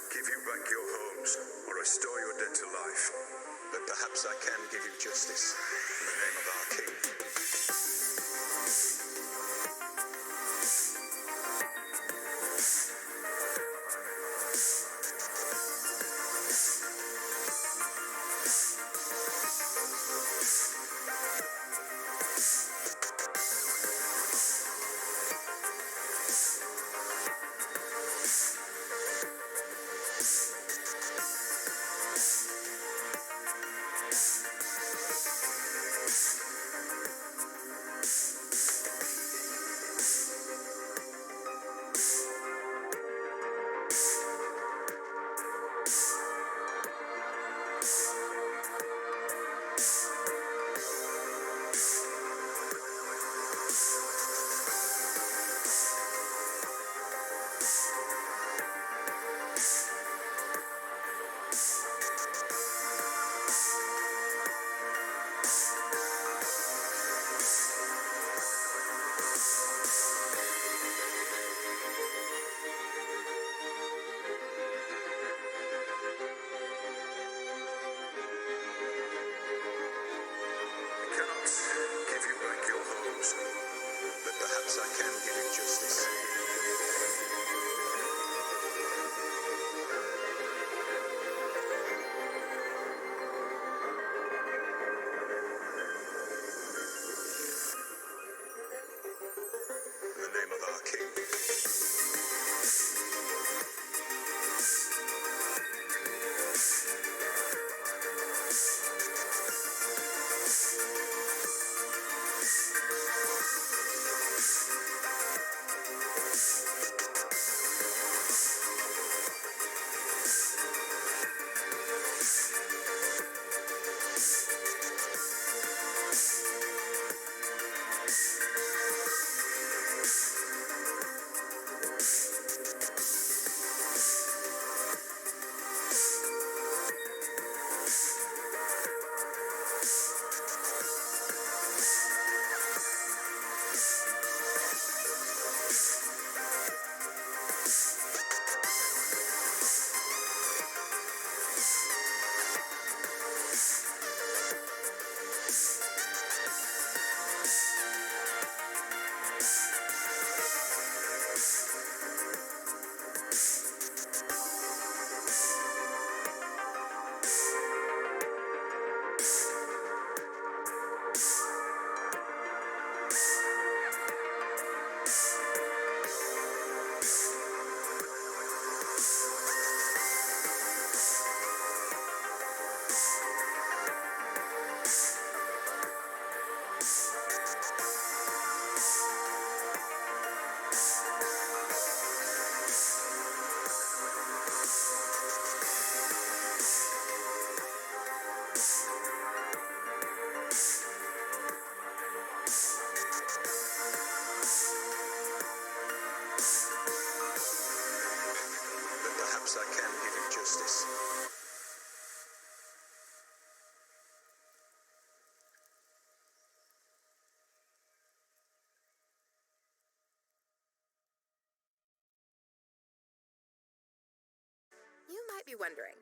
give you back your homes or restore your dead to life, but perhaps I can give you justice in the name of our King. You might be wondering,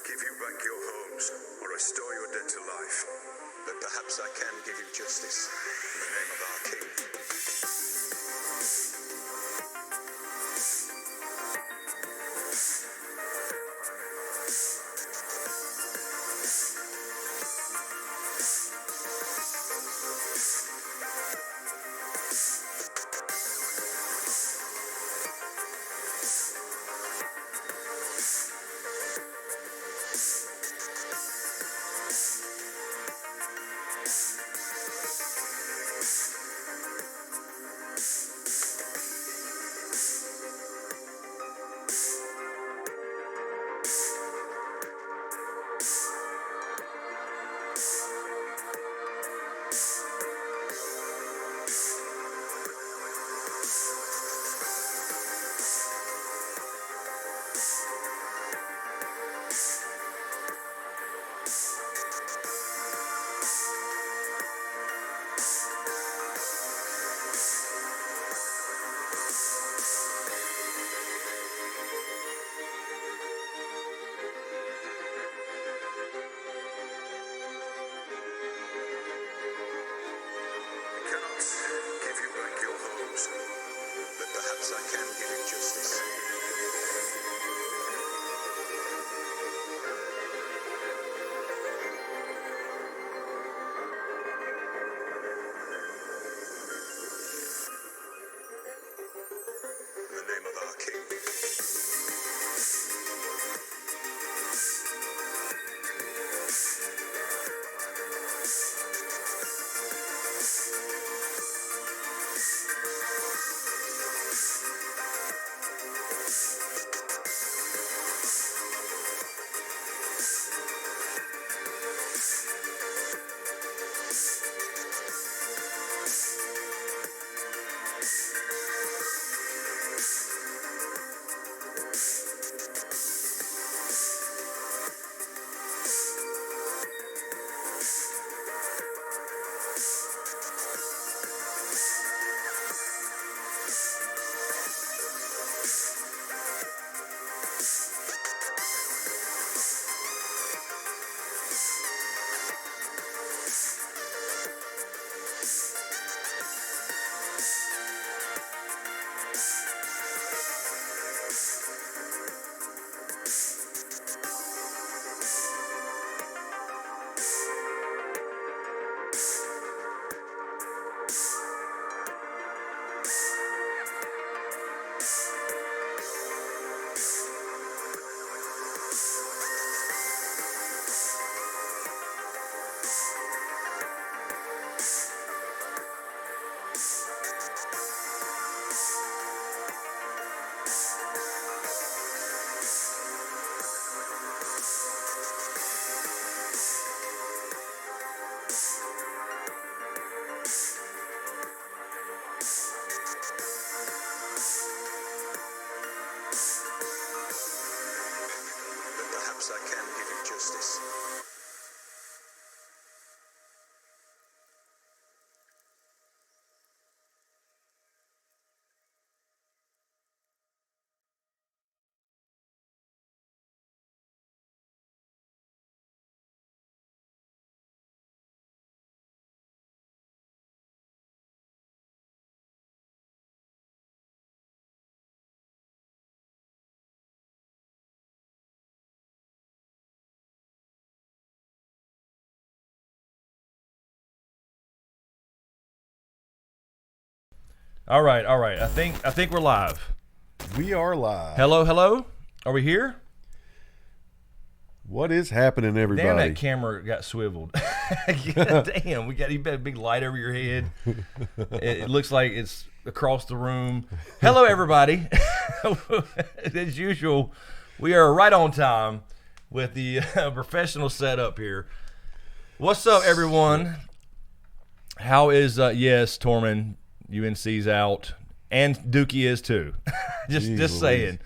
give you back your homes or restore your dead to life, but perhaps I can give you justice in the name of our King. perhaps I can give you justice. All right. I think we're live. We are live. Hello. Are we here? What is happening, everybody? Damn, that camera got swiveled. Damn, you got a big light over your head. It looks like it's across the room. Hello, everybody. As usual, we are right on time with the professional setup here. What's up, everyone? How is yes, Tormund? UNC's out, and Dookie is too. just saying.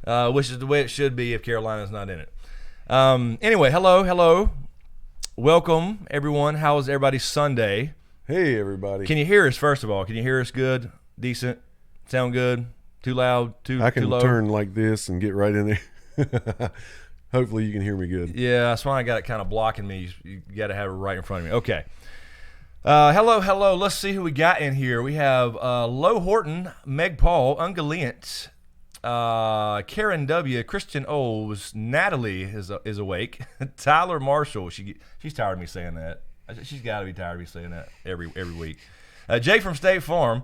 Which is the way it should be if Carolina's not in it. Anyway, hello. Welcome, everyone. How is everybody's Sunday? Hey, everybody. Can you hear us, first of all? Can you hear us good? Decent? Sound good? Too loud? Too low? I can turn like this and get right in there. Hopefully you can hear me good. Yeah, that's why I got it kind of blocking me. You got to have it right in front of me. Okay. Hello. Let's see who we got in here. We have Lo Horton, Meg Paul, Ungaliant, Karen W, Christian O's, Natalie is awake, Tyler Marshall. She's tired of me saying that. She's got to be tired of me saying that every week. Jay from State Farm.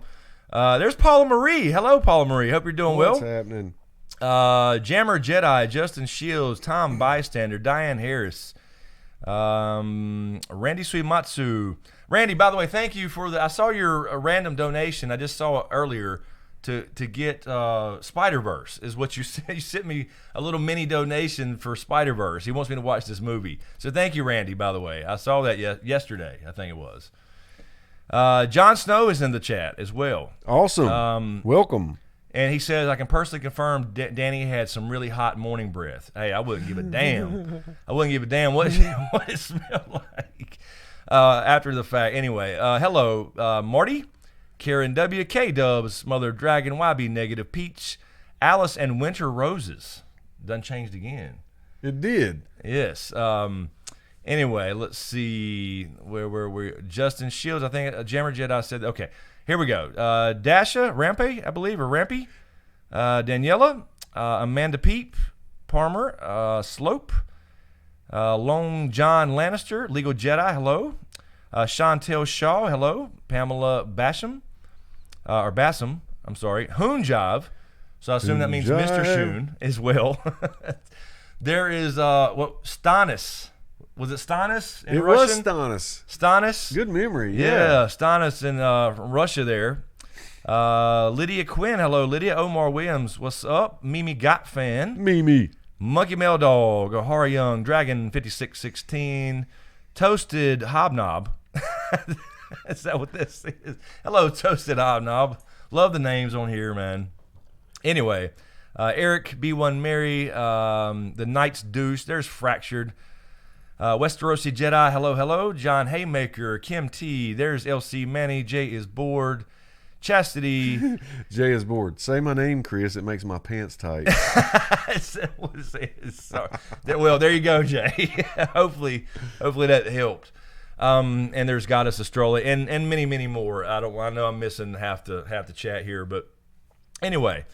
There's Paula Marie. Hello, Paula Marie. Hope you're doing well. What's happening? Jammer Jedi, Justin Shields, Tom Bystander, Diane Harris, Randy Suimatsu. Randy, by the way, thank you for I saw your random donation. I just saw it earlier to get Spider-Verse is what you said. You sent me a little mini donation for Spider-Verse. He wants me to watch this movie. So thank you, Randy, by the way. I saw that yesterday, I think it was. Jon Snow is in the chat as well. Awesome. Welcome. And he says, I can personally confirm Danny had some really hot morning breath. Hey, I wouldn't give a damn. what it smelled like. After the fact. Anyway, hello, Marty, Karen W, K Dubs, Mother Dragon, YB Negative, Peach, Alice, and Winter Roses. Done changed again. It did. Yes. Anyway, let's see where we. Justin Shields, I think Jammer Jedi said. Okay, here we go. Dasha Rampe, I believe, or Rampy, Daniela, Amanda Peep, Palmer, Slope. Long John Lannister, Legal Jedi, hello. Chantel Shaw, hello. Pamela Basham, I'm sorry. Hoonjive, so I assume that means Mr. Shoon as well. There is, Stannis. Was it Stannis in Russian? It was Stannis. Good memory, yeah. Stannis in Russia there. Lydia Quinn, hello. Lydia Omar Williams, what's up? Mimi Got Fan. Mimi. Monkey Mail Dog, O'Hara Young, Dragon 5616, Toasted Hobnob. Is that what this is? Hello, Toasted Hobnob. Love the names on here, man. Anyway, Eric B1 Mary, the Knight's Deuce. There's Fractured. Westerosi Jedi, hello. John Haymaker, Kim T. There's LC Manny. Jay is bored. Chastity. Jay is bored. Say my name, Chris. It makes my pants tight. Sorry. Well, there you go, Jay. hopefully that helped. And there's Goddess Astrology and many, many more. I know I'm missing half the chat here, but anyway.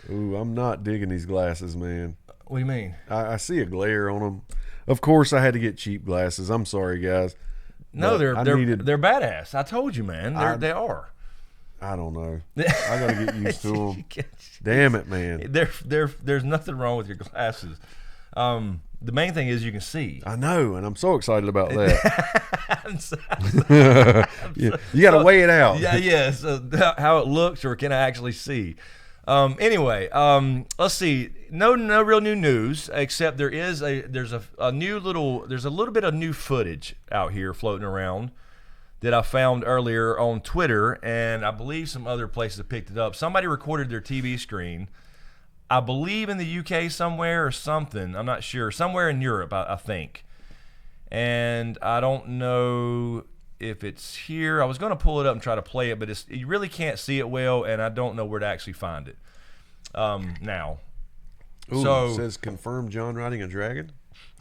Ooh, I'm not digging these glasses, man. What do you mean? I see a glare on them. Of course, I had to get cheap glasses. I'm sorry, guys. No, they're badass. I told you, man. They are. I don't know. I got to get used to them. Damn it, man. There's nothing wrong with your glasses. The main thing is you can see. I know, and I'm so excited about that. You got to weigh it out. Yeah. So how it looks, or can I actually see? Anyway, let's see. No real new news, except there's a little bit of new footage out here floating around that I found earlier on Twitter, and I believe some other places have picked it up. Somebody recorded their TV screen. I believe in the UK somewhere or something. I'm not sure. Somewhere in Europe, I think. And I don't know if it's here. I was going to pull it up and try to play it, but you really can't see it well, and I don't know where to actually find it now. Ooh, So it says confirmed John riding a dragon.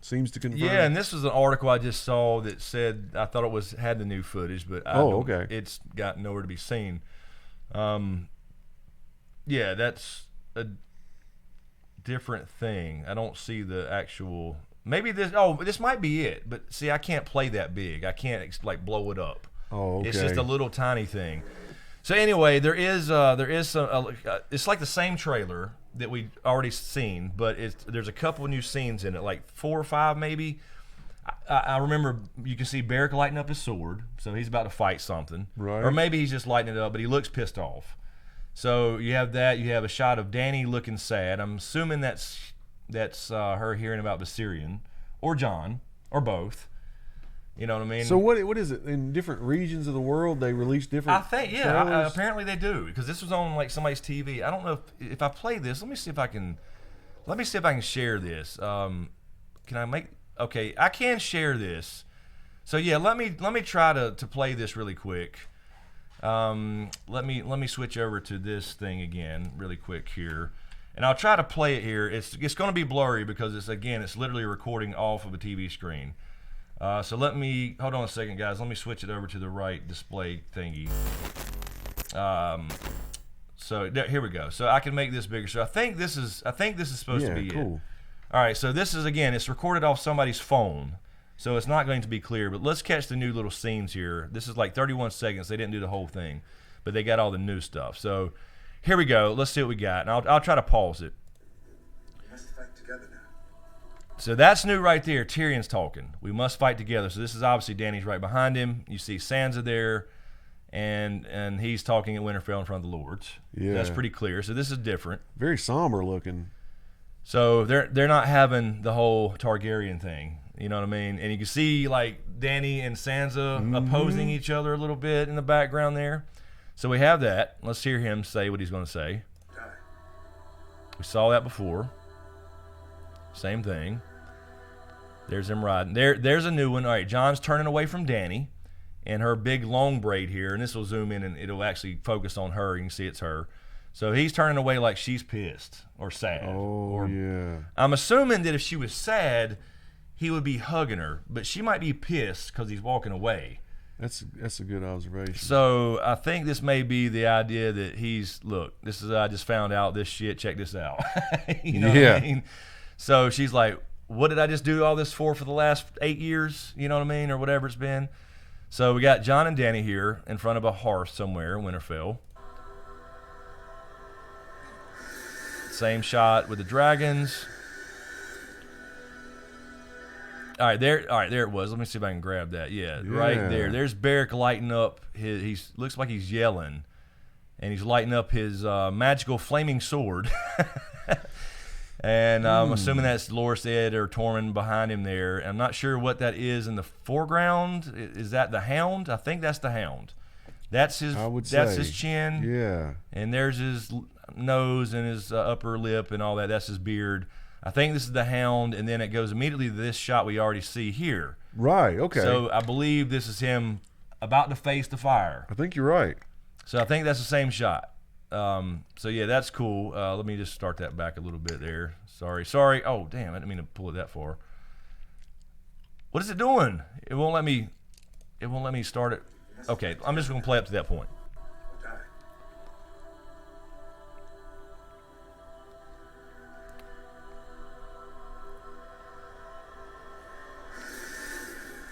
Seems to confirm. yeah, and this was an article I just saw that said I thought it had the new footage, but okay. It's got nowhere to be seen. Yeah, that's a different thing. I don't see the actual. Maybe this. Oh, this might be it. But see, I can't play that big. I can't like blow it up. Oh, okay. It's just a little tiny thing. So anyway, there is some. It's like the same trailer that we already seen, but there's a couple new scenes in it, like 4 or 5 maybe. I remember you can see Beric lighting up his sword, so he's about to fight something. Right. Or maybe he's just lighting it up, but he looks pissed off. So you have that. You have a shot of Dany looking sad. I'm assuming that's her hearing about Viserion, or Jon, or both. You know what I mean? So what is it? In different regions of the world, they release different. I think apparently they do, because this was on like somebody's TV. I don't know if I play this. Let me see if I can share this. Can I make? Okay, I can share this. So yeah, let me try to play this really quick. Let me switch over to this thing again really quick here, and I'll try to play it here. It's going to be blurry because it's literally recording off of a TV screen. So hold on a second, guys. Let me switch it over to the right display thingy. So here we go. So I can make this bigger. So I think this is supposed to be cool. it. All right. So this is it's recorded off somebody's phone, so it's not going to be clear. But let's catch the new little scenes here. This is like 31 seconds. They didn't do the whole thing, but they got all the new stuff. So here we go. Let's see what we got, and I'll try to pause it. We must fight together now. So that's new right there. Tyrion's talking. We must fight together. So this is obviously Dany's right behind him. You see Sansa there, and he's talking at Winterfell in front of the lords. Yeah, that's pretty clear. So this is different. Very somber looking. So they're not having the whole Targaryen thing. You know what I mean? And you can see like Dany and Sansa opposing each other a little bit in the background there. So we have that. Let's hear him say what he's going to say. Die. We saw that before. Same thing. There's him riding. There's a new one. All right, Jon's turning away from Dany and her big long braid here, and this will zoom in and it'll actually focus on her. You can see it's her. So he's turning away like she's pissed or sad. Oh, yeah. I'm assuming that if she was sad, he would be hugging her, but she might be pissed because he's walking away. That's a good observation. So I think this may be the idea that I just found out this shit. Check this out. You know what I mean? So she's like, what did I just do all this for the last 8 years? You know what I mean? Or whatever it's been. So we got Jon and Dany here in front of a hearth somewhere in Winterfell. Same shot with the dragons. All right, there it was. Let me see if I can grab that. Yeah. Right there. There's Beric lighting up he looks like he's yelling, and he's lighting up his magical flaming sword. And I'm assuming that's Loras Ed or Tormund behind him there. I'm not sure what that is in the foreground. Is that the Hound? I think that's the Hound. That's his. That's his chin. Yeah. And there's his nose and his upper lip and all that. That's his beard. I think this is the Hound, and then it goes immediately to this shot we already see here. Right. Okay. So I believe this is him about to face the fire. I think you're right. So I think that's the same shot. So yeah, that's cool. Let me just start that back a little bit there. Sorry. Oh damn, I didn't mean to pull it that far. What is it doing? It won't let me start it. Okay, I'm just gonna play up to that point.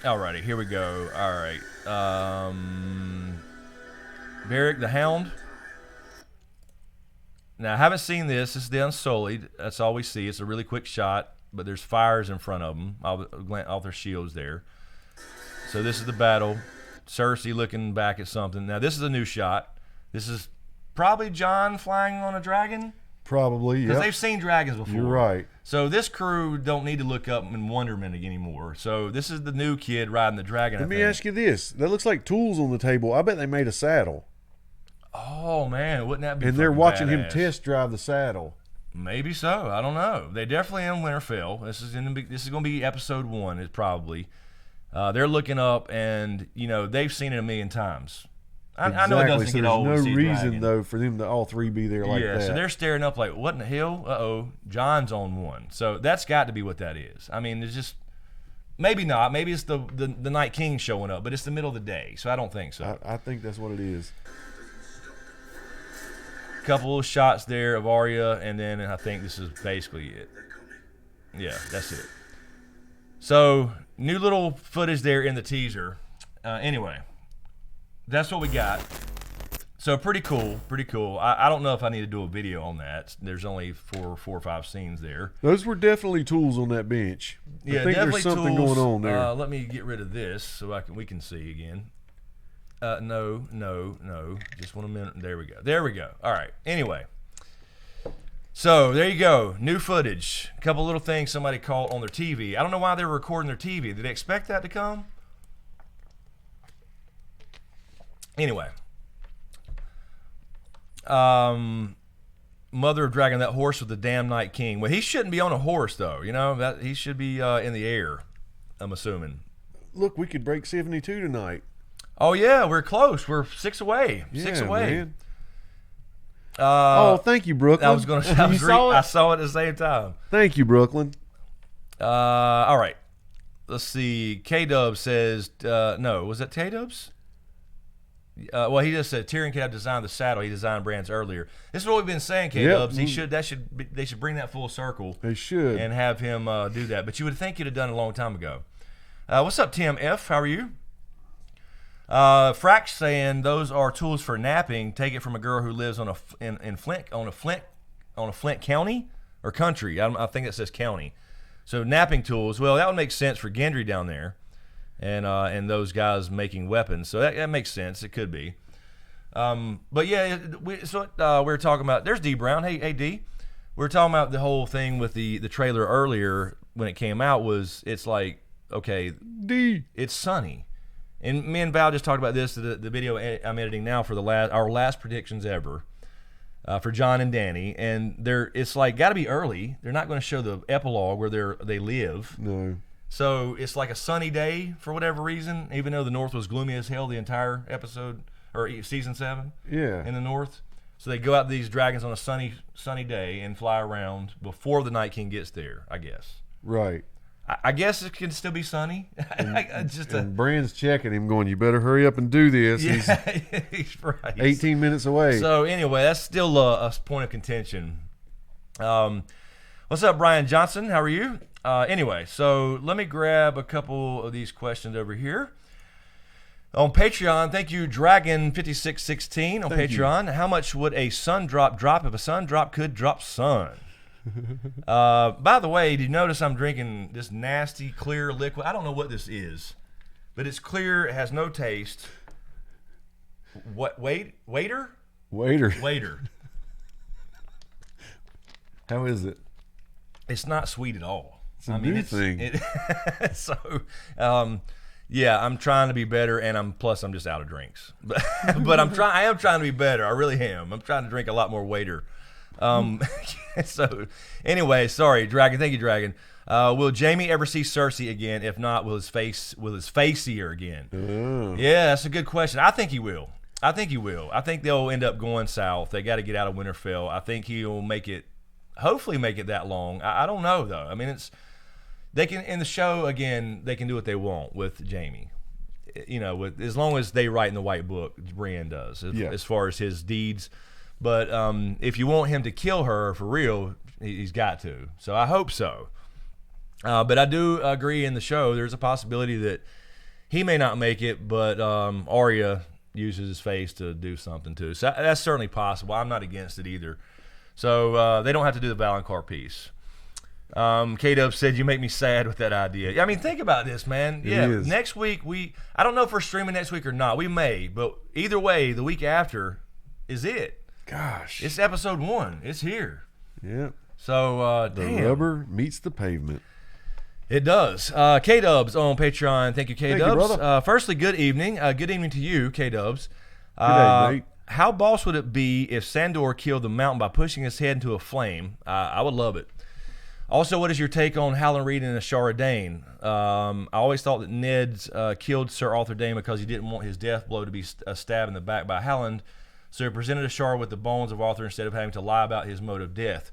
Alrighty, here we go. Alright. Beric the Hound. Now, I haven't seen this. This is the Unsullied. That's all we see. It's a really quick shot, but there's fires in front of them, off their shields there. So this is the battle. Cersei looking back at something. Now, this is a new shot. This is probably Jon flying on a dragon. Probably, yeah. Because they've seen dragons before. You're right. So this crew don't need to look up in wonderment anymore. So this is the new kid riding the dragon. Let me ask you this. That looks like tools on the table. I bet they made a saddle. Oh, man. Wouldn't that be And they're watching him badass? test drive the saddle. Maybe so. I don't know. They definitely in Winterfell. This is going to be episode 1. It's probably. They're looking up, and they've seen it a million times. I know it doesn't get old. There's no reason though for them to all three be there like that. Yeah, so they're staring up like, what in the hell? Uh-oh, John's on one. So that's got to be what that is. I mean, it's just maybe not. Maybe it's the Night King showing up, but it's the middle of the day, so I don't think so. I think that's what it is. Couple of shots there of Arya, and then I think this is basically it. Yeah, that's it. So new little footage there in the teaser. Anyway, that's what we got. So pretty cool. I don't know if I need to do a video on that. There's only four or five scenes there. Those were definitely tools on that bench. Yeah, I think definitely there's something tools. going on there. Let me get rid of this so we can see again. No. Just 1 minute. There we go. All right. Anyway. So there you go. New footage. A couple little things somebody caught on their TV. I don't know why they were recording their TV. Did they expect that to come? Anyway. Mother of Dragon, that horse with the damn Night King. Well, he shouldn't be on a horse, though. That he should be in the air, I'm assuming. Look, we could break 72 tonight. Oh, yeah, we're close. We're 6 away. Yeah, 6 away. Man. Thank you, Brooklyn. I saw it at the same time. Thank you, Brooklyn. All right. Let's see. K-Dub says, no, was that K-Dubs? Well, he just said Tyrion could have designed the saddle. He designed Brands earlier. This is what we've been saying, K-Dubs. Yep. They should bring that full circle. They should. And have him do that. But you would think you'd have done it a long time ago. What's up, Tim F? How are you? Frack's saying those are tools for napping. Take it from a girl who lives on in Flint County or country. I think it says county. So napping tools. Well, that would make sense for Gendry down there, and those guys making weapons. So that makes sense. It could be. But yeah, we were talking about. There's D Brown. Hey D. We were talking about the whole thing with the trailer earlier when it came out. It's like, okay, D. It's sunny. And me and Val just talked about this, the video I'm editing now for our last predictions ever for John and Danny. And it's like got to be early. They're not going to show the epilogue where they live. No. So it's like a sunny day for whatever reason, even though the North was gloomy as hell the entire episode or season 7. Yeah. In the North. So they go out to these dragons on a sunny day and fly around before the Night King gets there, I guess. Right. I guess it can still be sunny. And Brand's checking him going, you better hurry up and do this. Yeah, he's right. 18 minutes away. So anyway, that's still a point of contention. What's up, Brian Johnson? How are you? Anyway, so let me grab a couple of these questions over here. On Patreon, thank you, Dragon5616 on Patreon. How much would a sun drop if a sun drop could drop sun? By the way, did you notice I'm drinking this nasty clear liquid? I don't know what this is, but it's clear. It has no taste. What? Waiter. How is it? It's not sweet at all. It's a new thing. Yeah, I'm trying to be better, and I'm just out of drinks. But I am trying to be better. I really am. I'm trying to drink a lot more waiter. So anyway, sorry, Dragon. Thank you, Dragon. Will Jaime ever see Cersei again? If not, will his face see her again? Yeah, that's a good question. I think he will. I think they'll end up going south. They got to get out of Winterfell. I think he'll hopefully make it that long. I don't know though. I mean, they can in the show again. They can do what they want with Jaime. As long as they write in the White Book, Brienne does as far as his deeds. But if you want him to kill her for real, he's got to. So I hope so. But I do agree in the show, there's a possibility that he may not make it, but Arya uses his face to do something too. So that's certainly possible. I'm not against it either. So they don't have to do the Valonqar piece. K-Dub said, you make me sad with that idea. I mean, think about this, man. Next week, I don't know if we're streaming next week or not. We may, but either way, the week after is it. Gosh. It's episode 1. It's here. Yeah. So, the rubber meets the pavement. It does. K-Dubs on Patreon. Thank you, K-Dubs. Thank you, brother. Firstly, good evening. Good evening to you, K-Dubs. Good day, mate. How boss would it be if Sandor killed the mountain by pushing his head into a flame? I would love it. Also, what is your take on Hallen Reed and Ashara Dane? I always thought that Ned's killed Sir Arthur Dane because he didn't want his death blow to be a stab in the back by Halland, so he presented Ashara with the bones of Arthur instead of having to lie about his mode of death.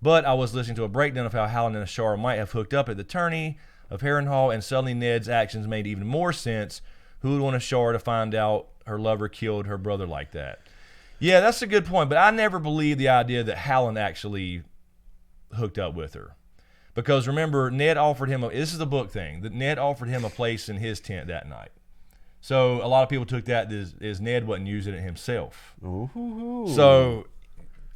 But I was listening to a breakdown of how Halland and Ashara might have hooked up at the tourney of Harrenhal, and suddenly Ned's actions made even more sense. Who would want Ashara to find out her lover killed her brother like that? Yeah, that's a good point, but I never believed the idea that Halland actually hooked up with her. Because remember, Ned offered him, this is the book thing, that Ned offered him a place in his tent that night. So a lot of people took that as Ned wasn't using it himself. Ooh. So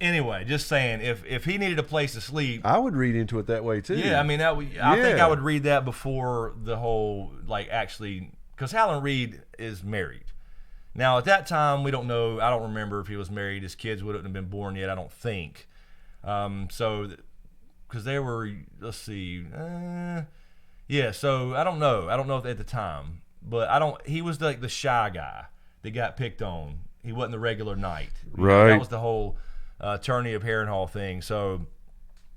anyway, just saying, if he needed a place to sleep, I would read into it that way too. yeah, I mean, I think I would read that before the whole, like, actually, because Hallen Reed is married. Now, at that time, we don't know, I don't remember if he was married. His kids wouldn't have been born yet, I don't think. So, because they were, let's see, yeah, so I don't know. I don't know at the time. But he was like the shy guy that got picked on. He wasn't the regular knight. Right. That was the whole tourney of Harrenhal thing. So,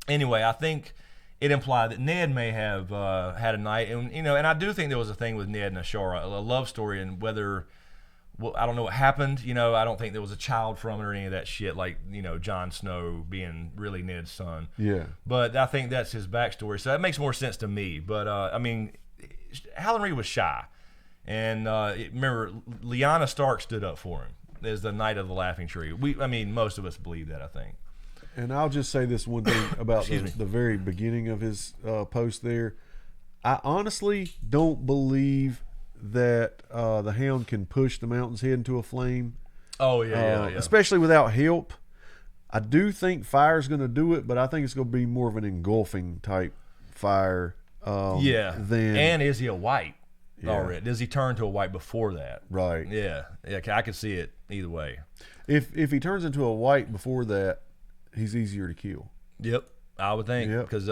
anyway, I think it implied that Ned may have had a knight. And, and I do think there was a thing with Ned and Ashara, a love story, and whether... Well, I don't know what happened. I don't think there was a child from it or any of that shit, like, Jon Snow being really Ned's son. Yeah. But I think that's his backstory. So that makes more sense to me. But, I mean, Hallen Reed was shy. And remember, Lyanna Stark stood up for him as the Knight of the Laughing Tree. Most of us believe that, I think. And I'll just say this one thing about the very beginning of his post there. I honestly don't believe that the Hound can push the mountain's head into a flame. Oh, yeah. Especially without help. I do think fire's going to do it, but I think it's going to be more of an engulfing type fire. And is he a white already? Does he turn to a white before that? Right. Yeah, I could see it either way. If he turns into a white before that, he's easier to kill. Yep. I would think, because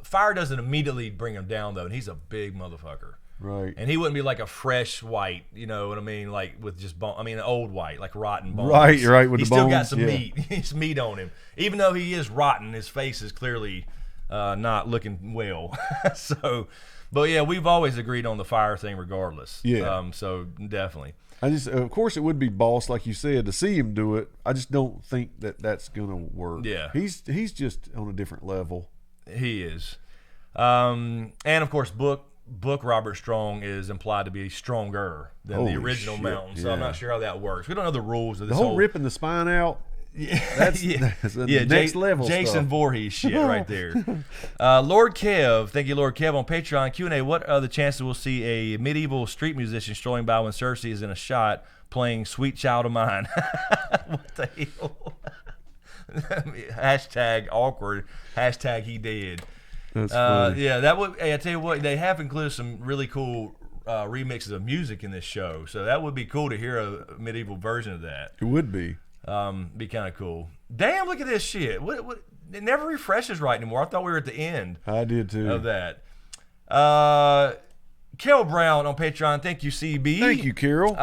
fire doesn't immediately bring him down though, and he's a big motherfucker, right? And he wouldn't be like a fresh white, you know what I mean, like with just bone. I mean, an old white, like rotten bones. Right, you're right. With he's the still bones, got some meat. He's meat on him, even though he is rotten. His face is clearly not looking well. So, but yeah, we've always agreed on the fire thing, regardless. Yeah. So definitely. Of course, it would be boss, like you said, to see him do it. I just don't think that that's gonna work. Yeah, he's just on a different level. He is, and of course, book Robert Strong is implied to be stronger than the original Mountain. So I'm not sure how that works. We don't know the rules of this. The whole ripping the spine out. Yeah, that's next level Jason stuff. Voorhees shit right there. Lord Kev, thank you, Lord Kev, on Patreon Q&A. What are the chances we'll see a medieval street musician strolling by when Cersei is in a shot playing "Sweet Child of Mine"? What the hell? Hashtag awkward. Hashtag he dead. That's funny. Yeah, that would. Hey, I tell you what, they have included some really cool remixes of music in this show, so that would be cool to hear a medieval version of that. It would be. Be kind of cool. Damn, look at this shit. What? It never refreshes right anymore. I thought we were at the end. I did too. Of that. Carol Brown on Patreon. Thank you, CB. Thank you, Carol.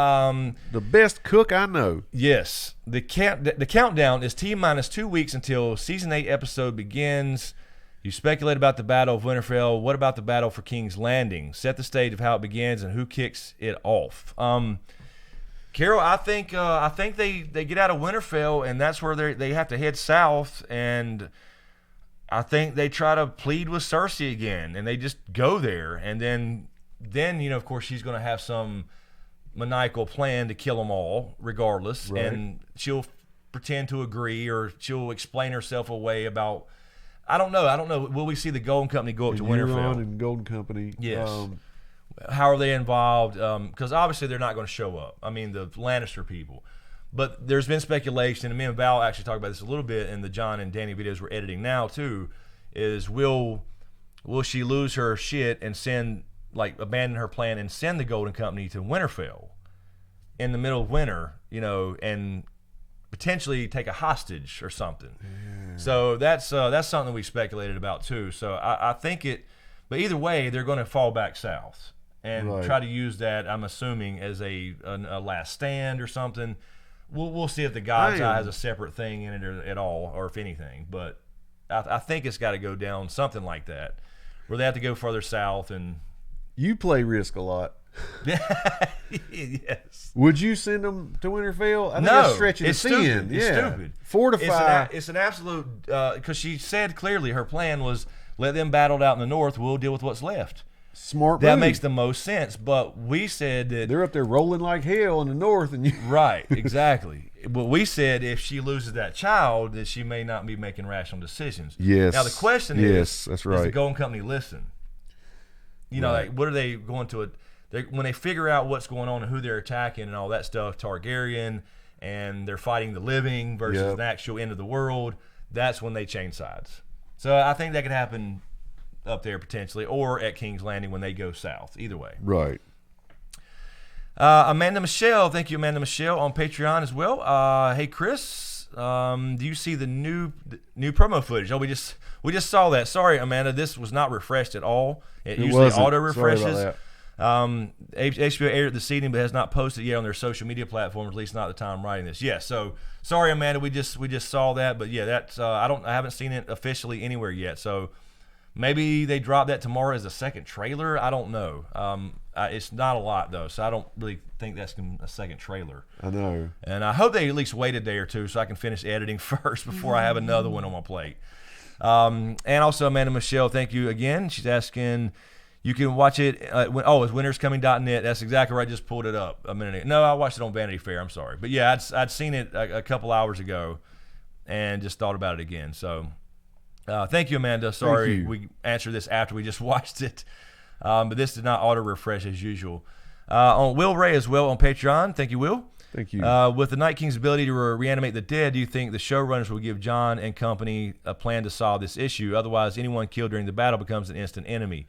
The best cook I know. Yes. The countdown is T-minus 2 weeks until season 8 episode begins. You speculate about the Battle of Winterfell. What about the battle for King's Landing? Set the stage of how it begins and who kicks it off. Carol, I think they get out of Winterfell, and that's where they have to head south, and I think they try to plead with Cersei again, and they just go there, and then of course she's going to have some maniacal plan to kill them all, regardless, right. And she'll pretend to agree, or she'll explain herself away about. I don't know. Will we see the Golden Company go up to Winterfell? Euron and Golden Company. Yes. How are they involved? Because obviously they're not going to show up. I mean, the Lannister people. But there's been speculation, and me and Val actually talked about this a little bit in the John and Danny videos we're editing now too, is will she lose her shit and abandon her plan and send the Golden Company to Winterfell in the middle of winter, and potentially take a hostage or something. Yeah. So that's something we speculated about too. So I think it, but either way, they're going to fall back south. and try to use that, I'm assuming, as a last stand or something. We'll see if the God's Eye has a separate thing in it at all, or if anything. But I think it's got to go down something like that, where they have to go further south. And you play Risk a lot. Yes. Would you send them to Winterfell? I think No, that's stretching it's it stupid. thin. It's Yeah. stupid. Fortify. It's an absolute, because she said clearly her plan was let them battle it out in the north. We'll deal with what's left. Smart That move. makes the most sense. But we said that They're up there rolling like hell in the north, and you. right, exactly. But we said if she loses that child, that she may not be making rational decisions. Yes. Now the question Yes, is, that's does the right. Golden Company listen? You know, like, what are they going to? When they figure out what's going on and who they're attacking and all that stuff, Targaryen, and they're fighting the living versus the actual end of the world, that's when they change sides. So I think that could happen up there potentially, or at King's Landing when they go south. Either way. Right. Amanda Michelle, thank you, Amanda Michelle, on Patreon as well. Hey, Chris, do you see the new promo footage? Oh, we just saw that. Sorry, Amanda, this was not refreshed at all. It usually wasn't. auto refreshes. Sorry about that. HBO aired it this evening, but has not posted yet on their social media platforms. At least not at the time I'm writing this. Yeah, so sorry, Amanda, we just saw that, but yeah, that's I haven't seen it officially anywhere yet. So maybe they drop that tomorrow as a second trailer. I don't know. It's not a lot though, so I don't really think that's a second trailer. I know. And I hope they at least wait a day or two so I can finish editing first before I have another one on my plate. And also Amanda Michelle, thank you again. She's asking, you can watch it. It's winterscoming.net. That's exactly right. I just pulled it up a minute ago. No, I watched it on Vanity Fair. I'm sorry, but yeah, I'd seen it a couple hours ago, and just thought about it again. So, thank you, Amanda. Sorry, we answered this after we just watched it, but this did not auto refresh as usual. On Will Ray as well on Patreon. Thank you, Will. Thank you. With the Night King's ability to reanimate the dead, do you think the showrunners will give Jon and company a plan to solve this issue? Otherwise, anyone killed during the battle becomes an instant enemy.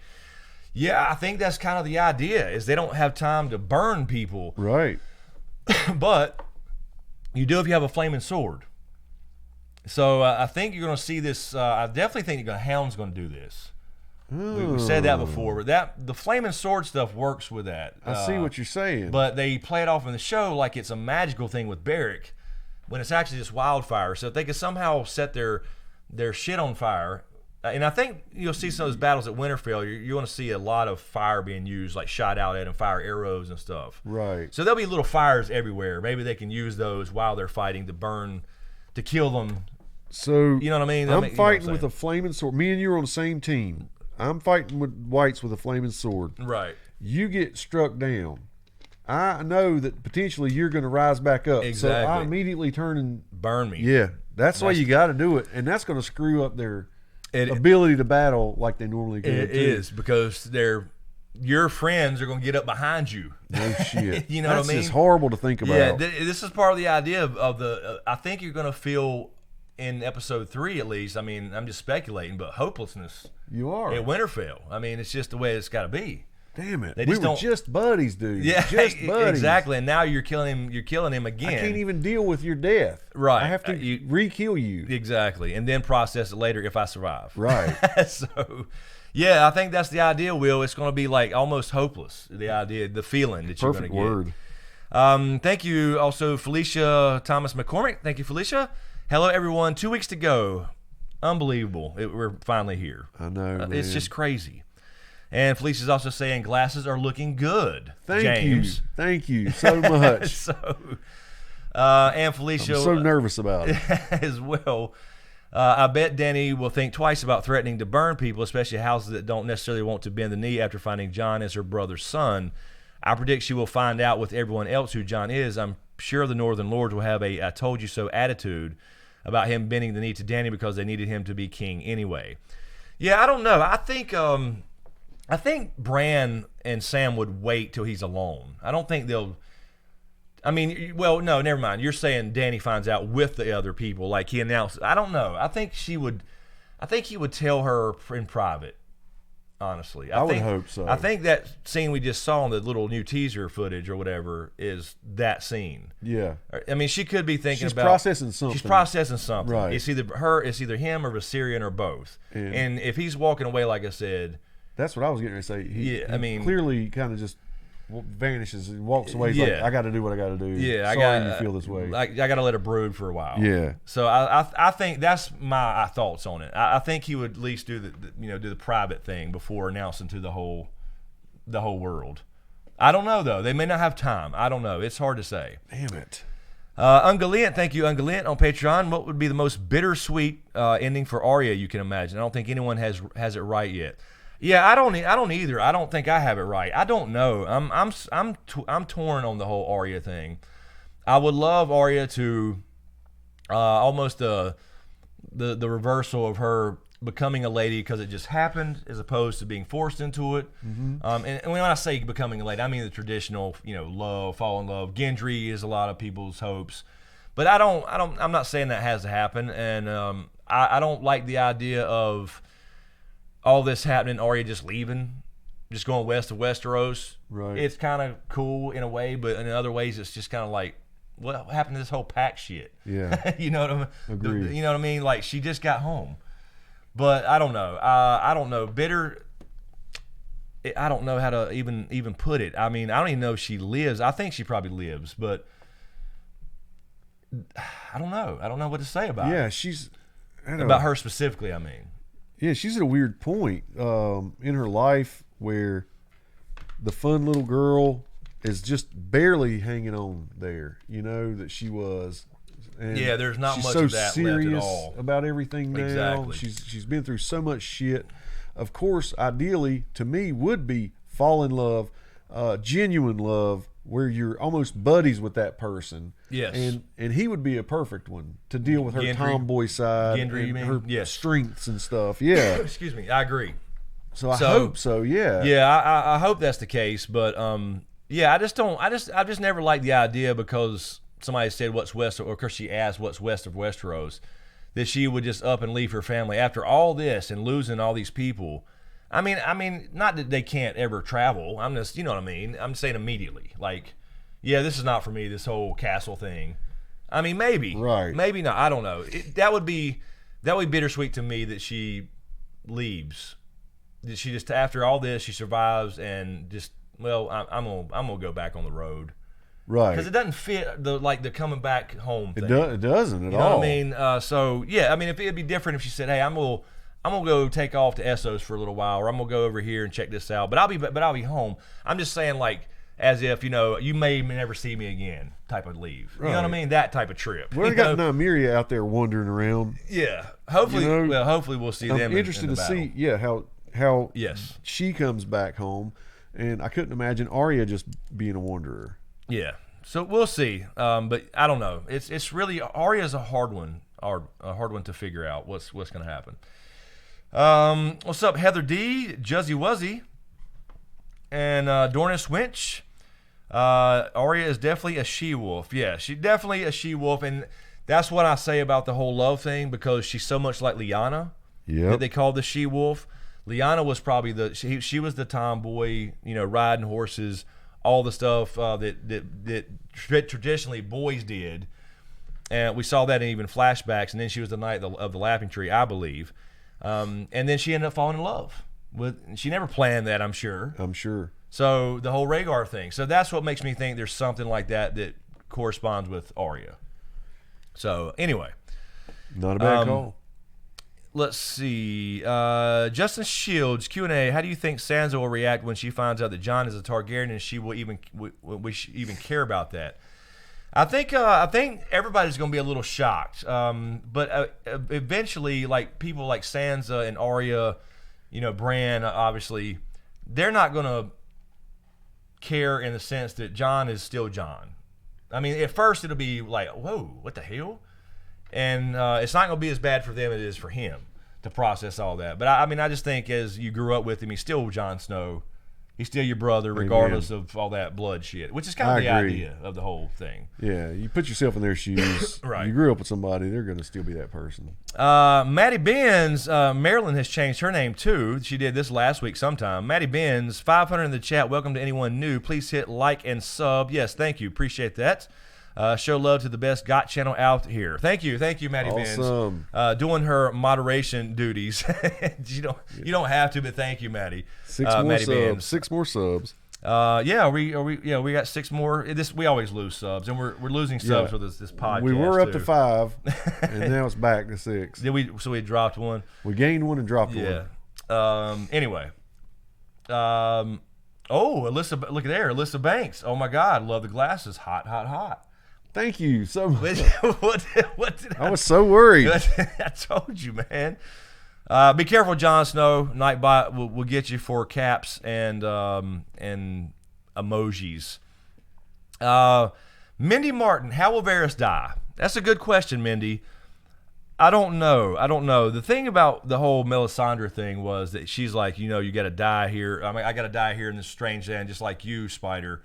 Yeah, I think that's kind of the idea, is they don't have time to burn people. Right. But you do if you have a flaming sword. So I think you're going to see this. I definitely think the Hound's going to do this. We said that before, but the flaming sword stuff works with that. I see what you're saying. But they play it off in the show like it's a magical thing with Beric, when it's actually just wildfire. So if they could somehow set their shit on fire. And I think you'll see some of those battles at Winterfell. You're going to see a lot of fire being used, like shot out at and fire arrows and stuff. Right. So there'll be little fires everywhere. Maybe they can use those while they're fighting to burn, to kill them. So you know what I mean? I'm fighting with a flaming sword. Me and you are on the same team. I'm fighting with whites with a flaming sword. Right. You get struck down. I know that potentially you're going to rise back up. Exactly. So I immediately turn and burn me. Yeah, that's the way you got to do it, and that's going to screw up their ability to battle like they normally can. It is, because your friends are going to get up behind you. No shit. You know that's what I mean? It's horrible to think about. Yeah, this is part of the idea of the. I think you're going to feel in episode 3 at least. I mean, I'm just speculating, but hopelessness. You are at Winterfell. I mean, it's just the way it's got to be. Damn it! We were just buddies, dude. Yeah, just buddies. Exactly. And now you're killing him. You're killing him again. I can't even deal with your death. Right. I have to re-kill you. Exactly, and then process it later if I survive. Right. So, yeah, I think that's the idea. Will, it's going to be like almost hopeless. The idea, the feeling that you're going to get. Perfect word. Thank you, also Felicia Thomas McCormick. Thank you, Felicia. Hello, everyone. 2 weeks to go. Unbelievable. We're finally here. I know. Man. It's just crazy. And Felicia's also saying glasses are looking good. Thank James. you. Thank you so much. And Felicia. I'm so nervous about it. As well. I bet Dany will think twice about threatening to burn people, especially houses that don't necessarily want to bend the knee after finding Jon as her brother's son. I predict she will find out with everyone else who Jon is. I'm sure the Northern Lords will have a I told you so attitude about him bending the knee to Dany because they needed him to be king anyway. Yeah, I don't know. I think Bran and Sam would wait till he's alone. I don't think they'll. I mean, well, no, never mind. You're saying Dany finds out with the other people, like he announced. I don't know. I think she would. I think he would tell her in private. Honestly, I would hope so. I think that scene we just saw in the little new teaser footage or whatever is that scene. Yeah. I mean, she could be thinking about processing something. She's processing something. Right. It's either her, it's either him or Viserion or both. And if he's walking away, like I said, That's what I was getting ready to say. I mean, clearly kind of just vanishes and walks away. He's like, I got to do what I got to do. Yeah, Sorry you feel this way. I got to let it brood for a while. Yeah. So I think that's my thoughts on it. I think he would at least do do the private thing before announcing to the whole world. I don't know though. They may not have time. I don't know. It's hard to say. Damn it. Ungalent, thank you, Ungalent, on Patreon. What would be the most bittersweet ending for Arya you can imagine? I don't think anyone has it right yet. Yeah, I don't either. I don't think I have it right. I don't know. I'm torn on the whole Arya thing. I would love Arya to almost the reversal of her becoming a lady because it just happened, as opposed to being forced into it. And when I say becoming a lady, I mean the traditional, love, fall in love. Gendry is a lot of people's hopes, but I'm not saying that has to happen, and I don't like the idea of all this happening, Arya just leaving, just going west of Westeros. Right. It's kind of cool in a way, but in other ways, it's just kind of like, what happened to this whole pack shit? Yeah. You know what I mean? Agreed. You know what I mean? Like, she just got home. But I don't know. I don't know. Bitter, I don't know how to even put it. I mean, I don't even know if she lives. I think she probably lives, but I don't know. I don't know what to say about it. About her specifically, I mean. Yeah, she's at a weird point in her life where the fun little girl is just barely hanging on there, that she was. And yeah, there's not much so of that serious left at all. About everything now. Exactly. She's been through so much shit. Of course, ideally, to me, would be fall in love, genuine love, where you're almost buddies with that person. Yes. And he would be a perfect one to deal with her Gendry. tomboy side Gendry, and you her mean? Yes. strengths and stuff. Yeah. Excuse me. I agree. So I hope so. Yeah. Yeah, I hope that's the case, but yeah, I just never liked the idea because somebody said what's west, or because she asked what's west of Westeros, that she would just up and leave her family after all this and losing all these people. I mean, not that they can't ever travel. I'm just, you know what I mean? I'm saying immediately. Like, yeah, this is not for me, this whole castle thing. I mean, maybe. Right. Maybe not. I don't know. That would be bittersweet to me that she leaves. That she just, after all this, she survives and just, well, I'm gonna go back on the road. Right. Because it doesn't fit the coming back home thing. It doesn't at all. You know what I mean? So, yeah, I mean, if it'd be different if she said, hey, I'm gonna go take off to Essos for a little while, or I'm gonna go over here and check this out, but I'll be home. I'm just saying, like, as if you may never see me again type of leave. Right. You know what I mean? That type of trip. We got Nymeria out there wandering around. Yeah. Hopefully, hopefully we'll see them. I'm interested in to the see, how yes, she comes back home, and I couldn't imagine Arya just being a wanderer. Yeah. So we'll see. But I don't know. It's really, Arya's a hard one to figure out what's going to happen. What's up, Heather D, Juzzy Wuzzy, and Dornis Winch? Arya is definitely a she-wolf. Yeah, she's definitely a she-wolf, and that's what I say about the whole love thing, because she's so much like Lyanna. Yeah. That they call the she-wolf. Lyanna was probably she was the tomboy, riding horses, all the stuff that traditionally boys did, and we saw that in even flashbacks. And then she was the Knight of the Laughing Tree, I believe, and then she ended up falling in love with. She never planned that, I'm sure. So the whole Rhaegar thing. So that's what makes me think there's something like that corresponds with Arya. So anyway, not a bad call. Let's see. Justin Shields, Q&A. How do you think Sansa will react when she finds out that Jon is a Targaryen, and she will even care about that? I think everybody's going to be a little shocked. But eventually, like people like Sansa and Arya, Bran, obviously, they're not going to care in the sense that Jon is still Jon. I mean, at first it'll be like, whoa, what the hell? And it's not going to be as bad for them as it is for him to process all that. But I just think as you grew up with him, he's still Jon Snow. He's still your brother, regardless of all that blood shit, which is kind of the idea of the whole thing. Yeah, you put yourself in their shoes. Right. You grew up with somebody, they're going to still be that person. Maddie Benz, Marilyn has changed her name too. She did this last week sometime. Maddie Benz, 500 in the chat. Welcome to anyone new. Please hit like and sub. Yes, thank you. Appreciate that. Show love to the best GOT channel out here. Thank you, Maddie Awesome. Benz. Doing her moderation duties. you don't have to, but thank you, Maddie. Six more Maddie subs. Benz. 6 more subs. We got 6 more. We always lose subs, and we're losing subs with this podcast. We were up too. to 5, and now it's back to 6. Did we? So we dropped one. We gained 1 and dropped 1. Anyway. Alyssa, look at there, Alyssa Banks. Oh my God, love the glasses. Hot, hot, hot. Thank you so much. what did I was so worried. I told you, man. Be careful, Jon Snow. Nightbot will get you for caps and emojis. Mindy Martin, how will Varys die? That's a good question, Mindy. I don't know. The thing about the whole Melisandre thing was that she's like, you got to die here. I mean, I got to die here in this strange land, just like you, Spider.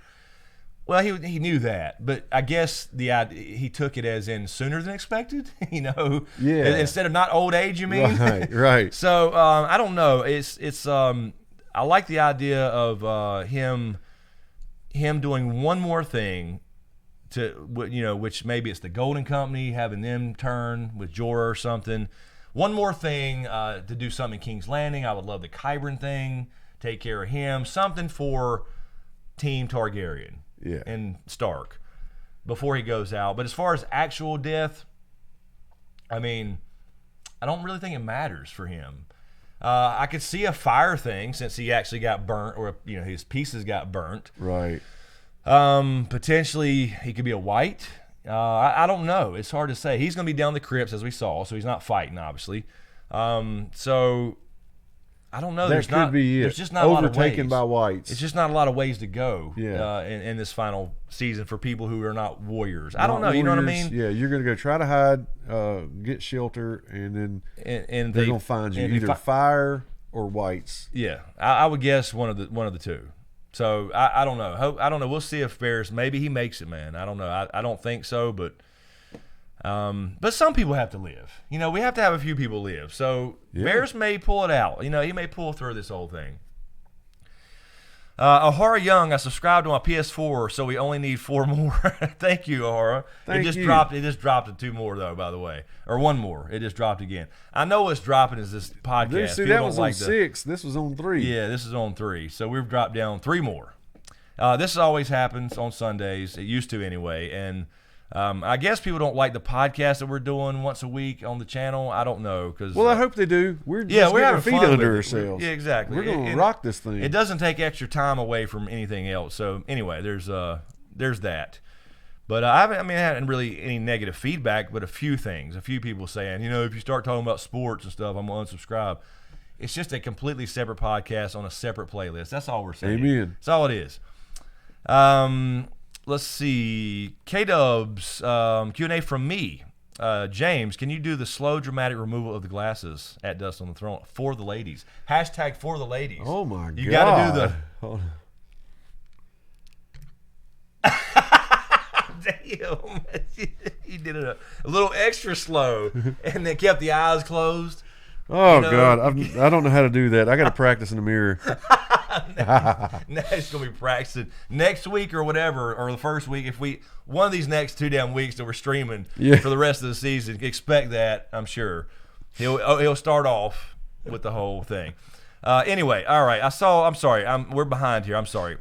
Well, he knew that, but I guess he took it as in sooner than expected. Yeah. Instead of not old age, you mean? Right. So I don't know. It's I like the idea of him doing one more thing. Which maybe it's the Golden Company, having them turn with Jorah or something. One more thing to do something in King's Landing. I would love the Qyburn thing. Take care of him. Something for Team Targaryen and Stark before he goes out. But as far as actual death, I mean, I don't really think it matters for him. I could see a fire thing since he actually got burnt, or his pieces got burnt. Right. Potentially he could be a white. I don't know. It's hard to say. He's going to be down the crypts as we saw, so he's not fighting, obviously. So I don't know. There's just not a lot of ways. Overtaken by whites. It's just not a lot of ways to go. Yeah. In this final season for people who are not warriors. I don't know. You know what I mean? Yeah. You're going to go try to hide, get shelter, and then they're going to find you either fire or whites. Yeah. I would guess one of the two. So I don't know. I don't know. We'll see if Varys, maybe he makes it, man. I don't know. I don't think so, but some people have to live. We have to have a few people live. So Varys may pull it out. He may pull through this whole thing. Ahara Young, I subscribed to my PS4, so we only need 4 more. Thank you, Ahara. It just dropped to 2 more, though, by the way. Or 1 more. It just dropped again. I know what's dropping is this podcast. See, that was on 6. This was on 3. Yeah, this is on 3. So we've dropped down 3 more. This always happens on Sundays. It used to anyway. And I guess people don't like the podcast that we're doing once a week on the channel. I don't know. Well, I hope they do. We're having our feet fun under with it. ourselves. Yeah, exactly. We're going to rock this thing. It doesn't take extra time away from anything else. So anyway, there's that. But I hadn't really any negative feedback, but a few things. A few people saying, if you start talking about sports and stuff, I'm going to unsubscribe. It's just a completely separate podcast on a separate playlist. That's all we're saying. Amen. That's all it is. Let's see. K-Dubs, Q&A from me. James, can you do the slow, dramatic removal of the glasses at Dust on the Throne for the ladies? # for the ladies. Oh, my God. You got to do the... Damn. He did it a little extra slow and then kept the eyes closed. Oh, God. I don't know how to do that. I got to practice in the mirror. Now it's gonna be practicing next week or whatever, or the first week. If one of these next 2 damn weeks that we're streaming for the rest of the season, expect that. I'm sure he'll start off with the whole thing. Anyway, all right. I'm sorry. We're behind here. I'm sorry.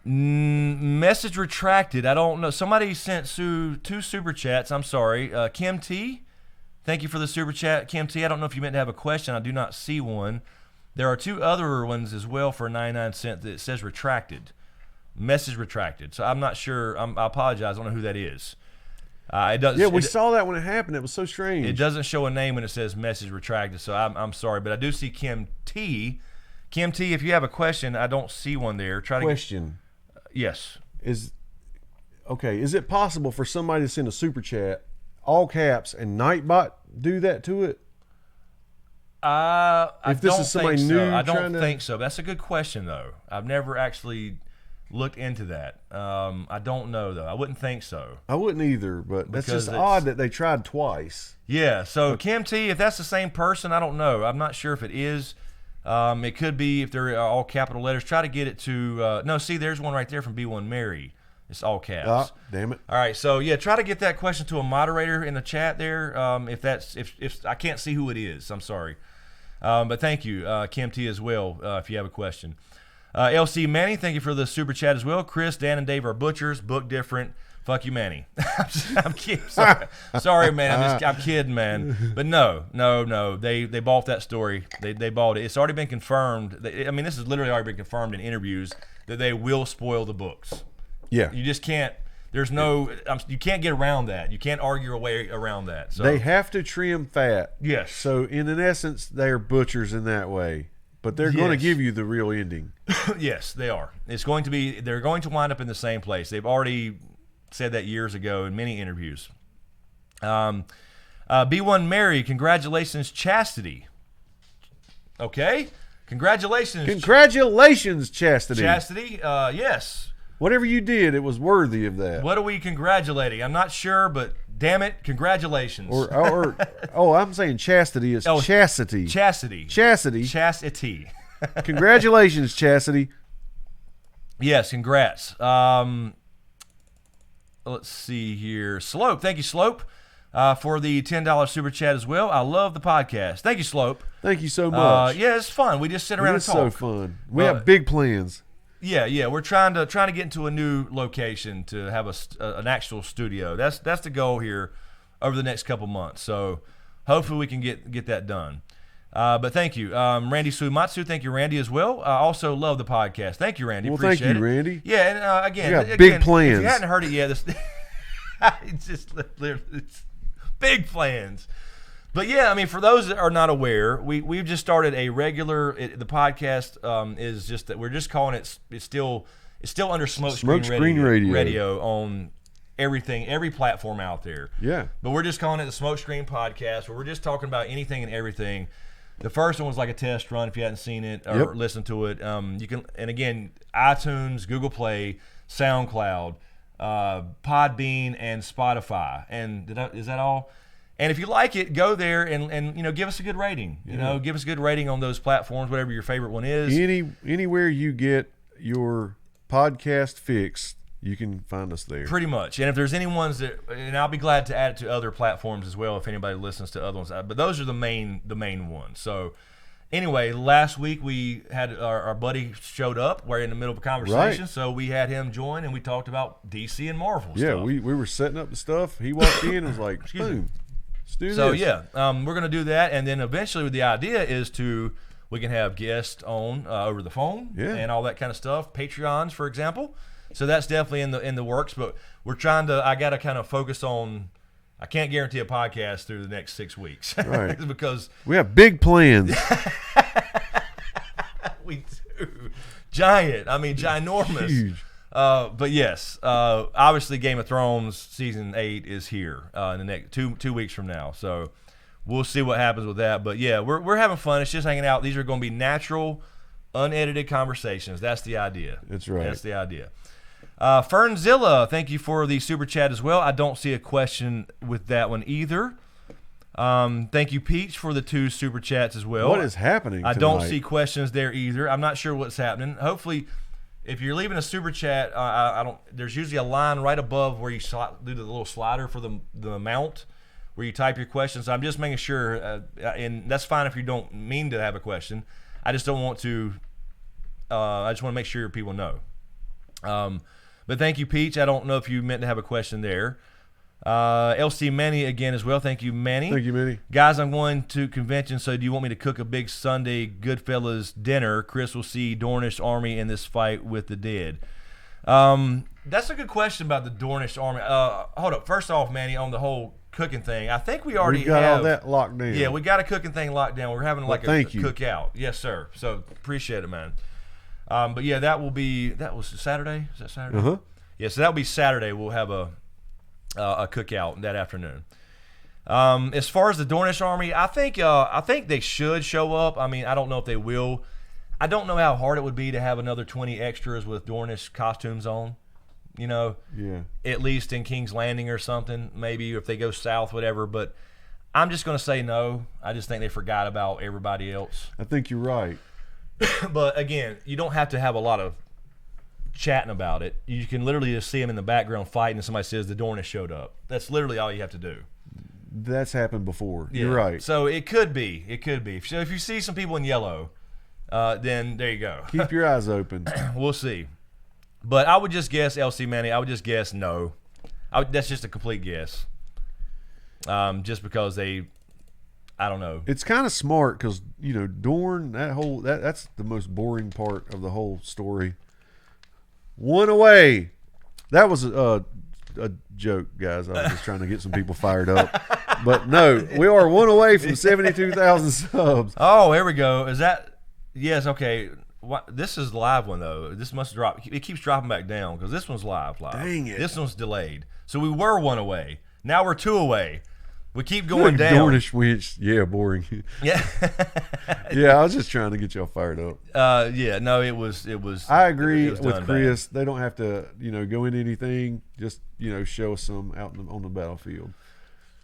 Message retracted. I don't know. Somebody sent Sue 2 super chats. I'm sorry. Kim T. Thank you for the super chat, Kim T. I don't know if you meant to have a question. I do not see one. There are 2 other ones as well for 99 cents that says retracted. Message retracted. So I'm not sure. I apologize. I don't know who that is. It does. Yeah, we saw that when it happened. It was so strange. It doesn't show a name when it says message retracted. So I'm sorry, but I do see Kim T. Kim T, if you have a question, I don't see one there. Question. Yes. Is it possible for somebody to send a super chat, all caps, and Nightbot do that to it? I don't think so. That's a good question, though. I've never actually looked into that. I don't know, though. I wouldn't think so. I wouldn't either, but that's just odd that they tried twice. Yeah, so Kim T, if that's the same person, I don't know. I'm not sure if it is. It could be if they're all capital letters. Try to get it to... no, see, there's one right there from B1 Mary. It's all caps. Ah, damn it. All right, so yeah, try to get that question to a moderator in the chat there. If I can't see who it is, I'm sorry. But thank you, Kim T as well. If you have a question, LC Manny, thank you for the super chat as well. Chris, Dan, and Dave are butchers. Book different. Fuck you, Manny. I'm kidding. Sorry, man. I'm kidding, man. But no. They bought that story. They bought it. It's already been confirmed. This has literally already been confirmed in interviews that they will spoil the books. Yeah. You just can't. There's you can't get around that. You can't argue your way around that. So they have to trim fat. Yes. So in an essence, they're butchers in that way, but they're going to give you the real ending. Yes, they are. It's going to be. They're going to wind up in the same place. They've already said that years ago in many interviews. B1 Mary, congratulations, Chastity. Okay, congratulations, Chastity. Chastity. Yes. Whatever you did, it was worthy of that. What are we congratulating? I'm not sure, but damn it, congratulations. I'm saying chastity is chastity. Chastity. Congratulations, Chastity. Yes, congrats. Let's see here. Slope, thank you, Slope, for the $10 super chat as well. I love the podcast. Thank you, Slope. Thank you so much. Yeah, it's fun. We just sit around and talk. It's so fun. We have big plans. Yeah. We're trying to get into a new location to have an actual studio. That's the goal here over the next couple months. So hopefully we can get that done. But thank you, Randy Sumatsu. Thank you, Randy, as well. I also love the podcast. Thank you, Randy. Well, Appreciate thank you, it. Randy. Yeah, and again, big plans. If you hadn't heard it yet, it's big plans. But yeah, for those that are not aware, we've just started a regular. The podcast is just that we're just calling it. It's still under SmokeScreen Radio on everything, every platform out there. Yeah. But we're just calling it the SmokeScreen Podcast, where we're just talking about anything and everything. The first one was like a test run. If you hadn't seen it or listened to it, you can. And again, iTunes, Google Play, SoundCloud, Podbean, and Spotify. And is that all? And if you like it, go there and give us a good rating. Give us a good rating on those platforms, whatever your favorite one is. Anywhere you get your podcast fixed, you can find us there. Pretty much. And if there's any ones and I'll be glad to add it to other platforms as well if anybody listens to other ones. But those are the main ones. So anyway, last week we had our buddy showed up. We're in the middle of a conversation, so we had him join and we talked about DC and Marvel stuff. Yeah, we were setting up the stuff. He walked in and was like, boom. Let's do this. So yeah, we're going to do that, and then eventually the idea is we can have guests on over the phone and all that kind of stuff. Patreons, for example. So that's definitely in the works, but we're trying to. I got to kind of focus on. I can't guarantee a podcast through the next 6 weeks, right? Because we have big plans. We do, ginormous, huge. But yes, obviously Game of Thrones season 8 is here in the next 2 weeks from now. So we'll see what happens with that. But yeah, we're having fun. It's just hanging out. These are going to be natural, unedited conversations. That's the idea. That's right. That's the idea. Fernzilla, thank you for the super chat as well. I don't see a question with that one either. Thank you, Peach, for the 2 super chats as well. What is happening I tonight? don't see questions there either. I'm not sure what's happening. Hopefully, if you're leaving a super chat, I don't. There's usually a line right above where you do the little slider for the amount where you type your questions. So I'm just making sure, and that's fine if you don't mean to have a question. I just don't want to. I just want to make sure people know. But thank you, Peach. I don't know if you meant to have a question there. LC Manny again as well. Thank you, Manny. Thank you, Manny. Guys, I'm going to convention, so do you want me to cook a big Sunday Goodfellas dinner? Chris will see Dornish army in this fight with the dead. That's a good question about the Dornish army. Hold up. First off, Manny, on the whole cooking thing, I think we already got have all that locked down. Yeah, we got a cooking thing locked down. We're having like a cookout. Yes, sir. So appreciate it, man. But yeah, that was Saturday. Is that Saturday? Uh-huh. Yeah, so that'll be Saturday. We'll have a cookout that afternoon. As far as the Dornish army, I think they should show up. I don't know if they will. I don't know how hard it would be to have another 20 extras with Dornish costumes on. Yeah. At least in King's Landing or something. Maybe if they go south, whatever. But I'm just going to say no. I just think they forgot about everybody else. I think you're right. But again, you don't have to have a lot of chatting about it, you can literally just see them in the background fighting, and somebody says the Dorne has showed up. That's literally all you have to do. That's happened before. Yeah. You're right. So it could be. So if you see some people in yellow, then there you go. Keep your eyes open. We'll see. But I would just guess, LC Manny, I would just guess no. That's just a complete guess. Just because I don't know. It's kind of smart because, Dorne, that's the most boring part of the whole story. One away. That was a joke, guys. I was just trying to get some people fired up. But no, we are one away from 72,000 subs. Oh, here we go. Is that? Yes, okay. This is the live one, though. This must drop. It keeps dropping back down because this one's live. Dang it. This one's delayed. So we were one away. Now we're two away. We keep going down. Dornish winch. Yeah, boring. Yeah. Yeah, I was just trying to get y'all fired up. Yeah, no, it was. I agree it was with done Chris. They don't have to, go into anything. Just, show us some out on the battlefield.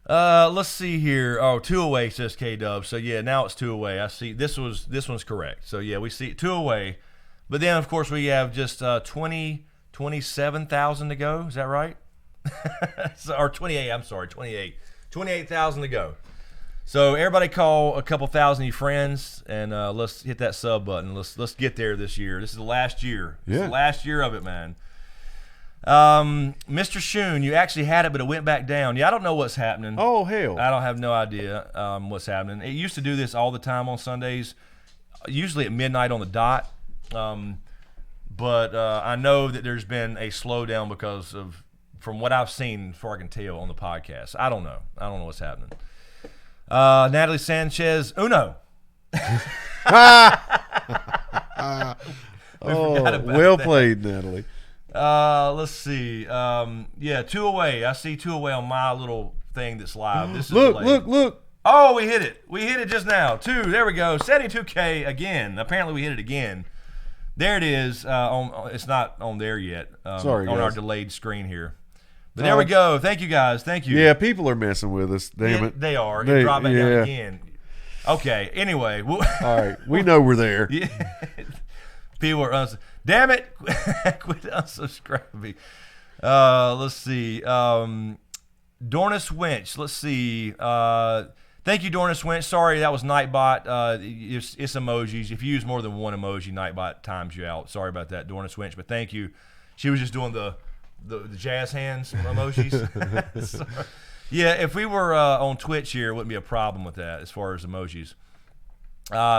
Let's see here. Oh, two away, says K-Dub. So yeah, now it's two away. I see. This one's correct. So yeah, we see two away, but then of course we have just 27,000 to go. Is that right? Or 28. I'm sorry, 28. 28,000 to go. So everybody call a couple thousand of your friends and let's hit that sub button. Let's get there this year. This is the last year. This is the last year of it, man. Mr. Shoon, you actually had it, but it went back down. Yeah, I don't know what's happening. Oh, hell. I don't have no idea what's happening. It used to do this all the time on Sundays, usually at midnight on the dot. But I know that there's been a slowdown because of, from what I've seen, before I can tell on the podcast. I don't know. I don't know what's happening. Natalie Sanchez, Uno. Well played, Natalie. Let's see. Yeah, two away. I see two away on my little thing that's live. This is Look. Oh, we hit it. We hit it just now. Two. There we go. 72K again. Apparently we hit it again. There it is. It's not on there yet. Sorry, on guys. our delayed screen here. But there we go. Thank you, guys. Thank you. Yeah, people are messing with us. Damn it. They are. It dropped back down again. Okay. Anyway. All right. We know we're there. Yeah. People are damn it. Quit unsubscribing. Let's see. Dornis Winch. Let's see. Thank you, Dornis Winch. Sorry, that was Nightbot. It's emojis. If you use more than one emoji, Nightbot times you out. Sorry about that, Dornis Winch. But thank you. She was just doing the jazz hands emojis. So, yeah, if we were on Twitch here, it wouldn't be a problem with that as far as emojis.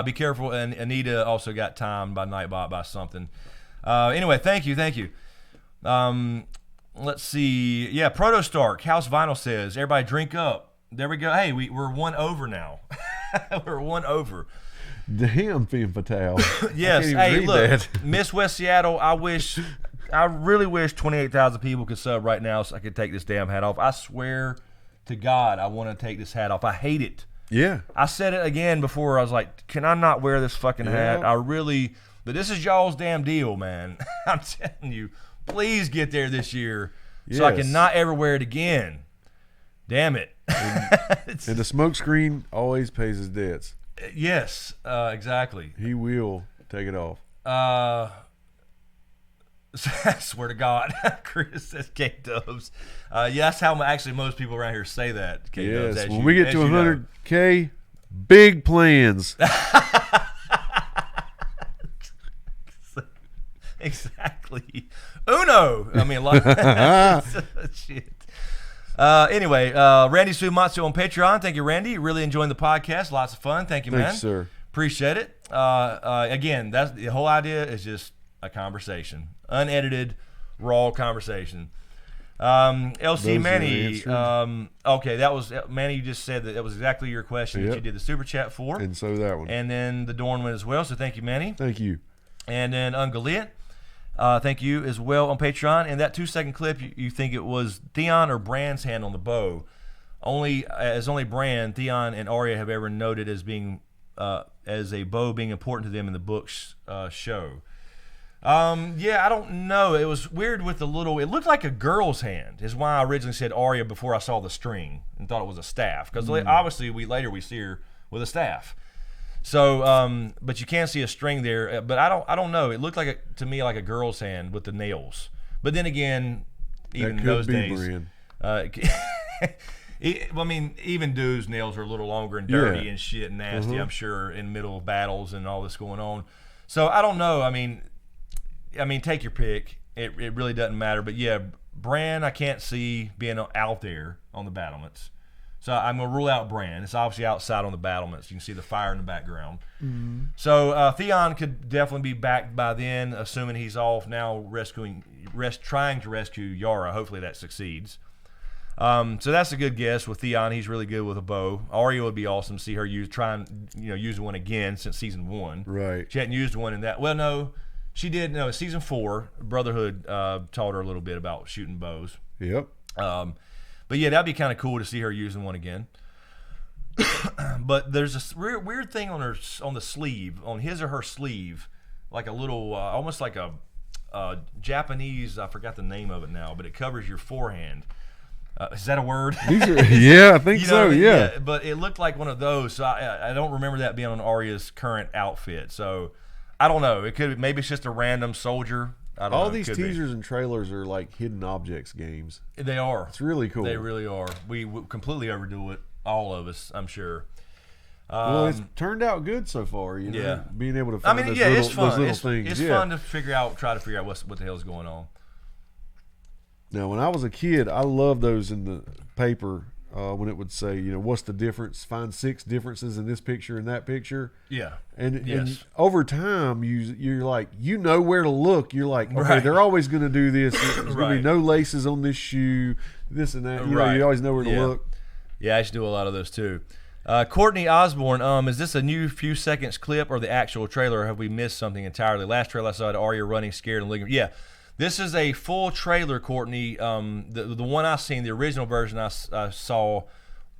Be careful. And Anita also got timed by Nightbot by something. Anyway, thank you. Let's see. Yeah, Proto Stark. House Vinyl says, everybody drink up. There we go. Hey, we're one over now. We're one over. Damn, Femme Fatale. Yes. Hey, look, Miss West Seattle, I really wish 28,000 people could sub right now so I could take this damn hat off. I swear to God, I want to take this hat off. I hate it. Yeah. I said it again before. I was like, can I not wear this fucking hat? But this is y'all's damn deal, man. I'm telling you, please get there this year so I can not ever wear it again. Damn it. And the SmokeScreen always pays his debts. Yes, exactly. He will take it off. I swear to God, Chris says K-Dubs. Yeah, that's how actually most people around here say that. K-Dubs, yes, when we get to 100K, big plans. Exactly. Uno. I mean, a lot of shit. Anyway, Randy Sumatsu on Patreon. Thank you, Randy. Really enjoying the podcast. Lots of fun. Thank you, man. Thanks, sir. Appreciate it. Again, that's the whole idea is just a conversation. Unedited, raw conversation. LC Manny. Okay, that was Manny. You just said that was exactly your question that you did the super chat for, and so that one, and then the Dorne one as well. So thank you, Manny. Thank you. And then Ungaliat, thank you as well on Patreon. And that 2-second clip, you think it was Theon or Bran's hand on the bow? Only Bran, Theon, and Arya have ever noted as being as a bow being important to them in the books show. Yeah, I don't know. It was weird with the little. It looked like a girl's hand. Is why I originally said Arya before I saw the string and thought it was a staff. Because obviously we see her with a staff. So, but you can see a string there. But I don't know. It looked like to me like a girl's hand with the nails. But then again, even in those days, I mean, even dudes' nails are a little longer and dirty and shit and nasty. I'm sure in the middle of battles and all this going on. So I don't know. I mean, take your pick. It really doesn't matter. But yeah, Bran, I can't see being out there on the battlements. So I'm going to rule out Bran. It's obviously outside on the battlements. You can see the fire in the background. Mm-hmm. So Theon could definitely be back by then, assuming he's off now trying to rescue Yara. Hopefully that succeeds. So that's a good guess with Theon. He's really good with a bow. Arya would be awesome to see her use one again since season 1. Right. She hadn't used one in that. Well, no, she did. No, season 4, Brotherhood taught her a little bit about shooting bows. Yep. But yeah, that'd be kind of cool to see her using one again. But there's a weird thing on the sleeve, on his or her sleeve, like a little, almost like a Japanese. I forgot the name of it now, but it covers your forehand. Is that a word? Yeah, I think so. Yeah. But it looked like one of those, so I don't remember that being on Arya's current outfit. So I don't know. Maybe it's just a random soldier. I don't know. All these teasers and trailers are like hidden objects games. They are. It's really cool. They really are. We completely overdo it. All of us, I'm sure. Well, it's turned out good so far. You know, yeah. Being able to find it's fun. those little things. It's fun to try to figure out what the hell is going on. Now, when I was a kid, I loved those in the paper when it would say, what's the difference? Find 6 differences in this picture and that picture. Yeah. And over time, you're like, where to look. You're like, okay, they're always going to do this. There's going to be no laces on this shoe, this and that. You always know where to look. Yeah, I used to do a lot of those too. Courtney Osborne, is this a new few seconds clip or the actual trailer, or have we missed something entirely? Last trailer I saw had Arya running scared and looking. Yeah. This is a full trailer, Courtney. The one I seen, the original version I saw,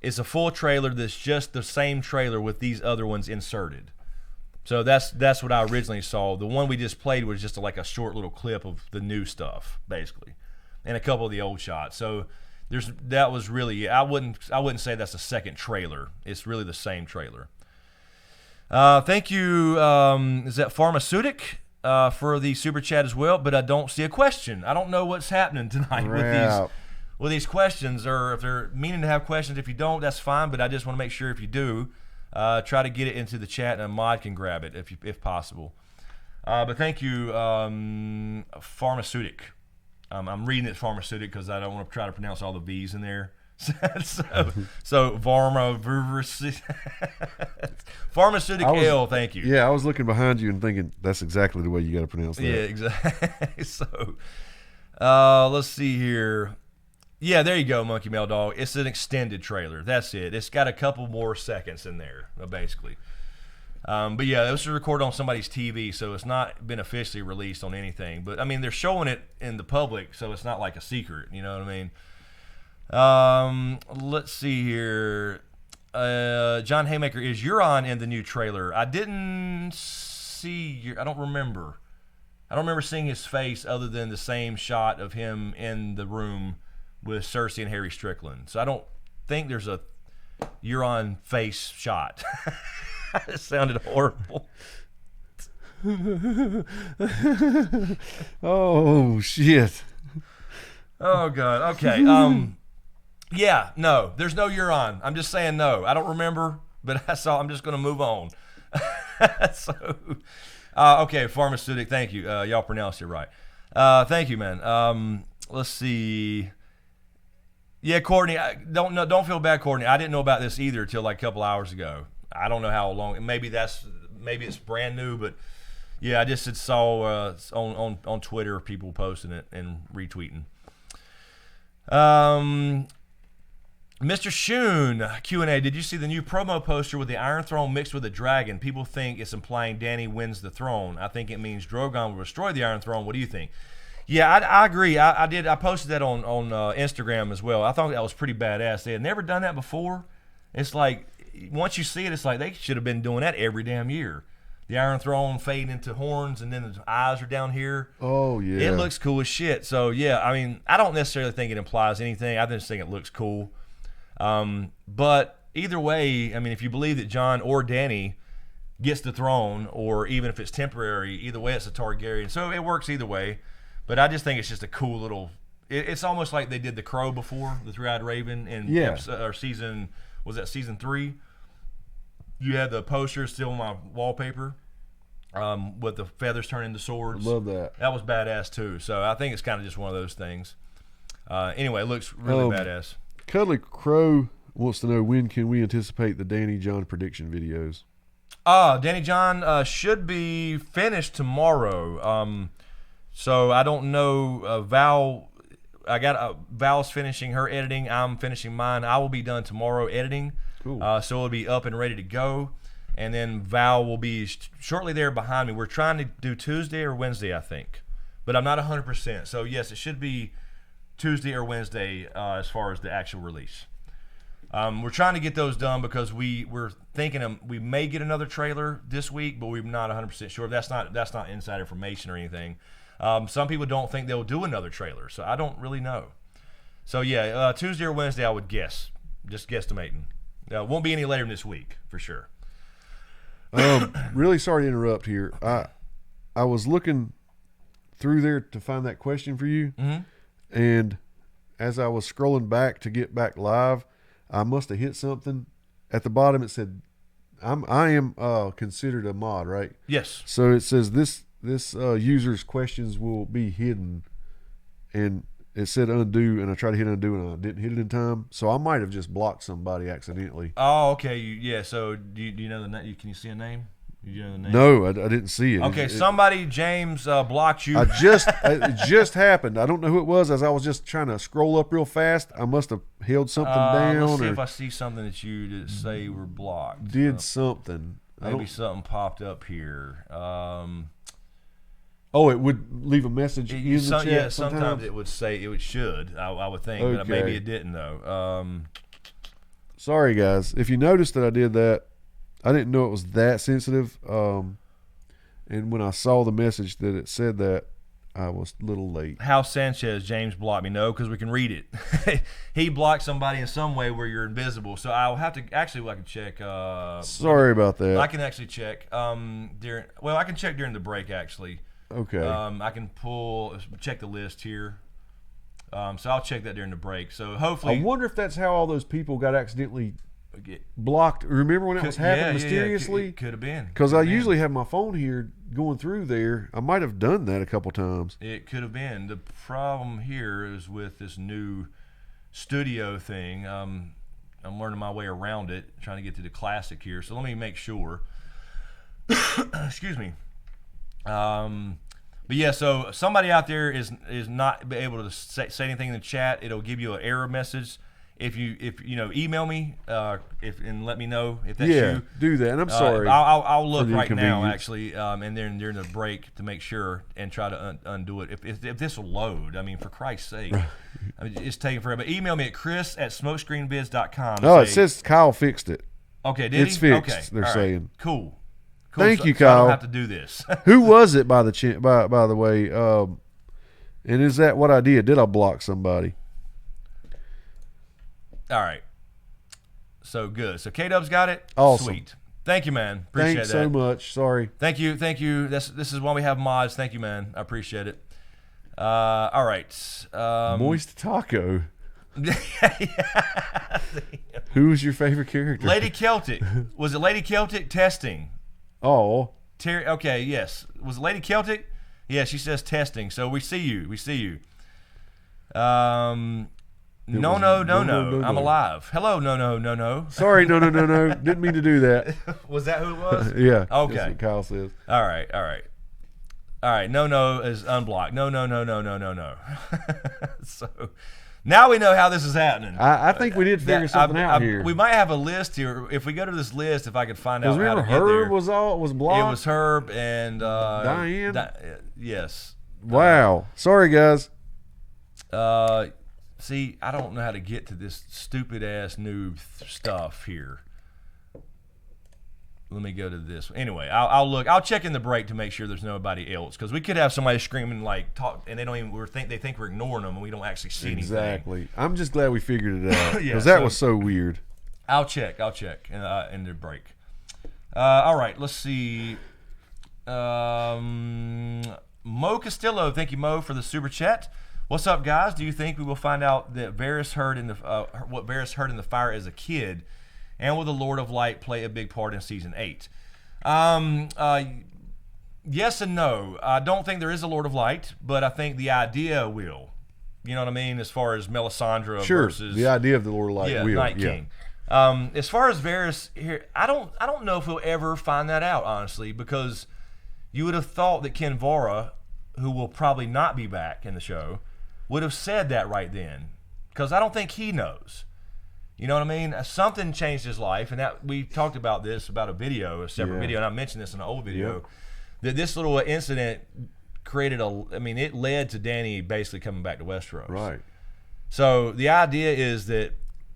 is a full trailer that's just the same trailer with these other ones inserted. So that's what I originally saw. The one we just played was just like a short little clip of the new stuff, basically, and a couple of the old shots. So that was really, I wouldn't say that's a second trailer. It's really the same trailer. Thank you. Is that Pharmaceutic? For the super chat as well, but I don't see a question. I don't know what's happening tonight with these questions, or if they're meaning to have questions. If you don't, that's fine, but I just want to make sure if you do, try to get it into the chat and a mod can grab it if possible. But thank you, Pharmaceutic. I'm reading it Pharmaceutic because I don't want to try to pronounce all the V's in there. so Pharmaceutic L, thank you. Yeah, I was looking behind you and thinking that's exactly the way you got to pronounce that. Yeah, exactly. So let's see here. Yeah, there you go, Monkey Mail Dog. It's an extended trailer. That's it. It's got a couple more seconds in there, basically. But yeah, this was recorded on somebody's TV, so it's not been officially released on anything. But I mean, they're showing it in the public, so it's not like a secret. You know what I mean? Let's see here. John Haymaker, is Euron in the new trailer? I didn't see. I don't remember seeing his face other than the same shot of him in the room with Cersei and Harry Strickland. So I don't think there's a Euron face shot. It sounded horrible. Oh shit. Oh god. Okay. Yeah, no, there's no Euron. I'm just saying no. I don't remember, but I'm just going to move on. Okay, Pharmaceutic, thank you. Y'all pronounced it right. Thank you, man. Let's see. Yeah, Courtney, don't feel bad, Courtney. I didn't know about this either till like a couple hours ago. I don't know how long. Maybe it's brand new, but yeah, I just saw on Twitter people posting it and retweeting. Mr. Shoon, Q&A, did you see the new promo poster with the Iron Throne mixed with a dragon? People think it's implying Dany wins the throne. I think it means Drogon will destroy the Iron Throne. What do you think? Yeah, I agree. I did. I posted that on Instagram as well. I thought that was pretty badass. They had never done that before. It's like, once you see it, it's like they should have been doing that every damn year. The Iron Throne fading into horns, and then the eyes are down here. Oh, yeah. It looks cool as shit. So, yeah, I mean, I don't necessarily think it implies anything. I just think it looks cool. But either way, I mean, if you believe that Jon or Dany gets the throne, or even if it's temporary, either way it's a Targaryen. So it works either way. But I just think it's just a cool little. It's almost like they did the Crow before, the Three-Eyed Raven, in season. Was that season 3? You had the poster still on my wallpaper, with the feathers turning into swords. I love that. That was badass too. So I think it's kind of just one of those things. Anyway, it looks really badass. Cuddly Crow wants to know, when can we anticipate the Danny John prediction videos? Danny John should be finished tomorrow. So I don't know. Val's finishing her editing. I'm finishing mine. I will be done tomorrow editing. Cool. So it'll be up and ready to go. And then Val will be shortly there behind me. We're trying to do Tuesday or Wednesday, I think. But I'm not 100%. So, yes, it should be Tuesday or Wednesday as far as the actual release. We're trying to get those done because we're thinking we may get another trailer this week, but we're not 100% sure. That's not inside information or anything. Some people don't think they'll do another trailer, so I don't really know. So, yeah, Tuesday or Wednesday, I would guess. Just guesstimating. Won't be any later than this week, for sure. Really sorry to interrupt here. I was looking through there to find that question for you, and as I was scrolling back to get back live, I must have hit something. At the bottom it said, I am considered a mod, right? Yes. So it says this user's questions will be hidden, and it said undo, and I tried to hit undo and I didn't hit it in time, so I might have just blocked somebody accidentally. Oh, okay. Yeah. So do you know the name? Can you see a name? Do you know the name? No, I didn't see it. Okay, somebody, James, blocked you. It just happened. I don't know who it was. As I was just trying to scroll up real fast, I must have held something down. Let's see or if I see something that you say were blocked. did something. Maybe something popped up here. Oh, it would leave a message in the chat. Yeah, sometimes it would say should. I would think, but Okay. maybe it didn't though. Sorry, guys. If you noticed that I did that, I didn't know it was that sensitive. And when I saw the message that it said that, I was a little late. House Sanchez, James blocked me. No, because we can read it. He blocked somebody in some way where you're invisible. So I'll have to actually. I can check. Sorry about that. I can actually check. I can check during the break actually. Okay. I can check the list here. So I'll check that during the break. So hopefully. I wonder if that's how all those people got accidentally blocked. Remember when that was happening mysteriously? Yeah, could have been. Because I usually have my phone here going through there. I might have done that a couple times. It could have been. The problem here is with this new studio thing. I'm learning my way around it, trying to get to the classic here. So let me make sure. Excuse me. But yeah, so somebody out there is not able to say anything in the chat. It'll give you an error message. If you email me and let me know if that's you. Do that. And I'm sorry. I'll look right now actually, and then during the break to make sure and try to undo it. If this will load, I mean, for Christ's sake, I mean, it's taking forever. But email me at chris@smokescreenbiz.com. Oh, it says Kyle fixed it. Okay, did he? It's fixed. Okay, They're saying. Cool. Thank you, so I Kyle. don't have to do this. Who was it by the way? And is that what I did? Did I block somebody? All right. So good. So K-Dub's got it. Awesome. Sweet. Thank you, man. Appreciate Thanks that. so much. Sorry. Thank you. This is why we have mods. Thank you, man. I appreciate it. All right. Moist Taco. Who was your favorite character? Lady Celtic. Was it Lady Celtic? Testing. Oh. Terry. Okay. Yes. Was it Lady Celtic? Yeah. She says testing. So we see you. No. I'm alive. Hello. No. Sorry. No. Didn't mean to do that. Was that who it was? Yeah. Okay. That's what Kyle says. All right. No is unblocked. No. So now we know how this is happening. I think we did figure something out here. We might have a list here. If we go to this list, if I could find out how to get Herb there. was blocked? It was Herb and Diane? Yes. Wow. Sorry, guys. See, I don't know how to get to this stupid ass new stuff here. Let me go to this. Anyway, I'll look. I'll check in the break to make sure there's nobody else, because we could have somebody screaming talk, and they don't even they think we're ignoring them, and we don't actually see anything. Exactly. I'm just glad we figured it out, because Yeah, that was so weird. I'll check in the break. All right, let's see. Mo Castillo, thank you, Mo, for the super chat. What's up, guys? Do you think we will find out that Varys heard in the what Varys heard in the fire as a kid, and will the Lord of Light play a big part in season 8? Yes and no. I don't think there is a Lord of Light, but I think the idea will. You know what I mean? As far as Melisandre versus the idea of the Lord of Light will. Night King. As far as Varys here, I don't know if we'll ever find that out, honestly, because you would have thought that Ken Vora, who will probably not be back in the show, would have said that right then, because I don't think he knows. You know what I mean? Something changed his life, and that we talked about this about a separate video, and I mentioned this in an old video, that this little incident created it led to Dany basically coming back to Westeros. Right. So the idea is that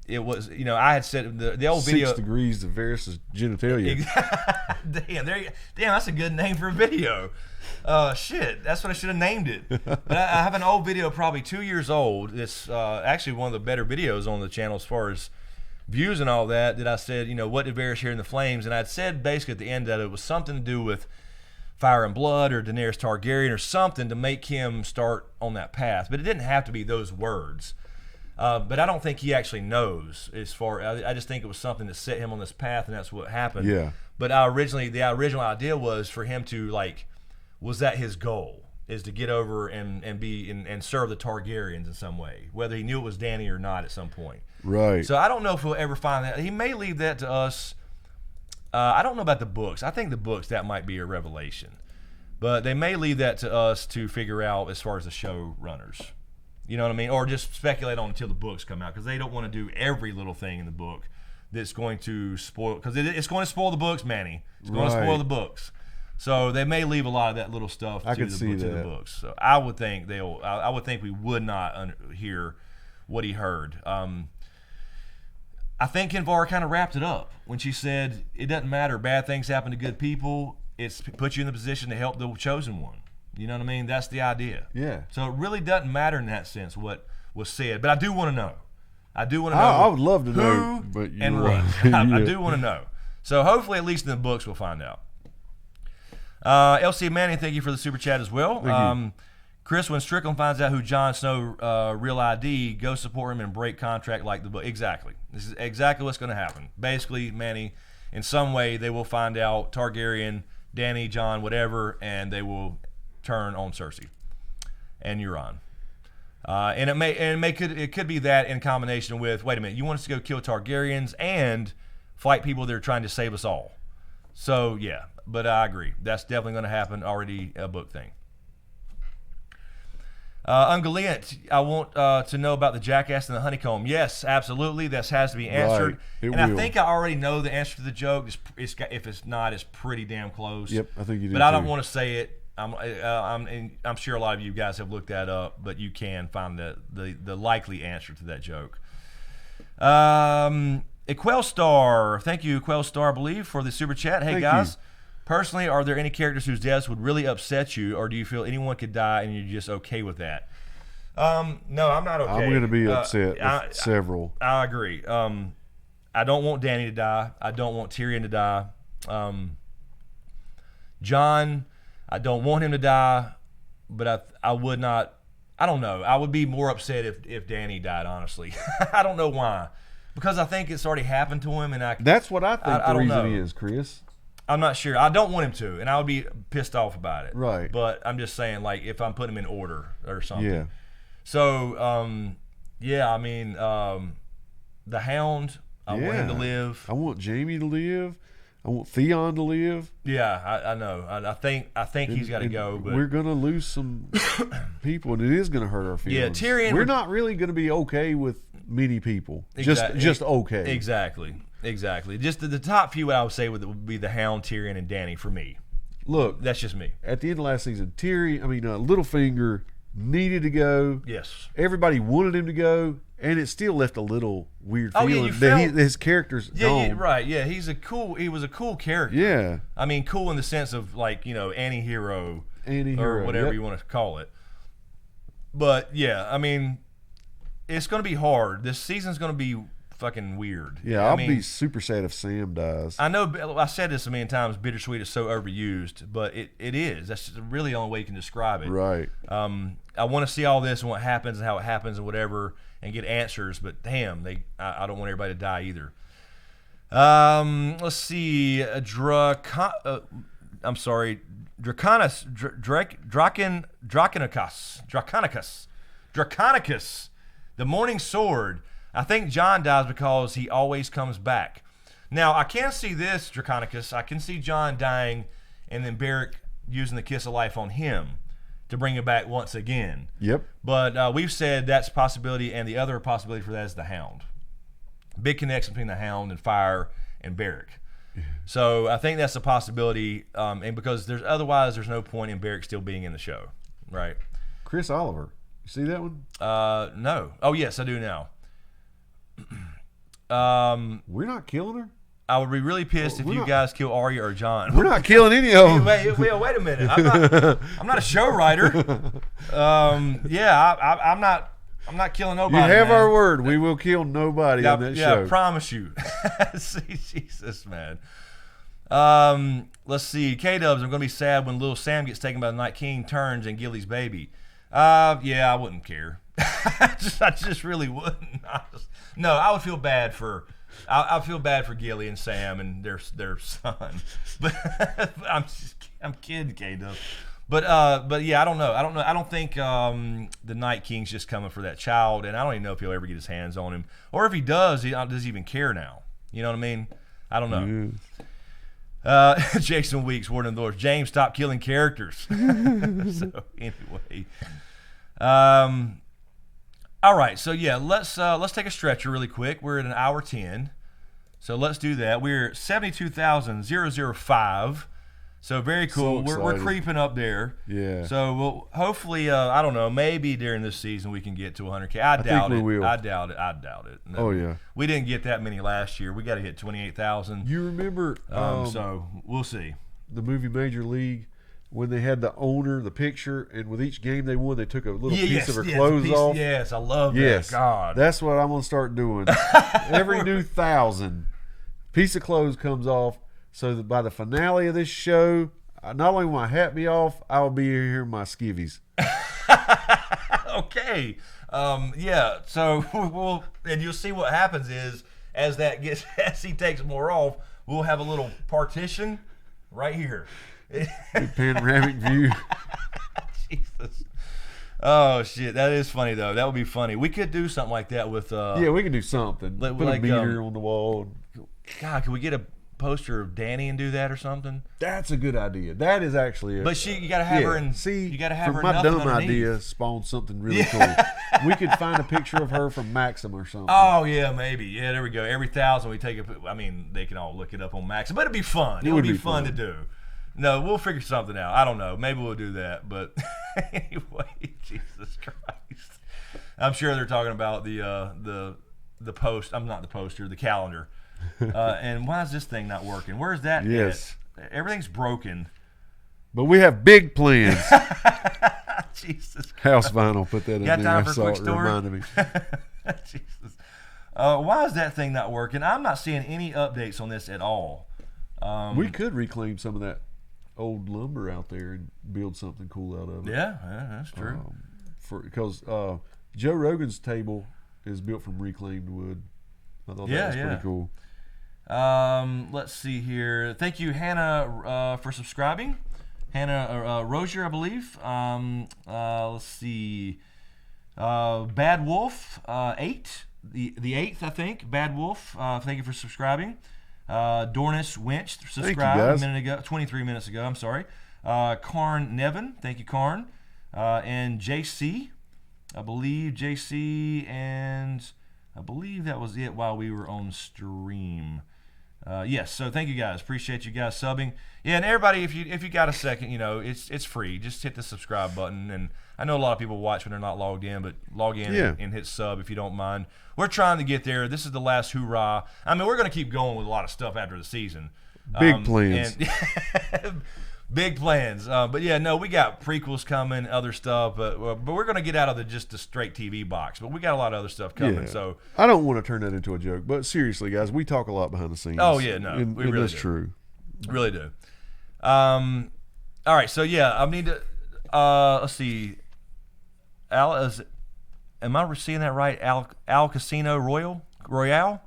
it was, I had said the old video. 6 degrees of Varys' genitalia. Damn, that's a good name for a video. Shit, that's what I should have named it. But I have an old video, probably 2 years old. It's actually one of the better videos on the channel as far as views and all that. That I said, what did Varys hear in the flames? And I'd said basically at the end that it was something to do with Fire and Blood or Daenerys Targaryen or something to make him start on that path. But it didn't have to be those words. But I don't think he actually knows. I just think it was something that set him on this path, and that's what happened. Yeah. But the original idea was for him to was that his goal? Is to get over and be and serve the Targaryens in some way, whether he knew it was Dany or not at some point. Right. So I don't know if we'll ever find that. He may leave that to us. I don't know about the books. I think the books, that might be a revelation, but they may leave that to us to figure out as far as the show runners. You know what I mean? Or just speculate on until the books come out, because they don't want to do every little thing in the book that's going to spoil, because it's going to spoil the books, Manny. It's going to spoil the books. So they may leave a lot of that little stuff to the books. So I would think I would think we would not hear what he heard. I think Kinvar kind of wrapped it up when she said, "It doesn't matter. Bad things happen to good people. It's puts you in the position to help the chosen one." You know what I mean? That's the idea. Yeah. So it really doesn't matter in that sense what was said, but I do want to know. I would love to know, who but and right. what. I do want to know. So hopefully, at least in the books, we'll find out. LC Manning, thank you for the super chat as well. Chris, when Strickland finds out who Jon Snow real ID, go support him and break contract like the book. Exactly. This is exactly what's going to happen. Basically, Manny, in some way, they will find out Targaryen, Dany, Jon, whatever, and they will turn on Cersei and Euron. And it could be that in combination with, wait a minute, you want us to go kill Targaryens and fight people that are trying to save us all. So yeah, but I agree. That's definitely going to happen. Already a book thing. Ungoliant, I want to know about the jackass and the honeycomb. Yes, absolutely. This has to be answered. Right. I think I already know the answer to the joke. If it's not, it's pretty damn close. Yep, I think you do. But I don't want to say it. I'm sure a lot of you guys have looked that up, but you can find the likely answer to that joke. Equelstar, thank you, Equelstar, I believe, for the super chat. Hey, guys. Personally, are there any characters whose deaths would really upset you, or do you feel anyone could die and you're just okay with that? No, I'm not okay. I'm going to be upset with several. I agree. I don't want Dany to die. I don't want Tyrion to die. Jon, I don't want him to die, but I would not. I don't know. I would be more upset if Dany died, honestly. I don't know why. Because I think it's already happened to him, and that's what I think the reason is, Chris. I'm not sure. I don't want him to, and I would be pissed off about it. Right. But I'm just saying, like, if I'm putting him in order or something. Yeah. So, yeah, I mean, the Hound, I want him to live. I want Jaime to live. I want Theon to live. Yeah, I know. I think he's got to go. But we're going to lose some people, and it is going to hurt our feelings. Yeah, Tyrion. We're not really going to be okay with many people. Exactly. Just okay. Exactly. Just the top few I would say would be the Hound, Tyrion, and Dany for me. Look, that's just me. At the end of last season, Littlefinger needed to go. Yes. Everybody wanted him to go, and it still left a little weird feeling that his character's gone. Yeah, right. Yeah, he was a cool character. Yeah. I mean, cool in the sense of like, anti-hero or whatever you want to call it. But yeah, I mean, it's going to be hard. This season's going to be fucking weird. Yeah, I'll be super sad if Sam dies. I know I said this a million times. Bittersweet is so overused, but it is. That's really the only way you can describe it. Right. I want to see all this and what happens and how it happens and whatever, and get answers. But damn, I don't want everybody to die either. Let's see. Draconicus. Draconicus. The Morning Sword. I think Jon dies because he always comes back. Now, I can see this, Draconicus. I can see Jon dying and then Beric using the Kiss of Life on him to bring him back once again. Yep. But we've said that's a possibility, and the other possibility for that is the Hound. Big connection between the Hound and Fire and Beric. So I think that's a possibility, and because otherwise there's no point in Beric still being in the show, right? Chris Oliver. You see that one? No. Oh, yes, I do now. We're not killing her? I would be really pissed if you guys kill Arya or Jon. We're not killing any of them. Wait a minute. I'm not a show writer. I'm not killing nobody. You have man. our word. We will kill nobody on that show. Yeah, I promise you. See, Jesus, man. Let's see. K-Dubs, I'm going to be sad when little Sam gets taken by the Night King, turns, and Gilly's baby. Yeah, I wouldn't care. I just really wouldn't. I would feel bad for... I feel bad for Gilly and Sam and their son, but I'm kidding, K-Dub. But yeah, I don't know. I don't think the Night King's just coming for that child, and I don't even know if he'll ever get his hands on him, or if he does, does he even care now? You know what I mean? I don't know. Mm-hmm. Jason Weeks, Warden of the Lords. James, stop killing characters. So anyway, all right. So yeah, let's take a stretcher really quick. We're at an hour 10, so let's do that. We're 72,005. So very cool. So we're creeping up there. Yeah. So we'll hopefully, I don't know, maybe during this season we can get to 100K. I doubt it. We will. I doubt it. No, oh yeah. We didn't get that many last year. We got to hit 28,000. You remember? So we'll see. The movie Major League, when they had the owner, the picture, and with each game they won, they took a little piece of her clothes off. Yes, I love that. God. That's what I'm gonna start doing. Every new 1,000 piece of clothes comes off. So that by the finale of this show, not only will my hat be off, I will be here in my skivvies. Okay. Yeah. So and you'll see what happens is as he takes more off, we'll have a little partition right here. Panoramic view. Jesus. Oh shit, that is funny though. That would be funny. We could do something like that with. Yeah, we can do something. Put a meter on the wall. God, can we get a poster of Danny and do that or something? That's a good idea. That is actually it. But you got to have her and see. You got to have her. My dumb underneath. idea spawned something really cool. We could find a picture of her from Maxim or something. Oh yeah, maybe. Yeah, there we go. Every 1,000 we take I mean, they can all look it up on Maxim, but it'd be fun. It would be fun to do. No, we'll figure something out. I don't know. Maybe we'll do that. But anyway, Jesus Christ. I'm sure they're talking about the post. I'm not the poster. The calendar. And why is this thing not working? Where's that? Yes. Everything's broken. But we have big plans. Jesus Christ. House Vinyl put that in there. Got time for a quick it story? reminded me. Jesus. Why is that thing not working? I'm not seeing any updates on this at all. We could reclaim some of that old lumber out there and build something cool out of it. Yeah, that's true. Because Joe Rogan's table is built from reclaimed wood. I thought that was pretty cool. Let's see here. Thank you, Hannah, for subscribing. Hannah Rozier, I believe. Let's see. Bad Wolf 8, the 8th, I think. Bad Wolf. Thank you for subscribing. Dornis Winch subscribed 23 minutes ago. I'm sorry. Karn Nevin, thank you, Karn. And JC, I believe JC, and I believe that was it while we were on stream. Yes, so thank you guys. Appreciate you guys subbing. Yeah, and everybody, if you got a second, it's free. Just hit the subscribe button. And I know a lot of people watch when they're not logged in, but log in and hit sub if you don't mind. We're trying to get there. This is the last hoorah. I mean, we're going to keep going with a lot of stuff after the season. Big plans. Big plans. But yeah, no, we got prequels coming, other stuff, but we're gonna get out of just the straight TV box. But we got a lot of other stuff coming. Yeah. So I don't want to turn that into a joke, but seriously, guys, we talk a lot behind the scenes. Oh yeah, no, and we really that's do. true. Really do. All right, so yeah, I need to. Let's see. Am I seeing that right? Al Casino Royale.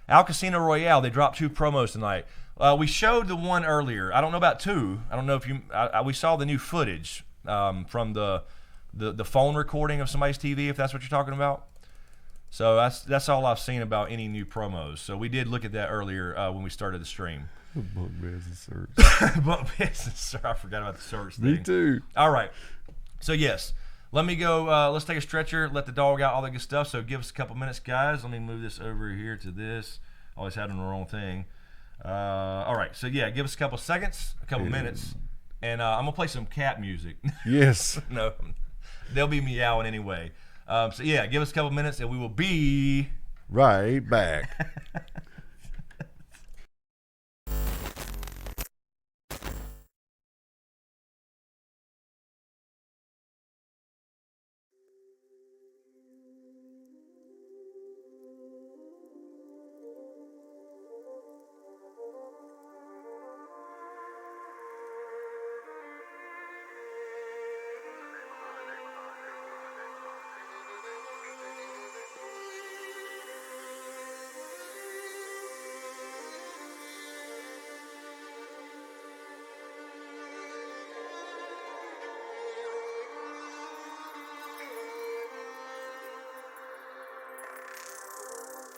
Al Casino Royale. They dropped 2 promos tonight. We showed the one earlier. I don't know about 2. I don't know if you. We saw the new footage from the phone recording of somebody's TV, if that's what you're talking about. So that's all I've seen about any new promos. So we did look at that earlier when we started the stream. Bunk beds and search. Bunk beds and search. I forgot about the search thing. Me too. All right. So yes, let me go. Let's take a stretcher. Let the dog out. All that good stuff. So give us a couple minutes, guys. Let me move this over here to this. Always had on the wrong thing. All right, so yeah, give us a couple seconds, a couple minutes, and I'm gonna play some cat music. Yes. No, they'll be meowing anyway. So yeah, give us a couple minutes, and we will be right back.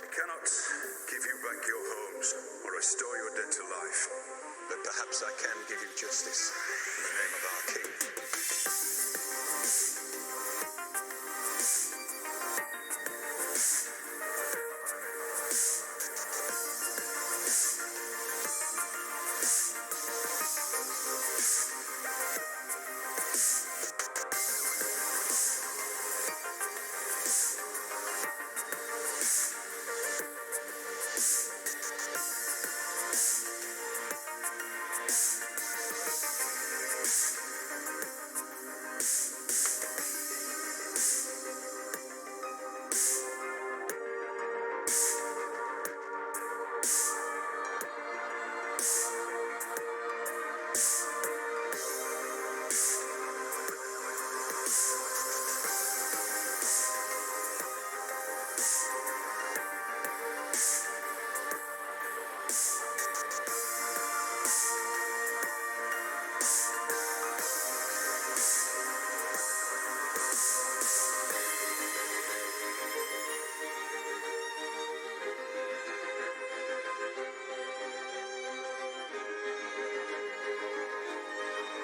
I cannot give you back your homes or restore your dead to life, but perhaps I can give you justice in the name of our king.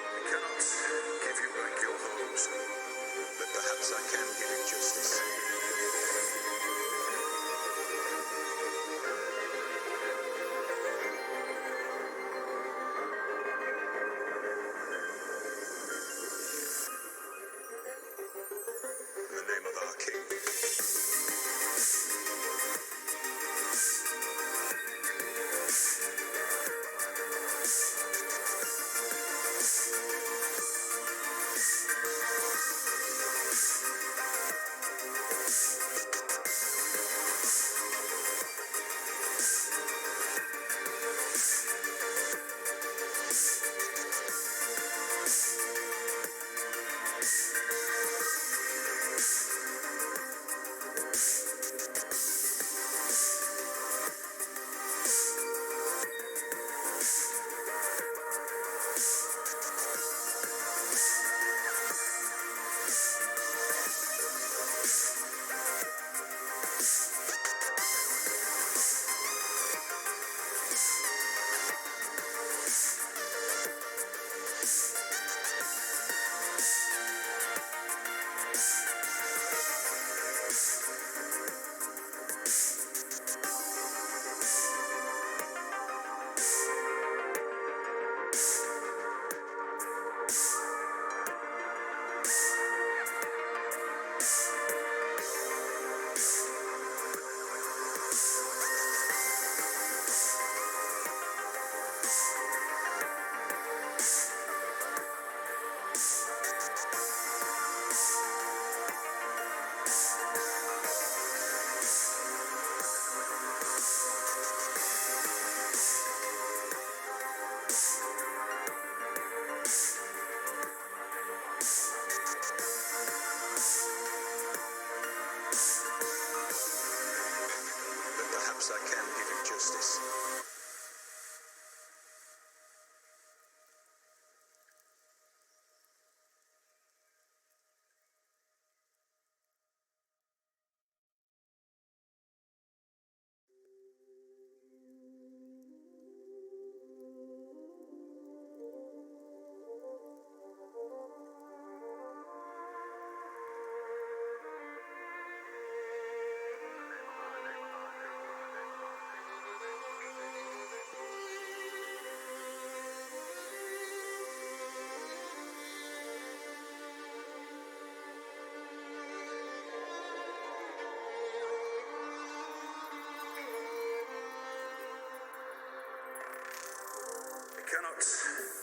I cannot give you back your homes, but perhaps I can give you justice. In the name of our king.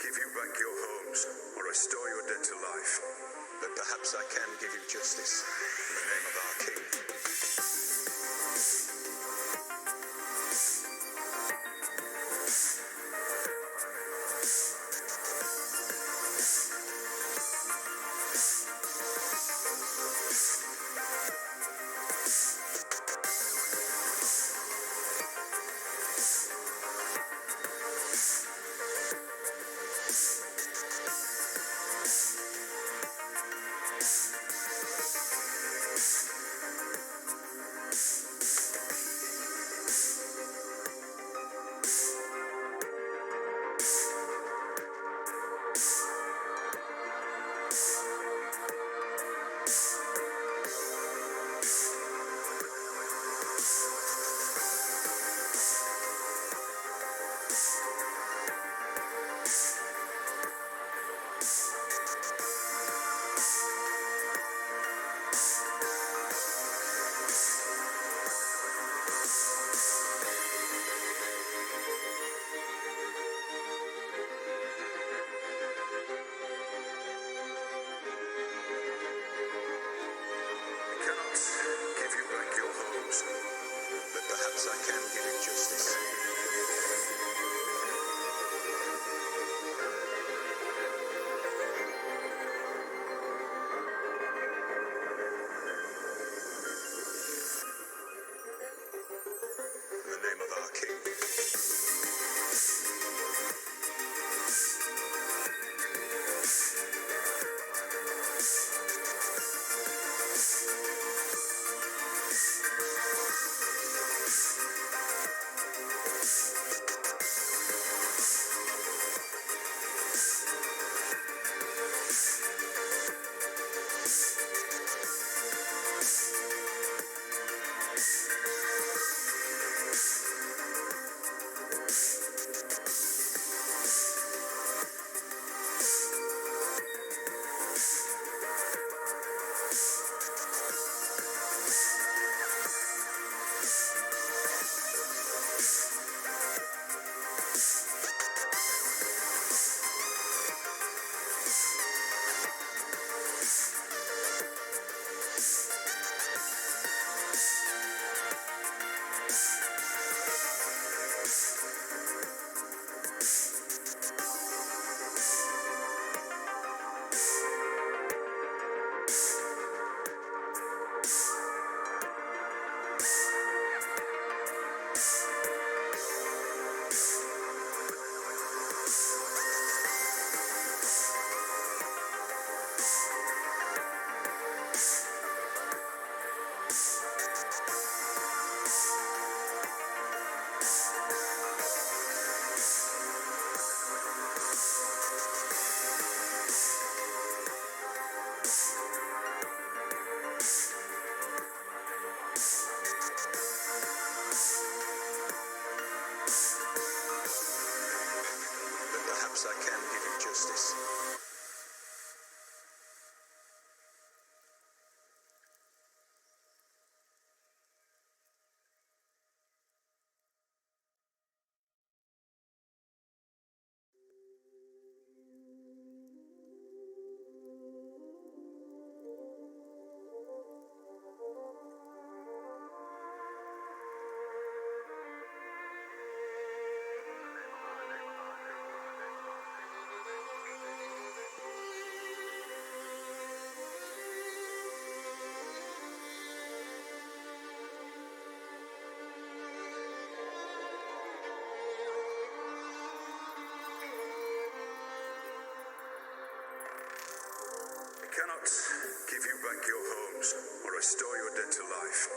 give you back your homes or restore your dead to life, but perhaps I can give you justice in the name of our king. cannot give you back your homes or restore your dead to life,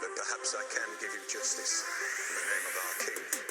but perhaps I can give you justice in the name of our king.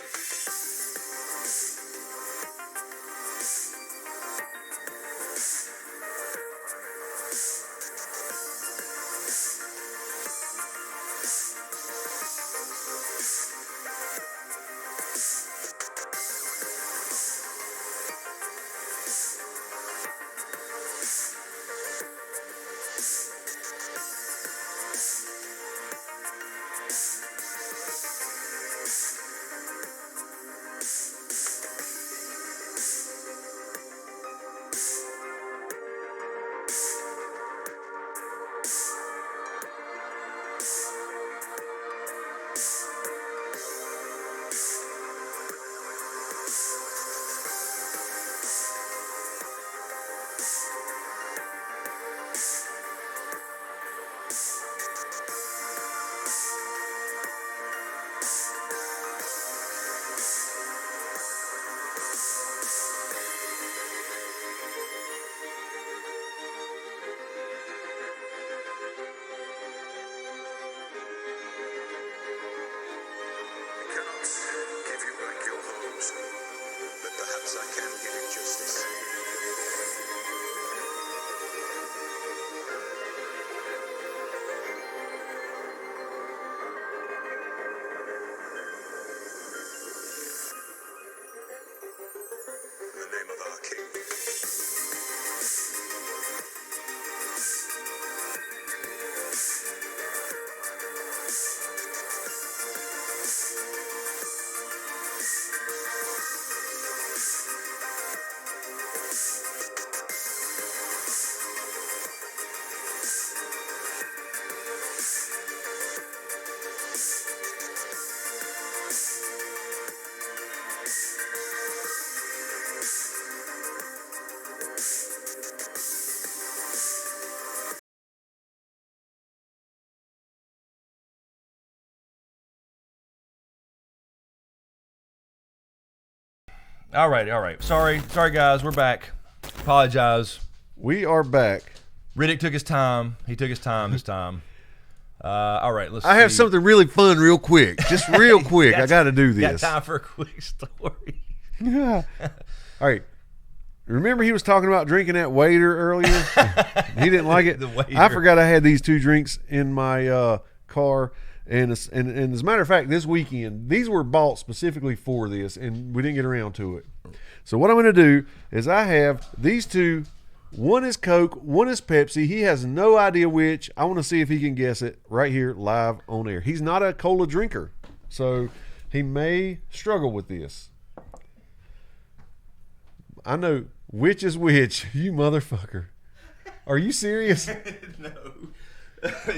All right. Sorry, guys. We're back. Apologize. We are back. Riddick took his time. He took his time this time. All right, let's see. I have something really fun real quick. Just real quick. I got to do this. Got time for a quick story. Yeah. All right. Remember he was talking about drinking that waiter earlier? He didn't like it. The waiter. I forgot I had these 2 drinks in my car. And as a matter of fact, this weekend, these were bought specifically for this, and we didn't get around to it. So what I'm going to do is I have these 2. One is Coke, one is Pepsi. He has no idea which. I want to see if he can guess it right here live on air. He's not a cola drinker, so he may struggle with this. I know which is which. You motherfucker. Are you serious? No.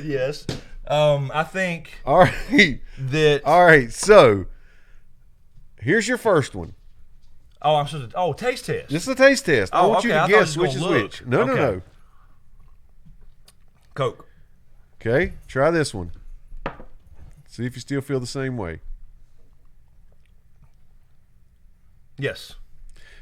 Yes. I think All right. that. All right. So here's your first one. Oh, I'm supposed to. Oh, taste test. This is a taste test. I want you to guess which is look. which. No, Okay. no. Coke. Okay. Try this one. See if you still feel the same way. Yes.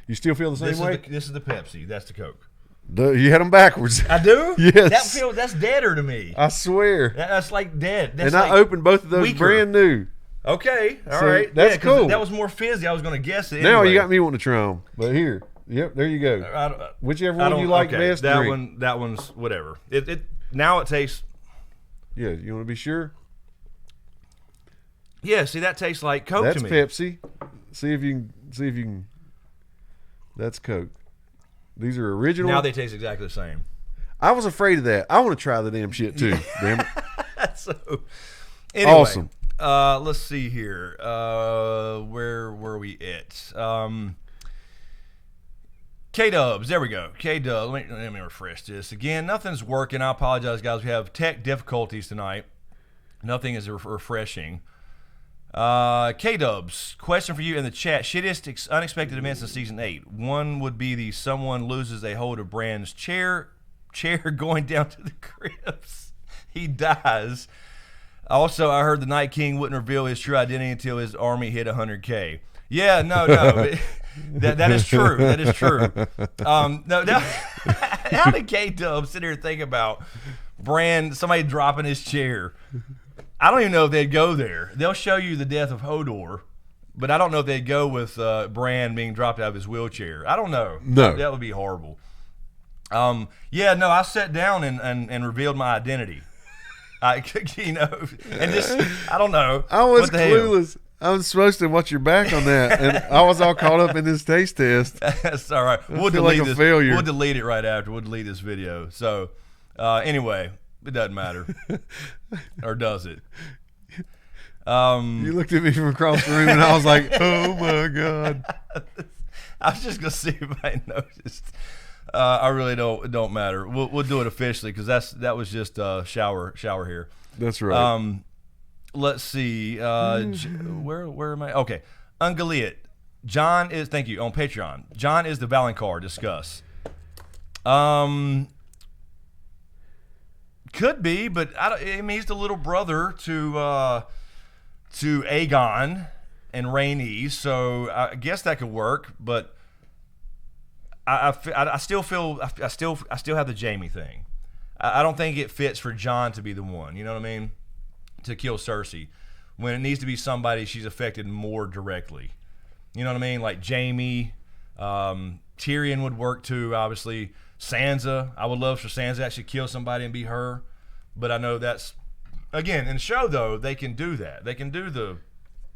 You still feel the same way? This is the Pepsi. That's the Coke. You had them backwards. I do. Yes. That's deader to me. I swear. That's like dead. That's And like I opened both of those weaker. brand new. Okay, all So, right. that's 'cause cool. That was more fizzy. I was going to guess it. Now anyway. you got me wanting to try them. But here. Yep, there you go. Whichever one you like best, That drink. one. That one's whatever. It now it tastes. Yeah, you want to be sure? Yeah, see that tastes like Coke That's to me. Pepsi. See if you can. That's Coke. These are original. Now they taste exactly the same. I was afraid of that. I want to try the damn shit too. Damn it. So, anyway, Awesome. Let's see here. Where were we at? K-Dubs. There we go. K-Dubs. Let me refresh this. Again, nothing's working. I apologize, guys. We have tech difficulties tonight. Nothing is refreshing. K-Dubs. Question for you in the chat. Shittiest unexpected events in Season 8. One would be someone loses a hold of Bran's chair going down to the crypts. He dies. Also, I heard the Night King wouldn't reveal his true identity until his army hit 100K. Yeah, no. that is true. That is true. No, how did K-Dub sit here and think about somebody dropping his chair? I don't even know if they'd go there. They'll show you the death of Hodor, but I don't know if they'd go with Bran being dropped out of his wheelchair. I don't know. No. That would be horrible. I sat down and revealed my identity. And just, I don't know. I was What the hell? clueless. I was supposed to watch your back on that, and I was all caught up in this taste test. That's all right. I feel like a failure. We'll delete it right after. We'll delete this video. So, anyway, it doesn't matter. Or does it? You looked at me from across the room, and I was like, oh, my God. I was just going to see if I noticed. I really don't matter. We'll do it officially because that was just shower here. That's right. Let's see. Where am I? Okay. Ungaliat. John is, thank you, on Patreon. John is the Valonqar. Discuss. Could be, but I mean, he's the little brother to Aegon and Rhaenys, so I guess that could work. But I still feel I still have the Jaime thing. I don't think it fits for Jon to be the one. You know what I mean? To kill Cersei, when it needs to be somebody she's affected more directly. You know what I mean? Like Jaime, Tyrion would work too. Obviously, Sansa. I would love for Sansa to actually kill somebody and be her. But I know that's, again, in the show though, they can do that. They can do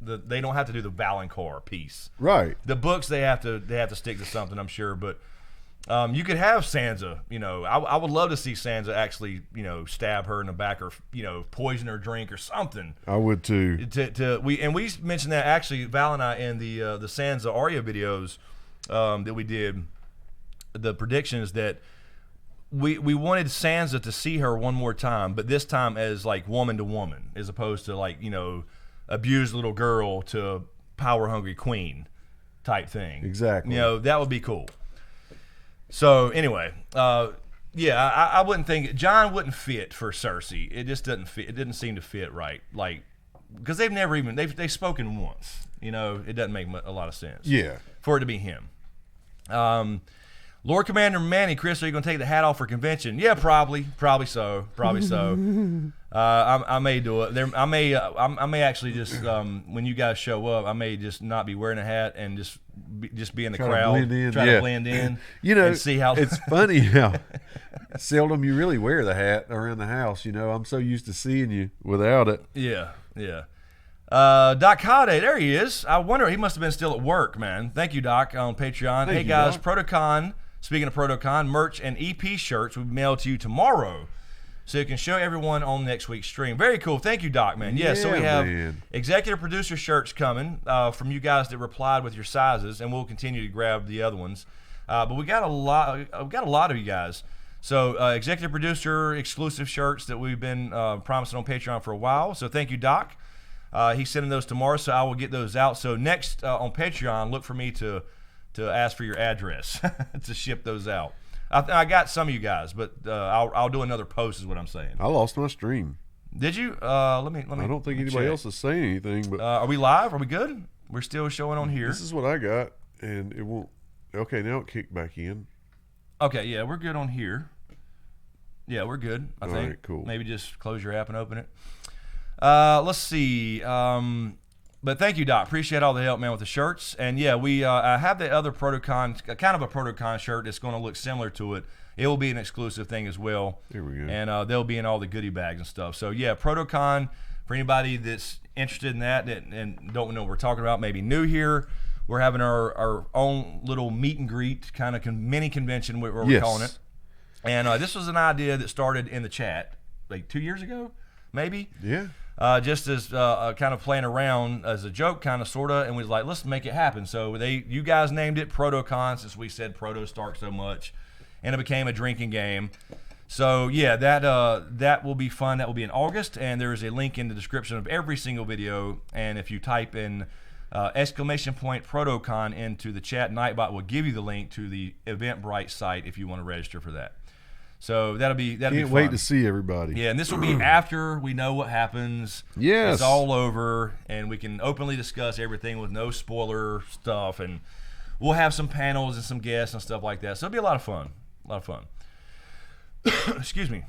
they don't have to do the Valonqar piece. Right. The books they have to stick to something, I'm sure, but you could have Sansa, I would love to see Sansa actually, stab her in the back or, poison her drink or something. I would too. We mentioned that actually, Val and I, in the Sansa Arya videos that we did, the predictions that we wanted Sansa to see her one more time, but this time as like woman to woman, as opposed to like, abused little girl to power hungry queen type thing. Exactly. That would be cool. So anyway, I wouldn't think Jon wouldn't fit for Cersei. It just doesn't fit. It didn't seem to fit right. Like, because they've spoken once. It doesn't make a lot of sense. Yeah. for it to be him. Lord Commander Manny, Chris, are you going to take the hat off for convention? Yeah, probably so. I may do it. I may actually just when you guys show up, I may just not be wearing a hat and just be in the crowd, try to blend in. And see how it's funny how seldom you really wear the hat around the house. I'm so used to seeing you without it. Yeah. Doc Holiday, there he is. I wonder, he must have been still at work, man. Thank you, Doc, on Patreon. Hey guys, Doc. Protocon. Speaking of Protocon, merch and EP shirts will be mailed to you tomorrow, so you can show everyone on next week's stream. Very cool. Thank you, Doc, man. Yeah, so we have executive producer shirts coming from you guys that replied with your sizes, and we'll continue to grab the other ones. But we got a lot of you guys. So executive producer exclusive shirts that we've been promising on Patreon for a while. So thank you, Doc. He's sending those tomorrow, so I will get those out. So next on Patreon, look for me to ask for your address to ship those out. I got some of you guys, but I'll do another post is what I'm saying. I lost my stream. Did you? Let me. I don't think anybody else is saying anything. But are we live? Are we good? We're still showing on here. This is what I got, and it won't. Okay, now it kicked back in. Okay, yeah, we're good on here. Yeah, we're good. I think. All right, cool. Maybe just close your app and open it. Let's see. But thank you, Doc. Appreciate all the help, man, with the shirts. And yeah, I have the other Protocon, kind of a Protocon shirt that's going to look similar to it. It will be an exclusive thing as well. There we go. And they'll be in all the goodie bags and stuff. So yeah, Protocon, for anybody that's interested in that and don't know what we're talking about, maybe new here, we're having our own little meet and greet kind of mini convention, what we're calling it. And this was an idea that started in the chat like 2 years ago, maybe. Yeah. Just as kind of playing around as a joke, kind of, sort of, and we was like, let's make it happen. So you guys named it Protocon, since we said Proto Stark so much, and it became a drinking game. So yeah, that will be fun. That will be in August, and there is a link in the description of every single video. And if you type in !Protocon into the chat, Nightbot will give you the link to the Eventbrite site if you want to register for that. So that'll be fun. Can't wait to see everybody. Yeah, and this will be after we know what happens. Yes. It's all over, and we can openly discuss everything with no spoiler stuff, and we'll have some panels and some guests and stuff like that. So it'll be a lot of fun. Excuse me.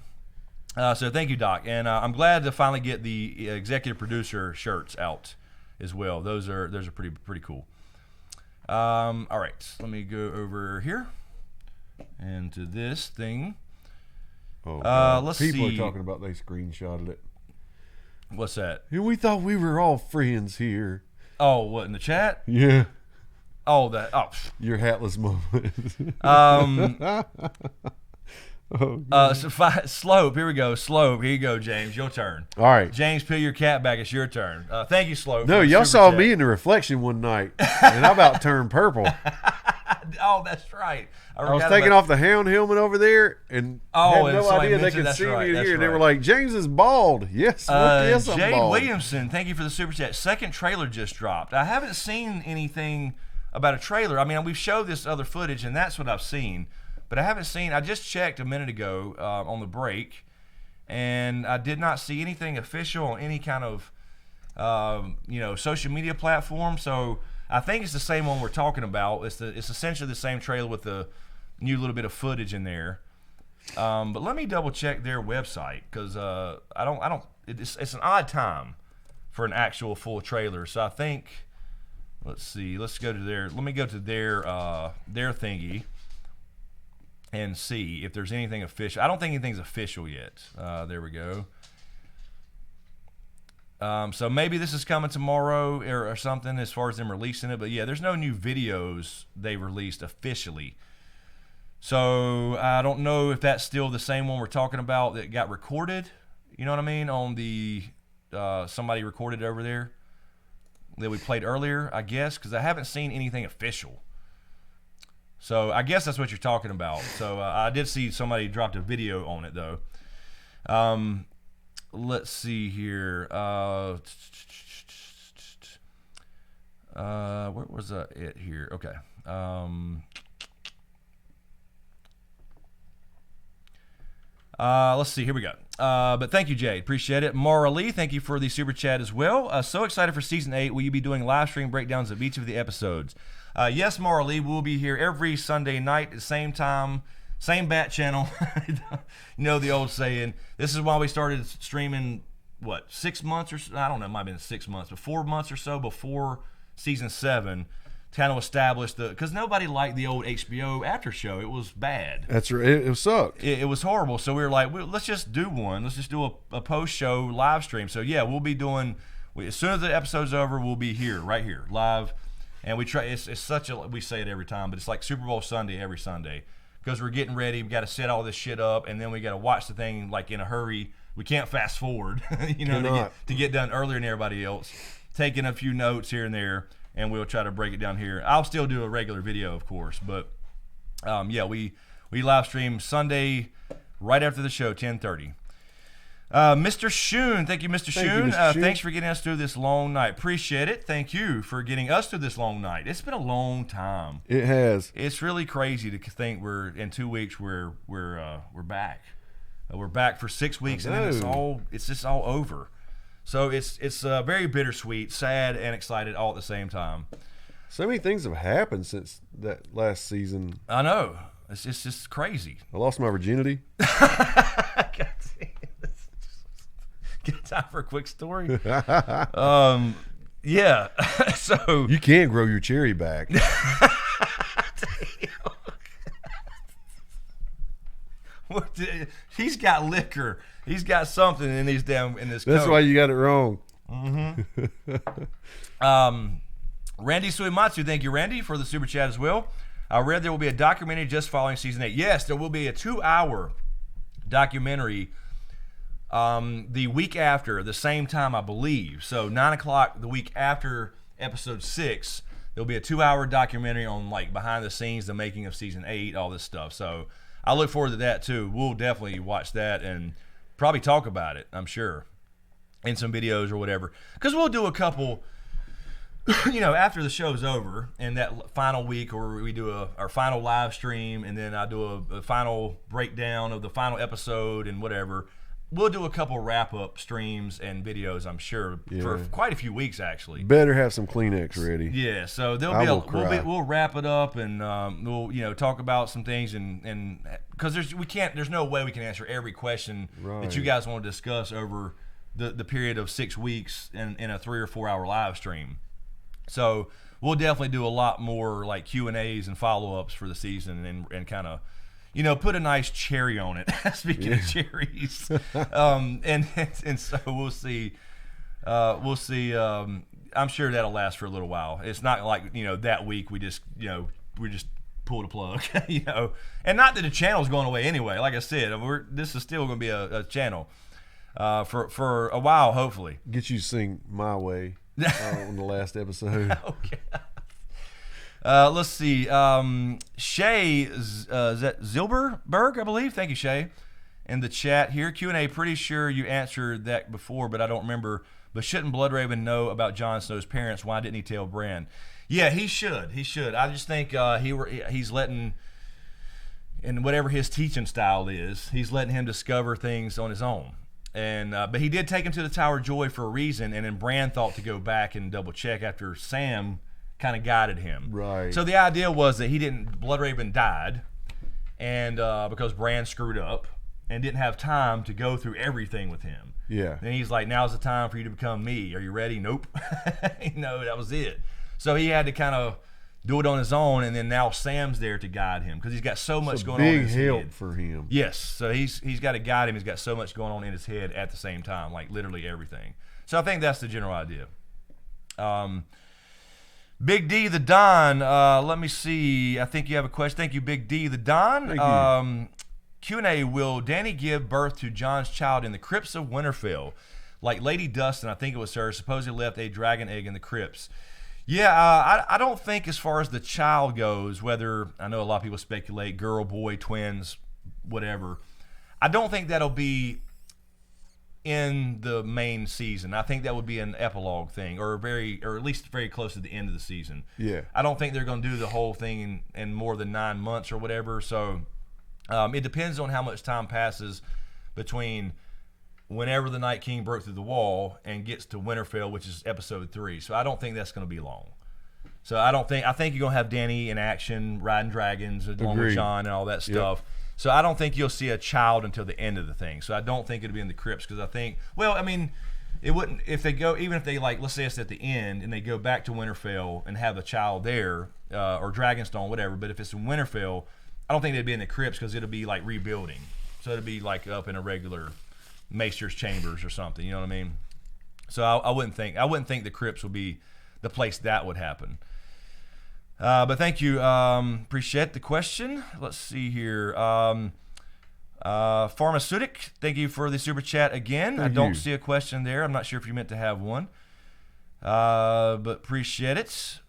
So thank you, Doc. And I'm glad to finally get the executive producer shirts out as well. Those are pretty cool. All right, let me go over here and to this thing. Let's see. People are talking about they screenshotted it. What's that? And we thought we were all friends here. Oh, what, in the chat? Yeah. Oh, that. Oh, your hatless moment. Slope. Here we go. Slope. Here you go, James. Your turn. All right. James, peel your cat back. It's your turn. Thank you, Slope. No, y'all saw me in the reflection one night, and I about turned purple. Oh, that's right. I was taking off the hound helmet over there, and had no idea they could see me in here. And they were like, "James is bald." Yes, yes, I'm Jade bald. Williamson, thank you for the super chat. Second trailer just dropped. I haven't seen anything about a trailer. I mean, we've showed this other footage, and that's what I've seen. But I haven't seen. I just checked a minute ago on the break, and I did not see anything official on any kind of social media platform. So I think it's the same one we're talking about. It's essentially the same trailer with the new little bit of footage in there. But let me double check their website, because it's an odd time for an actual full trailer. So I think, let's see, let me go to their thingy and see if there's anything official. I don't think anything's official yet. There we go. So maybe this is coming tomorrow or something as far as them releasing it. But yeah, there's no new videos they released officially. So I don't know if that's still the same one we're talking about that got recorded. You know what I mean? On the somebody recorded over there that we played earlier, I guess, because I haven't seen anything official. So I guess that's what you're talking about. So I did see somebody dropped a video on it, though. Let's see here. Where was it here? Okay. Let's see. Here we go. But thank you, Jade. Appreciate it. Mara Lee, thank you for the super chat as well. So excited for season 8. Will you be doing live stream breakdowns of each of the episodes? Yes, Mara Lee. We'll be here every Sunday night at the same time, same bat channel. You know the old saying. This is why we started streaming, 6 months or so? I don't know. It might have been 6 months, but 4 months or so before season 7. Kind of established because nobody liked the old HBO after show. It was bad. That's right. It sucked. It was horrible. So we were like, let's just do one. Let's just do a post show live stream. So yeah, we'll be doing as soon as the episode's over, we'll be here, right here, live. And we try. It's such a, we say it every time, but it's like Super Bowl Sunday every Sunday because we're getting ready. We got to set all this shit up, and then we got to watch the thing like in a hurry. We can't fast forward, to get done earlier than everybody else. Taking a few notes here and there. And we'll try to break it down here. I'll still do a regular video, of course, but yeah, we live stream Sunday right after the show, 10:30. Mr. Shoon, thank you, Mr. Shoon. Thanks for getting us through this long night. Appreciate it. Thank you for getting us through this long night. It's been a long time. It has. It's really crazy to think we're in 2 weeks. We're back. We're back for 6 weeks, and then it's just all over. So it's very bittersweet, sad, and excited all at the same time. So many things have happened since that last season. I know. It's just crazy. I lost my virginity. Get time for a quick story. Yeah. So you can't grow your cherry back. He's got liquor. He's got something in his That's coat. why you got it wrong. Randy Suimatsu, thank you, Randy, for the super chat as well. I read there will be a documentary just following season 8. Yes, there will be a 2-hour documentary the week after, the same time, I believe. So 9 o'clock the week after episode 6, there'll be a 2-hour documentary on like behind the scenes, the making of season 8, all this stuff. So I look forward to that too. We'll definitely watch that and probably talk about it, I'm sure, in some videos or whatever. Because we'll do a couple, after the show's over and that final week, or we do our final live stream, and then I do a final breakdown of the final episode and whatever. We'll do a couple wrap-up streams and videos, I'm sure, for quite a few weeks, actually. Better have some Kleenex ready. Yeah, so we'll wrap it up, and we'll talk about some things, and because there's no way we can answer every question that you guys want to discuss over the period of 6 weeks in a 3 or 4 hour live stream. So we'll definitely do a lot more like Q&As and follow-ups for the season, and kind of put a nice cherry on it. Speaking of cherries, and so we'll see. I'm sure that'll last for a little while. It's not like that week we just pulled a plug, And not that the channel's going away anyway. Like I said, this is still going to be a channel for a while, hopefully. Get you to sing "My Way" on the last episode. Okay. Let's see. Shay Zilberberg, I believe. Thank you, Shay. In the chat here, Q&A. Pretty sure you answered that before, but I don't remember. But shouldn't Bloodraven know about Jon Snow's parents? Why didn't he tell Bran? Yeah, he should. He should. I just think he's letting, in whatever his teaching style is, he's letting him discover things on his own. And but he did take him to the Tower of Joy for a reason, and then Bran thought to go back and double check after Sam kind of guided him. Right. So the idea was that Bloodraven died, and because Bran screwed up and didn't have time to go through everything with him. Yeah. And he's like, now's the time for you to become me. Are you ready? Nope. That was it. So he had to kind of do it on his own, and then now Sam's there to guide him because he's got so much going on in his head. Big help for him. Yes. So he's got to guide him. He's got so much going on in his head at the same time, like literally everything. So I think that's the general idea. Big D the Don, let me see. I think you have a question. Thank you, Big D the Don. Thank you. Q&A, will Dany give birth to Jon's child in the crypts of Winterfell? Like Lady Dustin, I think it was her, supposedly left a dragon egg in the crypts. Yeah, I don't think as far as the child goes, whether, I know a lot of people speculate, girl, boy, twins, whatever. I don't think that'll be in the main season. I think that would be an epilogue thing, or at least very close to the end of the season. Yeah. I don't think they're going to do the whole thing in more than 9 months or whatever. So it depends on how much time passes between whenever the Night King broke through the wall and gets to Winterfell, which is episode 3. So I don't think that's going to be long. So I think you're going to have Dany in action, riding dragons, along with Jon and all that stuff. Yep. So I don't think you'll see a child until the end of the thing. So I don't think it'll be in the crypts, because I think, well, I mean, it wouldn't, if they go, even if they, like, let's say it's at the end and they go back to Winterfell and have a child there, or Dragonstone, whatever, but if it's in Winterfell, I don't think they'd be in the crypts, because it'll be like rebuilding. So it'll be like up in a regular Maester's chambers or something, you know what I mean? So I wouldn't think the crypts would be the place that would happen. But thank you. Appreciate the question. Let's see here. Pharmaceutic, thank you for the super chat again. I don't see a question there. I'm not sure if you meant to have one. But appreciate it.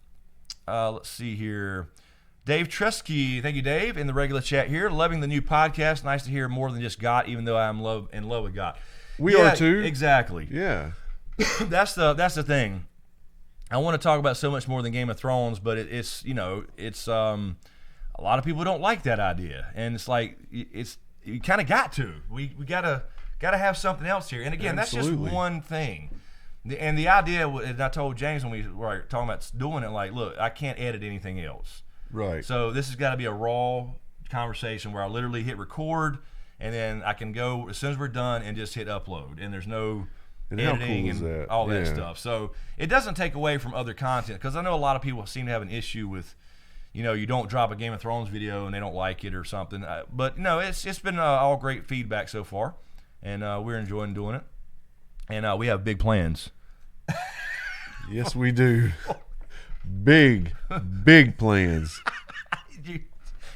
Let's see here. Dave Trusky, thank you, Dave, in the regular chat here. Loving the new podcast. Nice to hear more than just Got, even though I'm in love with Got. We are too. Exactly. Yeah. That's the thing. I want to talk about so much more than Game of Thrones, but it's a lot of people don't like that idea, and it's like you kind of got to. We gotta have something else here. And again, Absolutely. That's just one thing. And the idea, and I told James when we were talking about doing it, like, look, I can't edit anything else. Right. So this has got to be a raw conversation where I literally hit record, and then I can go as soon as we're done and just hit upload, and there's no editing and all that stuff. So it doesn't take away from other content, because I know a lot of people seem to have an issue with, you don't drop a Game of Thrones video and they don't like it or something. But no, it's been all great feedback so far, and we're enjoying doing it, and we have big plans. Yes, we do. Big plans.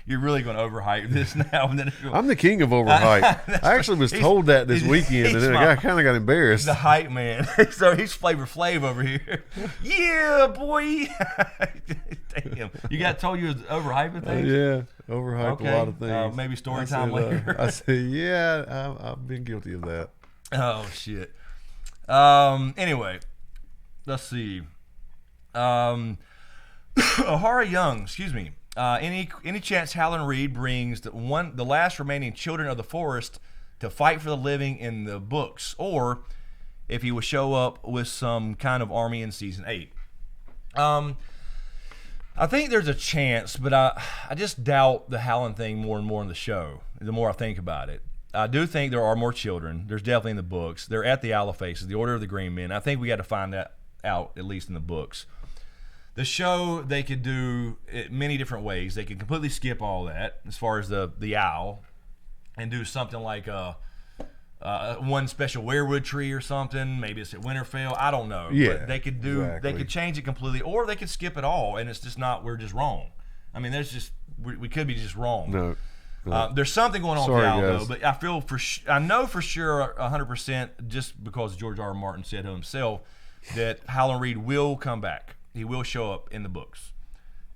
You're really going to overhype this now. And then I'm the king of overhype. I actually was told that this weekend, and then I kind of got embarrassed. The hype man. So he's Flavor Flav over here. Yeah, boy. Damn. You got told you was overhyping things? Yeah, overhyped a lot of things. Maybe story time later. I said, yeah, I've been guilty of that. Oh, shit. Anyway, let's see. Ahara Young, excuse me. Any chance Howland Reed brings the last remaining children of the forest to fight for the living in the books, or if he will show up with some kind of army in season 8? I think there's a chance, but I just doubt the Howland thing more and more in the show. The more I think about it, I do think there are more children. There's definitely in the books. They're at the Owl Faces, the Order of the Green Men. I think we got to find that out, at least in the books. The show, they could do it many different ways. They could completely skip all that as far as the owl, and do something like one special weirwood tree or something. Maybe it's at Winterfell. I don't know. Yeah, but they could do. Exactly. They could change it completely, or they could skip it all, and it's just not. We're just wrong. I mean, we could be just wrong. No. There's something going on with the owl, guys. though. But I know for sure 100%, just because George R. R. Martin said it himself, that Howland Reed will come back. He will show up in the books.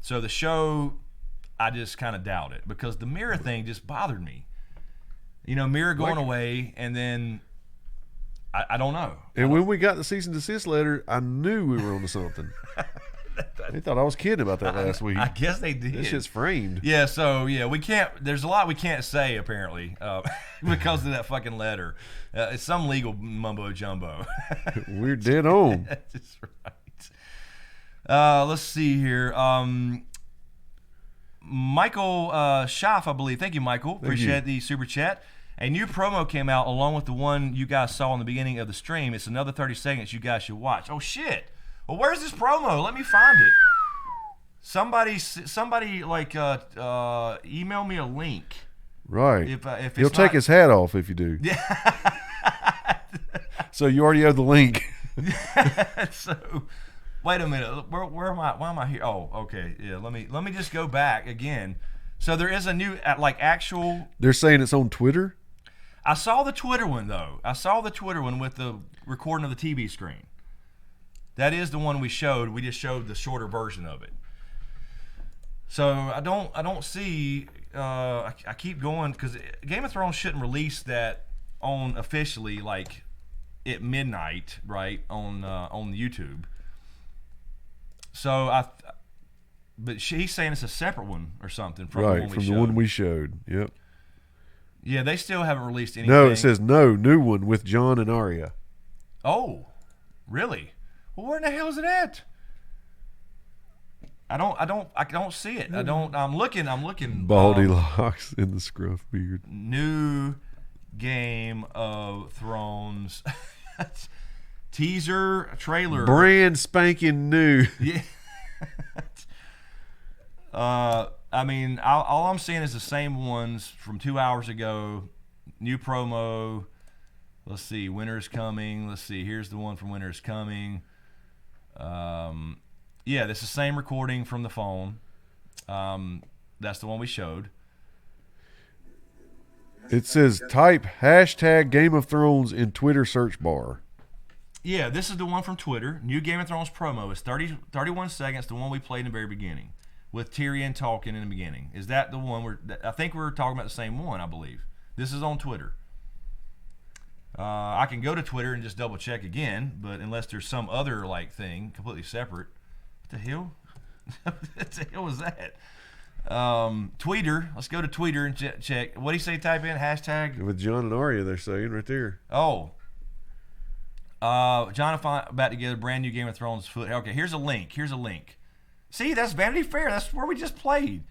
So the show, I just kind of doubt it, because the Mirror thing just bothered me. Mirror going away, and then I don't know. And when we got the cease and desist letter, I knew we were onto something. They thought I was kidding about that last week. I guess they did. This shit's framed. Yeah, so we can't. There's a lot we can't say apparently because of that fucking letter. It's some legal mumbo jumbo. We're dead on. That's right. Let's see here. Michael Schaff, I believe. Thank you, Michael. Appreciate the super chat. A new promo came out along with the one you guys saw in the beginning of the stream. It's another 30 seconds you guys should watch. Oh, shit. Well, where's this promo? Let me find it. Somebody email me a link. Right. If he'll take his hat off if you do. Yeah. So you already have the link. So, wait a minute. Where am I? Why am I here? Oh, okay. Yeah. Let me just go back again. So there is a new actual. They're saying it's on Twitter. I saw the Twitter one though. I saw the Twitter one with the recording of the TV screen. That is the one we showed. We just showed the shorter version of it. So I don't see. I keep going because Game of Thrones shouldn't release that on officially like at midnight, right, on YouTube. So but he's saying it's a separate one or something from the one we showed. the one we showed. Yep. Yeah, they still haven't released anything. No, it says no new one with Jon and Arya. Oh, really? Well, where in the hell is it at? I don't see it. I'm looking. Baldy locks in the scruff beard. New Game of Thrones teaser trailer. Brand spanking new. Yeah. I mean, all I'm seeing is the same ones from 2 hours ago. New promo. Let's see, Winter's Coming. Let's see, here's the one from Winter's Coming. Yeah, this is the same recording from the phone. That's the one we showed. It says type hashtag Game of Thrones in Twitter search bar. Yeah, this is the one from Twitter. New Game of Thrones promo. It's 31 seconds, the one we played in the very beginning, with Tyrion talking in the beginning. Is that the one? I think we're talking about the same one, I believe. This is on Twitter. I can go to Twitter and just double check again, but unless there's some other like thing completely separate. What the hell? What the hell was that? Tweeter. Let's go to Tweeter and check. What do you say? Type in hashtag With Jon and Arya, they're saying right there. Oh. John and I about to get a brand new Game of Thrones foot. Okay, here's a link. See, that's Vanity Fair. That's where we just played.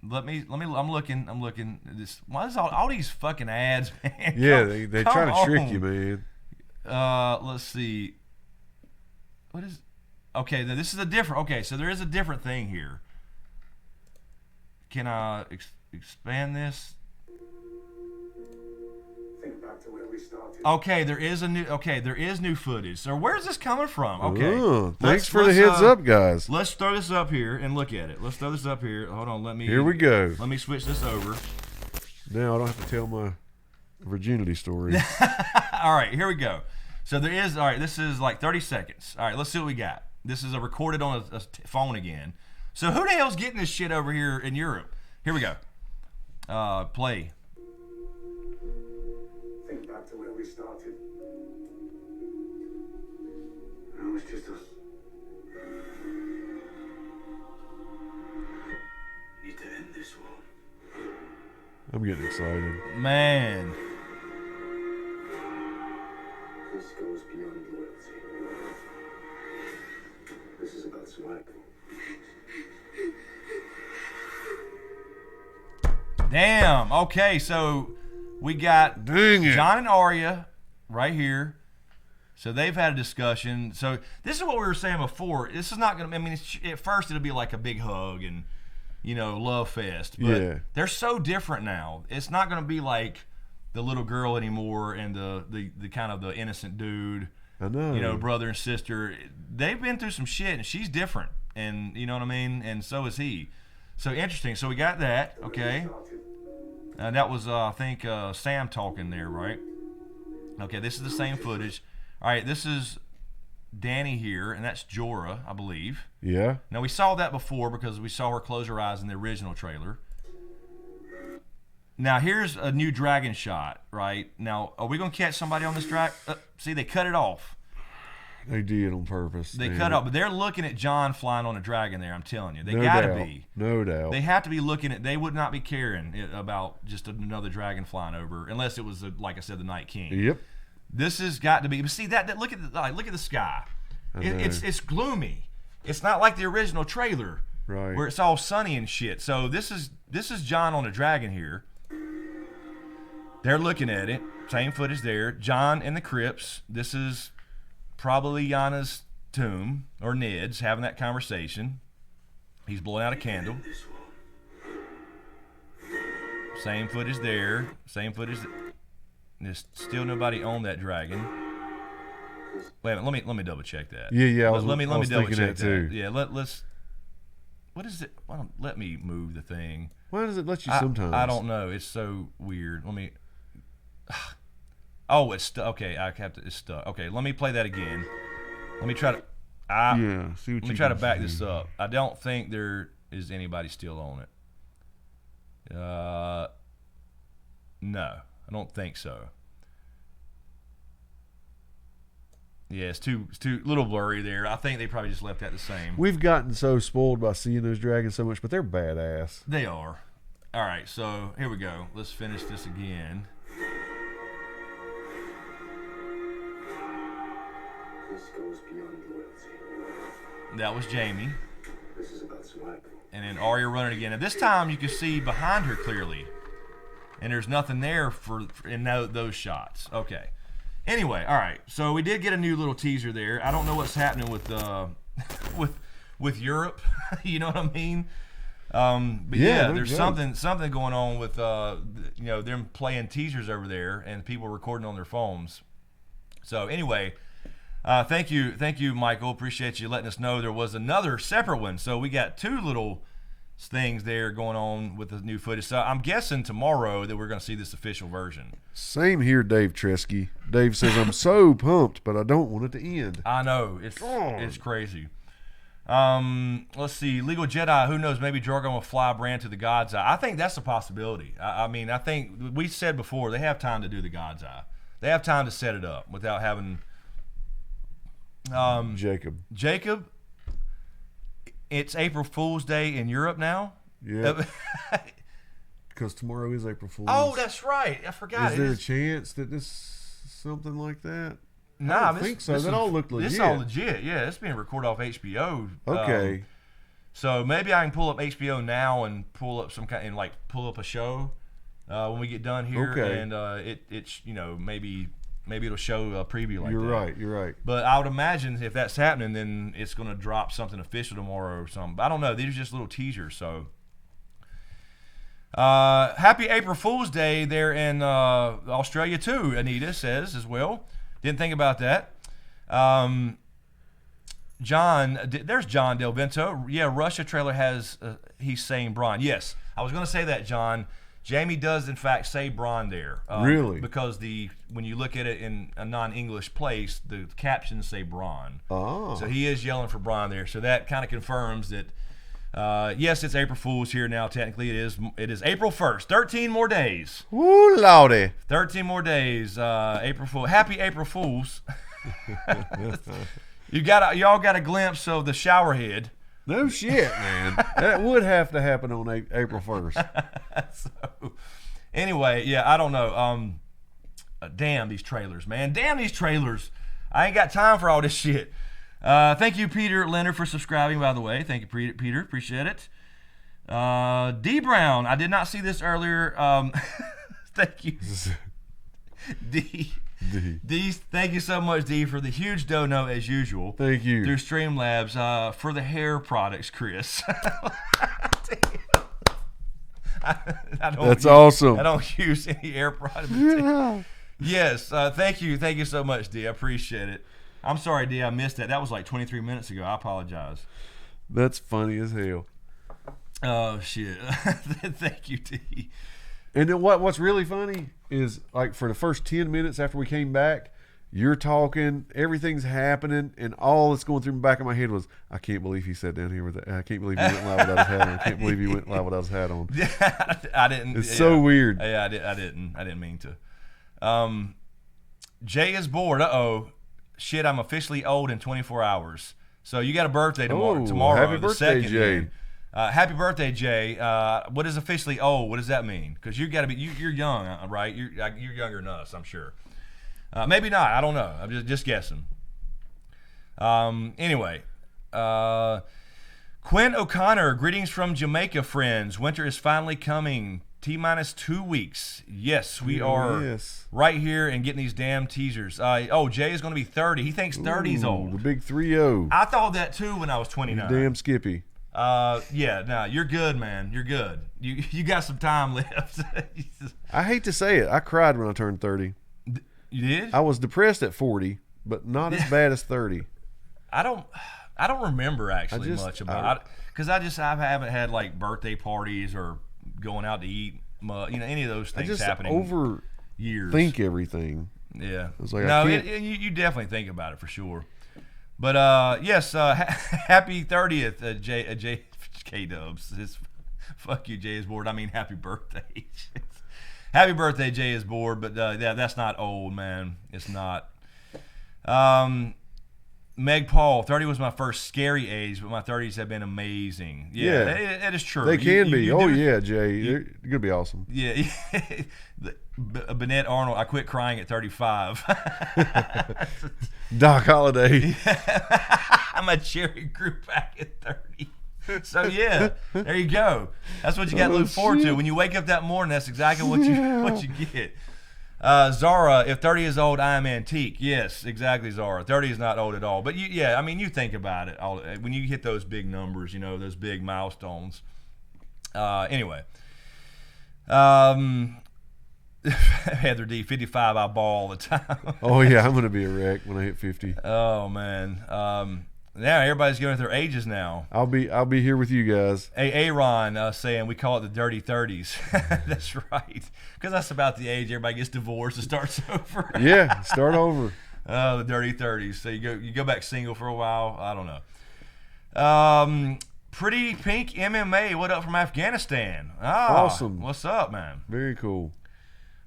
I'm looking. This, why is all these fucking ads, man? Yeah, they try to trick you, man. Let's see. What is? Okay, now this is a different. Okay, so there is a different thing here. Can I expand this? Think back to where we started. Okay, there is new footage. So where's this coming from? Okay. Oh, thanks for the heads up, guys. Let's throw this up here and look at it. Let's throw this up here. Hold on, Here we go. Let me switch this over. Now I don't have to tell my virginity story. All right, here we go. So there is, all right, this is like 30 seconds. All right, let's see what we got. This is recorded on a phone again. So who the hell's getting this shit over here in Europe? Here we go. Play. Think back to where we started. It was just us. Need to end this war. I'm getting excited. Man. This goes beyond loyalty. This is about survival. Damn. Okay, so we got Dang it. Jon and Arya right here. So they've had a discussion. So this is what we were saying before. This is not going to, I mean, at first it'll be like a big hug and, love fest. But Yeah. they're so different now. It's not going to be like the little girl anymore and the kind of the innocent dude. I know. Brother and sister. They've been through some shit, and she's different. And you know what I mean? And so is he. So interesting. So we got that, okay? That was, I think, Sam talking there, right? Okay, this is the same footage. All right, this is Dany here, and that's Jorah, I believe. Yeah. Now, we saw that before because we saw her close her eyes in the original trailer. Now, here's a new dragon shot, right? Now, are we going to catch somebody on this dragon? See, they cut it off. They did on purpose. They cut it off, but they're looking at Jon flying on a dragon there, I'm telling you. They No got to doubt. be. No doubt. They have to be looking at, they would not be caring about just another dragon flying over, unless it was, like I said, the Night King. Yep. This has got to be, but see, that look at the sky. It's gloomy. It's not like the original trailer, Right. where it's all sunny and shit. So this is Jon on a dragon here. They're looking at it. Same footage there. Jon in the crypts. This is probably Yana's tomb, or Ned's, having that conversation. He's blowing out a candle. Same footage there. Same footage. There's still nobody on that dragon. Wait a minute, let me double check that. Yeah. Let me double thinking check that too. Yeah, let's. What is it? Let me move the thing. Why does it let you sometimes? I don't know. It's so weird. Let me. Oh, it's stuck. Okay, it's stuck. Okay, let me play that again. Let me try to. Yeah. See what Let me you try to can back see. this up. I don't think there is anybody still on it. No, I don't think so. Yeah, it's too little blurry there. I think they probably just left that the same. We've gotten so spoiled by seeing those dragons so much, but they're badass. They are. All right, so here we go. Let's finish this again. This goes beyond loyalty. That was Jamie. This is about survival. And then Arya running again. And this time you can see behind her clearly. And there's nothing there in those shots. Okay. Anyway, all right. So we did get a new little teaser there. I don't know what's happening with with Europe. You know what I mean? But yeah, there's something going on with them playing teasers over there and people recording on their phones. So anyway, thank you, Michael. Appreciate you letting us know there was another separate one. So we got two little things there going on with the new footage. So I'm guessing tomorrow that we're going to see this official version. Same here, Dave Tresky. Dave says, I'm so pumped, but I don't want it to end. I know. It's crazy. Let's see. Legal Jedi, who knows, maybe Drogon will fly Bran to the God's Eye. I think that's a possibility. I mean, I think we said before, they have time to do the God's Eye. They have time to set it up without having Jacob. It's April Fool's Day in Europe now. Yeah. Because tomorrow is April Fool's. Oh, that's right. I forgot. Is there a chance that this something like that? No, I don't think so. That all looked legit. This all legit. Yeah, it's being recorded off HBO. Okay. So maybe I can pull up HBO now and pull up pull up a show when we get done here. Okay. And it's maybe it'll show a preview like that. You're right. But I would imagine if that's happening, then it's going to drop something official tomorrow or something. But I don't know. These are just little teasers. So happy April Fool's Day there in Australia too, Anita says as well. Didn't think about that. John, there's John Del Vento. Yeah, Russia trailer has, he's saying Bronn. Yes, I was going to say that, John. Jamie does, in fact, say Bronn there. Really? Because when you look at it in a non-English place, the captions say Bronn. Oh. So he is yelling for Bronn there. So that kind of confirms that, yes, it's April Fool's here now. Technically, it is April 1st. 13 more days. Woo, lordy. 13 more days. April Fool. Happy April Fools. Y'all got a glimpse of the shower head. No shit, man. That would have to happen on April 1st. So, anyway, yeah, I don't know. Damn these trailers, man. Damn these trailers. I ain't got time for all this shit. Thank you, Peter Leonard, for subscribing, by the way. Thank you, Peter. Appreciate it. D. Brown. I did not see this earlier. Thank you. D. Thank you so much, D, for the huge dono as usual. Thank you. Through Streamlabs for the hair products, Chris. That's awesome. I don't use any hair products. Yeah. Yes, thank you so much, D. I appreciate it. I'm sorry, D, I missed that. That was like 23 minutes ago. I apologize. That's funny as hell. Oh, shit. Thank you, D. And then what's really funny is, like, for the first 10 minutes after we came back, you're talking, everything's happening, and all that's going through the back of my head was, I can't believe he sat down here with that. I can't believe he went live without his hat on. I can't believe he went live without his hat on. I didn't. It's so weird. Yeah, I didn't mean to. Jay is bored. Uh-oh. Shit, I'm officially old in 24 hours. So you got a birthday tomorrow. Happy birthday, Jay. Happy birthday, Jay. What is officially old? What does that mean? Because you got to be you're young, right? You're younger than us, I'm sure. Maybe not. I don't know. I'm just guessing. Anyway, Quinn O'Connor, greetings from Jamaica, friends. Winter is finally coming. T-minus 2 weeks. Yes, we are right here and getting these damn teasers. Jay is going to be 30. He thinks 30's old. The big 3-0. I thought that too when I was 29. You damn Skippy. You're good, man. You're good. You got some time left. I hate to say it. I cried when I turned 30. You did? I was depressed at 40, but not as bad as 30. I don't remember actually much about it because I haven't had like birthday parties or going out to eat, any of those things happening. Years. Think everything. Yeah. It's like, you definitely think about it for sure. But yes, happy 30th, J K Dubs. Fuck you, Jay is bored. I mean, happy birthday. Happy birthday, Jay is bored. But yeah, that's not old, man. It's not. Meg Paul, 30 was my first scary age, but my 30s have been amazing. Yeah, that is true. They can be. You Yeah, Jay. They're going to be awesome. Yeah. Bennett Arnold, I quit crying at 35. Doc Holliday. My cherry grew back at 30. So, yeah, there you go. That's what you got to look forward to. When you wake up that morning, that's exactly what you get. Zara, if 30 is old, I am antique. Yes, exactly, Zara. 30 is not old at all. But you think about it. When you hit those big numbers, those big milestones. Anyway. Heather D, 55, I ball all the time. Oh, yeah, I'm going to be a wreck when I hit 50. Oh, man. Now everybody's going with their ages now. I'll be here with you guys. Aaron saying we call it the dirty 30s. That's right, because that's about the age everybody gets divorced and starts over. Yeah, start over. Oh, the dirty 30s. So you go back single for a while. I don't know. Pretty Pink MMA. What up from Afghanistan? Awesome. What's up, man? Very cool.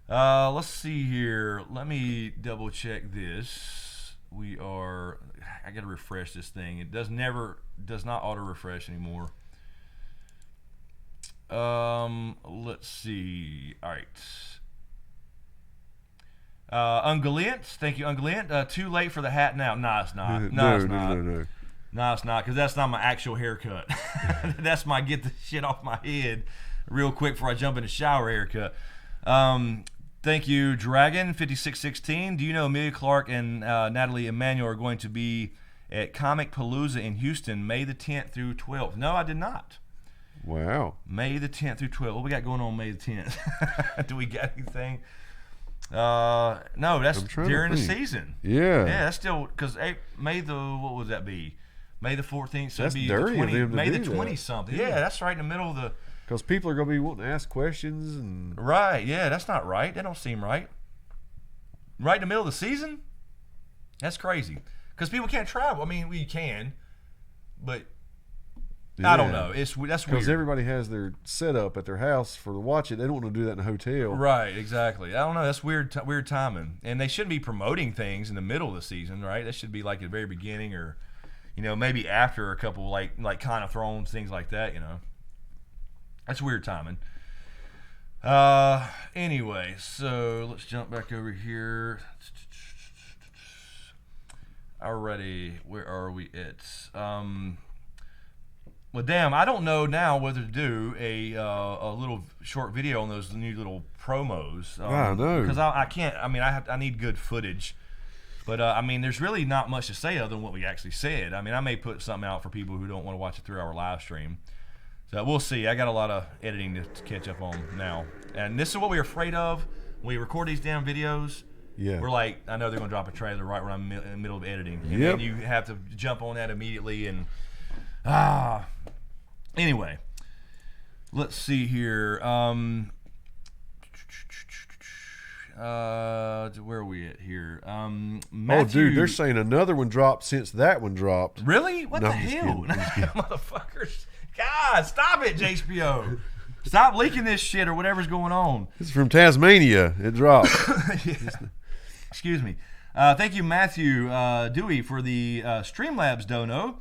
Let's see here. Let me double check this. I gotta refresh this thing. It does not auto refresh anymore. Let's see. All right. Ungaliant, thank you, Ungaliant. Too late for the hat now. No, it's not. No, it's not. No, it's not, because that's not my actual haircut. That's my get the shit off my head real quick before I jump in the shower haircut. Thank you, Dragon 5616. Do you know Amelia Clark and Natalie Emanuel are going to be at Comic Palooza in Houston May the 10th through 12th? No, I did not. Wow. May the 10th through 12th. What we got going on May the 10th? Do we got anything? No, that's during the season. Yeah. Yeah, that's still, because May the, what would that be? May the 14th. So that's it'd be dirty the 20, of them to May the do 20 that. something. Yeah, that's right in the middle of the. Because people are going to be wanting to ask questions. And Right, yeah, that's not right. That don't seem right. Right in the middle of the season? That's crazy. Because people can't travel. I mean, we can, but I don't know. That's weird. Because everybody has their setup at their house to watch it. They don't want to do that in a hotel. Right, exactly. I don't know. That's weird timing. And they shouldn't be promoting things in the middle of the season, right? That should be like at the very beginning, or, maybe after a couple, like Kind of Thrones, things like that, That's weird timing. Anyway, so let's jump back over here. Alrighty, where are we at? Well, damn, I don't know now whether to do a little short video on those new little promos. I know. Because I can't. I mean, I need good footage. But, there's really not much to say other than what we actually said. I may put something out for people who don't want to watch a 3-hour live stream. So we'll see. I got a lot of editing to catch up on now. And this is what we're afraid of. When we record these damn videos, we're like, I know they're going to drop a trailer right when I'm in the middle of editing. And then you have to jump on that immediately. And, anyway, let's see here. Where are we at here? Matthew, oh, dude, they're saying another one dropped since that one dropped. Really? What the hell? Motherfuckers. God, stop it, JHBO. Stop leaking this shit or whatever's going on. This is from Tasmania. It dropped. Excuse me. Thank you, Matthew Dewey, for the Streamlabs dono.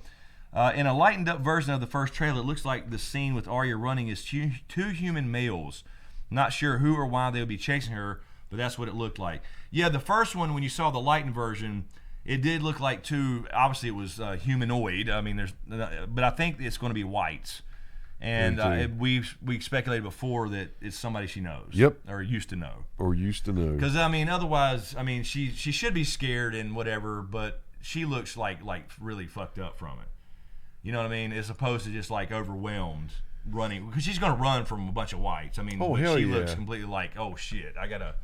In a lightened up version of the first trailer, it looks like the scene with Arya running is two human males. Not sure who or why they would be chasing her, but that's what it looked like. Yeah, the first one, when you saw the lightened version, it did look like two. Obviously, it was humanoid. But I think it's going to be whites. And we speculated before that it's somebody she knows. Yep. Or used to know. Because otherwise, she should be scared and whatever, but she looks like really fucked up from it. You know what I mean? As opposed to just like overwhelmed running, because she's going to run from a bunch of whites. She looks completely like, oh shit, I gotta.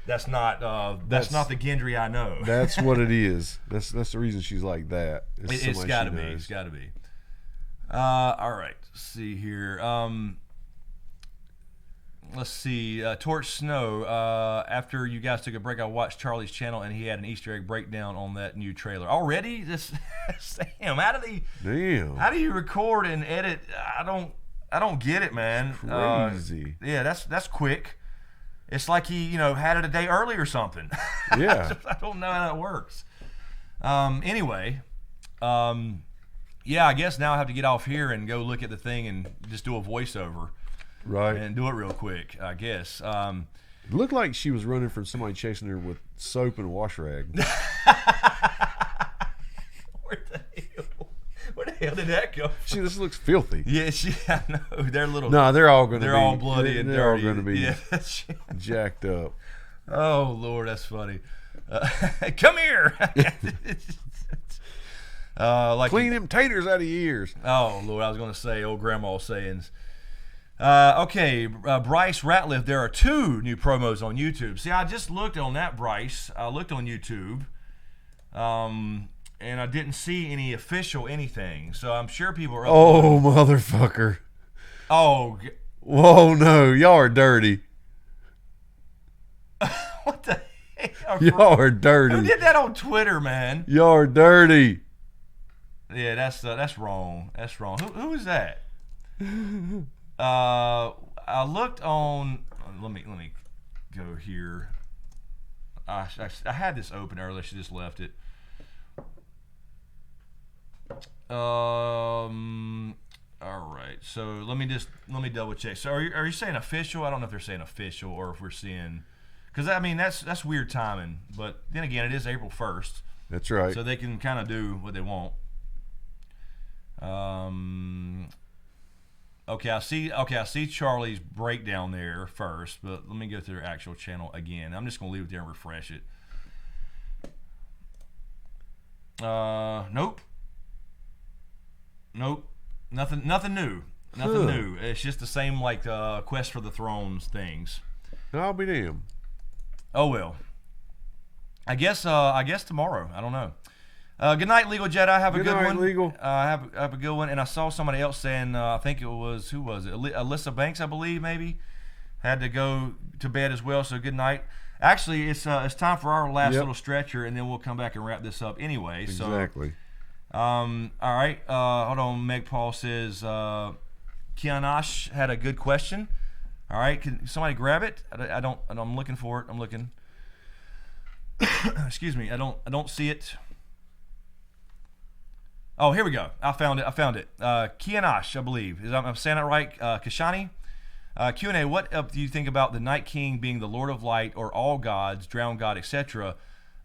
That's not the Gendry I know. That's what it is. That's the reason she's like that. It's got to be. It's got to be. All right. Let's see here. Let's see. Torch Snow. After you guys took a break, I watched Charlie's channel, and he had an Easter egg breakdown on that new trailer. Already? Damn. How do you record and edit? I don't get it, man. Crazy. Yeah, that's quick. It's like he, had it a day early or something. Yeah. I don't know how that works. Anyway, yeah, I guess now I have to get off here and go look at the thing and just do a voiceover. Right. And do it real quick, I guess. It looked like she was running from somebody chasing her with soap and a wash rag. Where the hell did that go from? See, this looks filthy. Yeah, I know. They're little. No, they're all going to be. They're all bloody and they're dirty. all going to be Yeah. jacked up. Oh, Lord, that's funny. Come here. Like Clean them taters out of your ears. Oh, Lord, I was going to say old grandma's sayings. Okay, Bryce Ratliff, there are 2 new promos on YouTube. See, I just looked on that, Bryce. I looked on YouTube, and I didn't see any official anything. So I'm sure people are Oh, motherfucker. Oh. Whoa, no. Y'all are dirty. What the hell? Y'all are dirty. Who did that on Twitter, man? Y'all are dirty. Yeah, that's wrong. That's wrong. Who is that? I looked on. Let me go here. I had this open earlier. She just left it. All right. So let me double check. So are you saying official? I don't know if they're saying official or if we're seeing, because I mean that's weird timing. But then again, it is April 1st. That's right. So they can kind of do what they want. Okay, I see Charlie's breakdown there first, but let me go to their actual channel again. I'm just gonna leave it there and refresh it. Nope. Nothing new. Nothing new. It's just the same like Quest for the Thrones things. I'll be damned. Oh well. I guess tomorrow. I don't know. Good night, Legal Jedi. Have a good one. Legal. Have a good one. And I saw somebody else saying, I think it was, who was it? Alyssa Banks, I believe, maybe, had to go to bed as well. So good night. Actually, it's time for our last little stretcher, and then we'll come back and wrap this up anyway. Exactly. So, all right. Hold on. Meg Paul says, Kianash had a good question. All right. Can somebody grab it? I'm looking for it. I'm looking. Excuse me. I don't see it. Oh, here we go. I found it. Kianash, I believe. I'm saying that right? Kashani? Q&A, what do you think about the Night King being the Lord of Light or all gods, drowned god, etc.?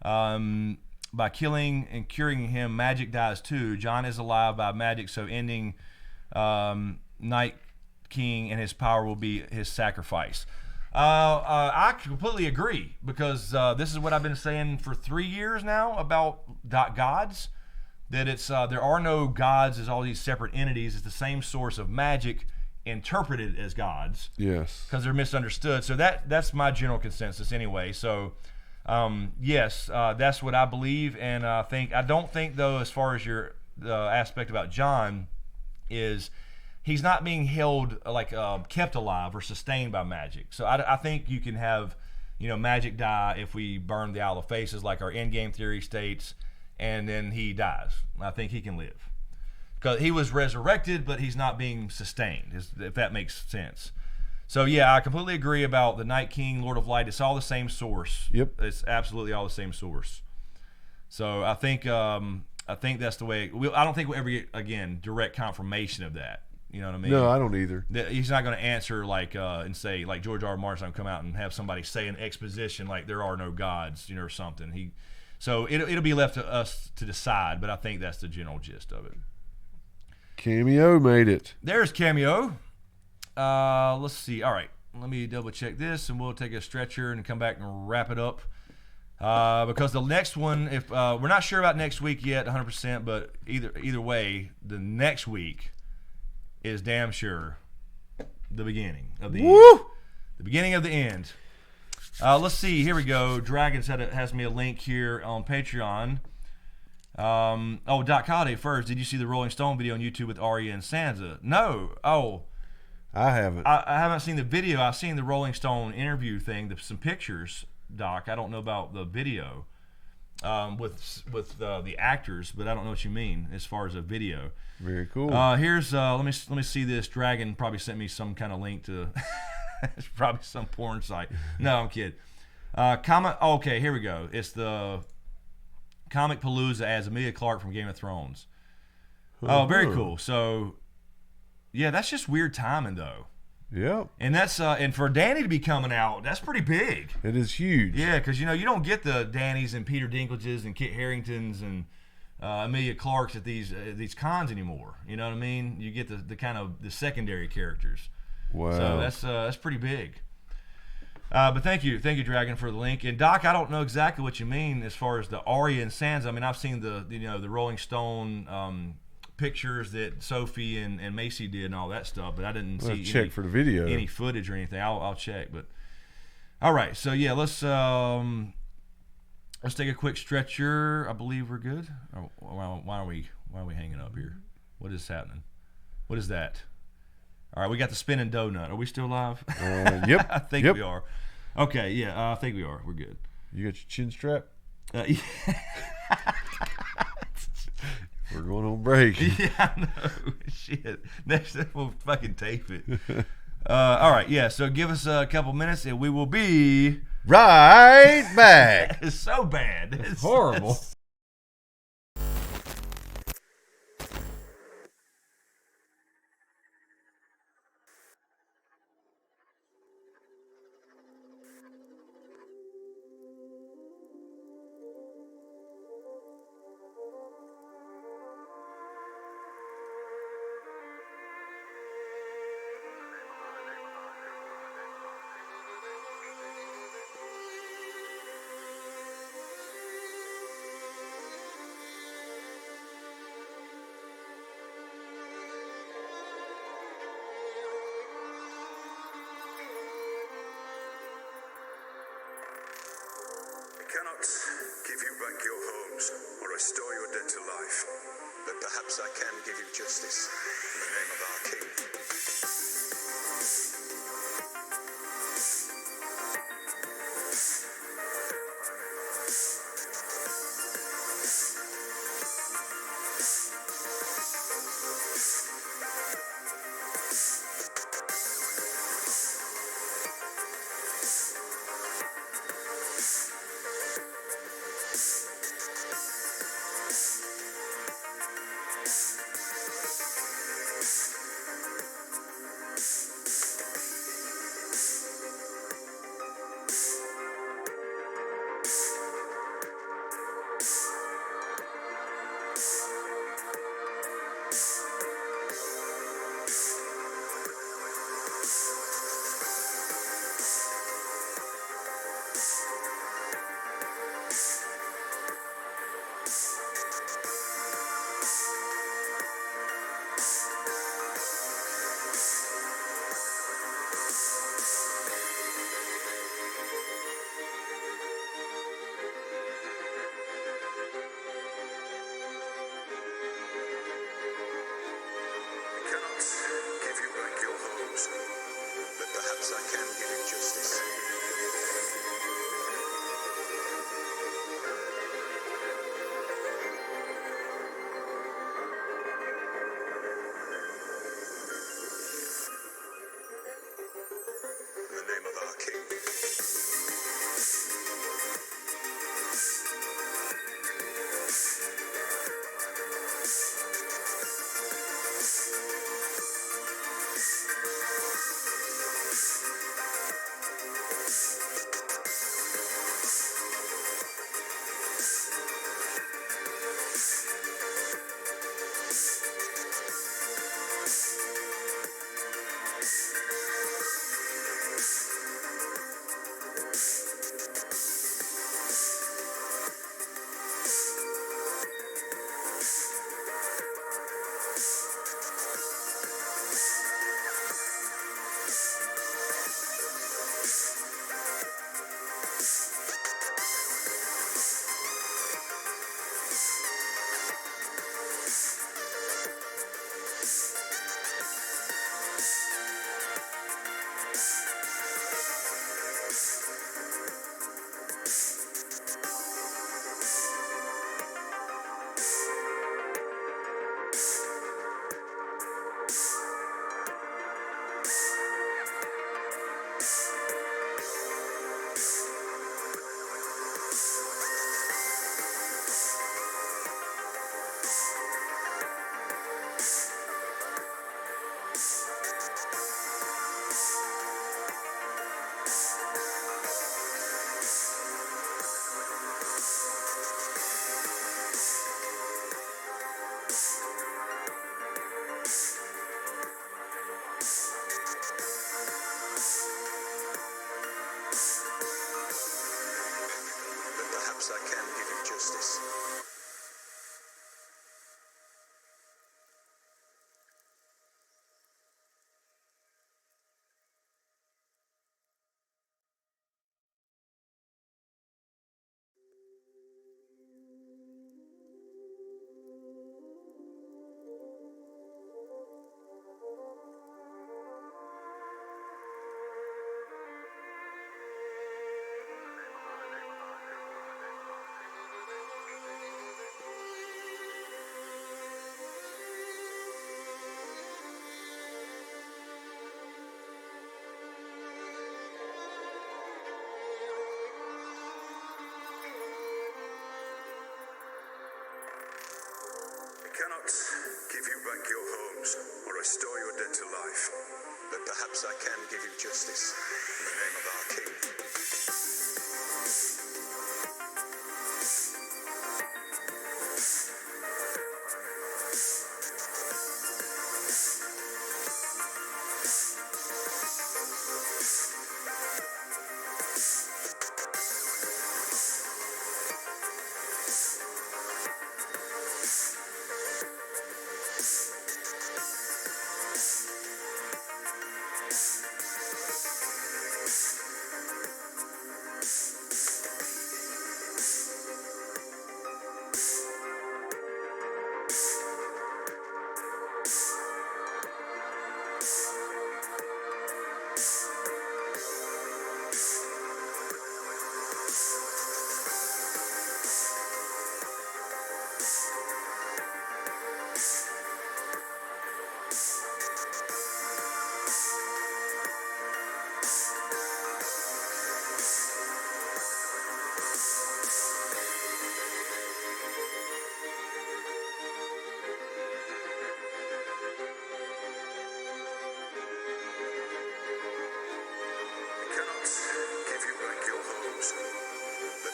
By killing and curing him, magic dies too. Jon is alive by magic, so ending Night King and his power will be his sacrifice. I completely agree, because this is what I've been saying for 3 years now about gods. That it's there are no gods as all these separate entities. It's the same source of magic interpreted as gods. Yes. Because they're misunderstood. So that's my general consensus anyway. So yes, that's what I believe, and I don't think though, as far as your aspect about Jon, is he's not being held like kept alive or sustained by magic. So I think you can have magic die if we burn the Isle of Faces, like our endgame theory states. And then he dies. I think he can live, because he was resurrected, but he's not being sustained, if that makes sense. So yeah, I completely agree about the Night King, Lord of Light. It's all the same source. Yep. It's absolutely all the same source. So I think that's the way. I don't think we'll ever get, again, direct confirmation of that. You know what I mean? No, I don't either. He's not going to answer like and say like George R. R. Martin's going to come out and have somebody say an exposition like there are no gods, or something. So it'll be left to us to decide, but I think that's the general gist of it. Cameo made it. There's Cameo. Let's see. All right, let me double check this, and we'll take a stretcher and come back and wrap it up. Because the next one, if we're not sure about next week yet, 100%, but either way, the next week is damn sure the beginning of the end. The beginning of the end. Let's see. Here we go. Dragons has me a link here on Patreon. Doc Holliday first. Did you see the Rolling Stone video on YouTube with Arya and Sansa? No. Oh, I haven't. I haven't seen the video. I've seen the Rolling Stone interview thing. Some pictures, Doc. I don't know about the video with the actors, but I don't know what you mean as far as a video. Very cool. Here's let me see this. Dragon probably sent me some kind of link to. It's probably some porn site. No, I'm kidding. Okay, here we go. It's the Comic Palooza as Emilia Clarke from Game of Thrones. Oh, very cool. So, yeah, that's just weird timing, though. Yep. And that's and for Danny to be coming out, that's pretty big. It is huge. Yeah, because you don't get the Dannys and Peter Dinklages and Kit Haringtons and Emilia Clarkes at these cons anymore. You know what I mean? You get the kind of the secondary characters. Wow. So that's pretty big. But thank you, Dragon, for the link. And Doc, I don't know exactly what you mean as far as the Arya and Sansa. I mean, I've seen the Rolling Stone pictures that Sophie and Macy did and all that stuff, but I didn't see check for the video, any footage or anything. I'll check. But all right, so yeah, let's take a quick stretcher. I believe we're good. Oh, why are we hanging up here? What is happening? What is that? All right, we got the spinning donut. Are we still live? Yep. I think we are. Okay, yeah, I think we are. We're good. You got your chin strap? Yeah. We're going on break. Yeah, I know. Shit. Next time we'll fucking tape it. All right, yeah, so give us a couple minutes and we will be right back. It's so bad. It's horrible. I cannot give you back your homes or restore your dead to life, but perhaps I can give you justice in the name of our king. cannot give you back your homes or restore your dead to life, but perhaps I can give you justice in the name of our king.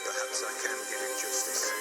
Perhaps I can give you justice.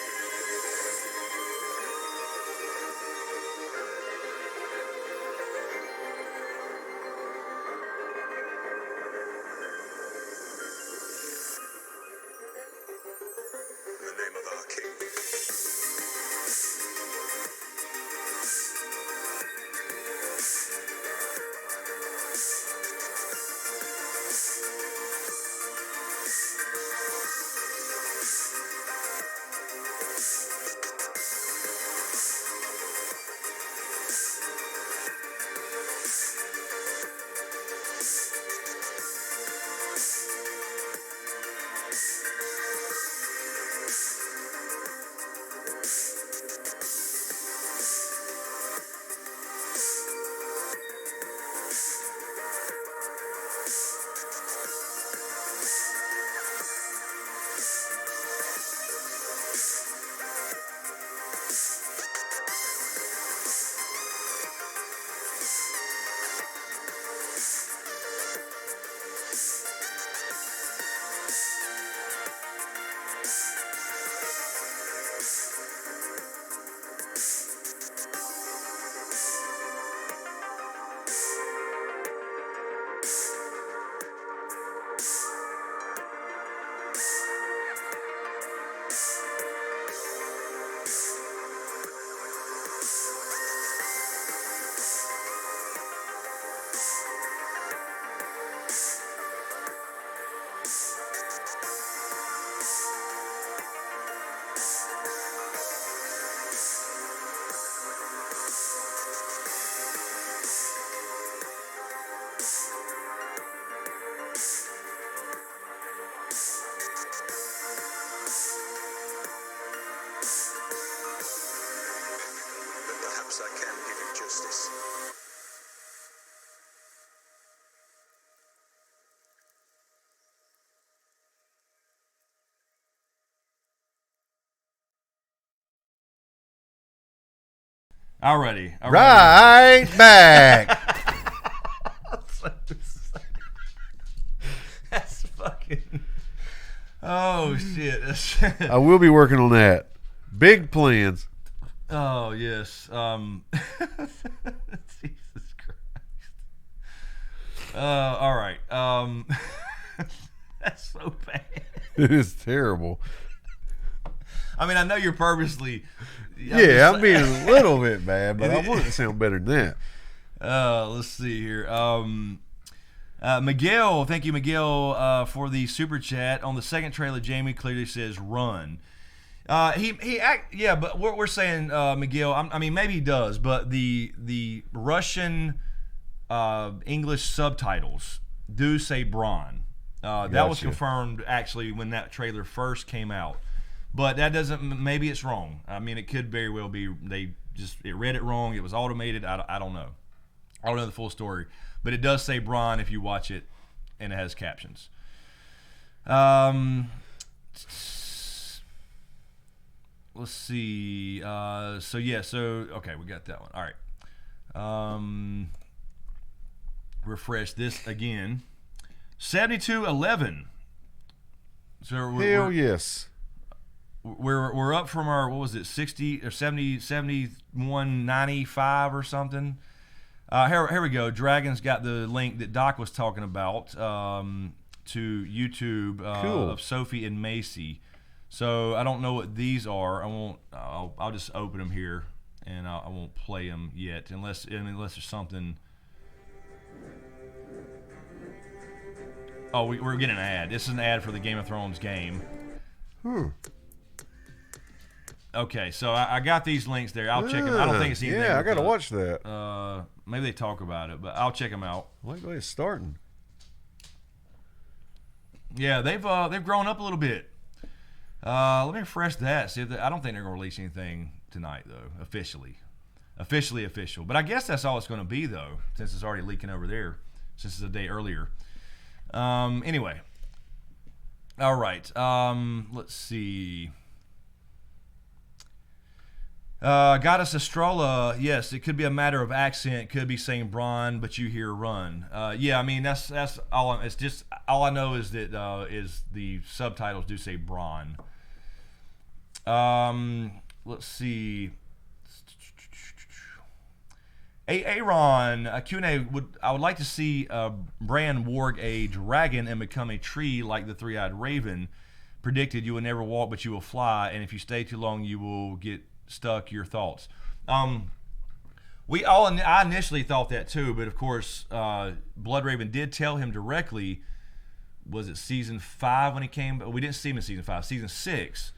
Alrighty. Right back. That's fucking. Oh shit. I will be working on that. Big plans. Oh yes. Jesus Christ. All right. That's so bad. It is terrible. I mean, I know you're purposely. I'm being a little bit bad, but I want it to sound better than that. Let's see here. Miguel, thank you, Miguel, for the super chat. On the second trailer, Jamie clearly says "run." But what we're saying, Miguel, I mean, maybe he does, but the Russian English subtitles do say Bron. That was confirmed actually when that trailer first came out. But that doesn't. Maybe it's wrong. I mean, it could very well be it read it wrong. It was automated. I don't know. I don't know the full story, but it does say Bron if you watch it, and it has captions. let's see. So okay, we got that one. All right. Refresh this again. 72-11. So Hell yes. We're up from our, what was it, 60 or 70, 71.95 or something. Here we go. Dragon's got the link that Doc was talking about to YouTube Cool. of Sophie and Macy. So I don't know what these are. I'll just open them here, and I won't play them yet unless there's something. Oh, we're getting an ad. This is an ad for the Game of Thrones game. Okay, so I got these links there. I'll check them. I don't think it's anything. Yeah, I got to watch that. Maybe they talk about it, but I'll check them out. Like it's starting. Yeah, they've grown up a little bit. Let me refresh that. See if I don't think they're gonna release anything tonight though, official. But I guess that's all it's gonna be though, since it's already leaking over there, since it's a day earlier. Anyway, all right. Let's see. Goddess Estrella, yes, it could be a matter of accent. Could be saying Bron, but you hear run. Yeah, I mean that's all. It's just all I know is that is the subtitles do say Bron. Let's see. Aaron Q&A I would like to see Bran warg a dragon and become a tree like the three-eyed raven predicted. You will never walk, but you will fly, and if you stay too long, you will get stuck. Your thoughts? I initially thought that too, but of course, Bloodraven did tell him directly. Was it season 5 when he came? We didn't see him in season 5. Season 6,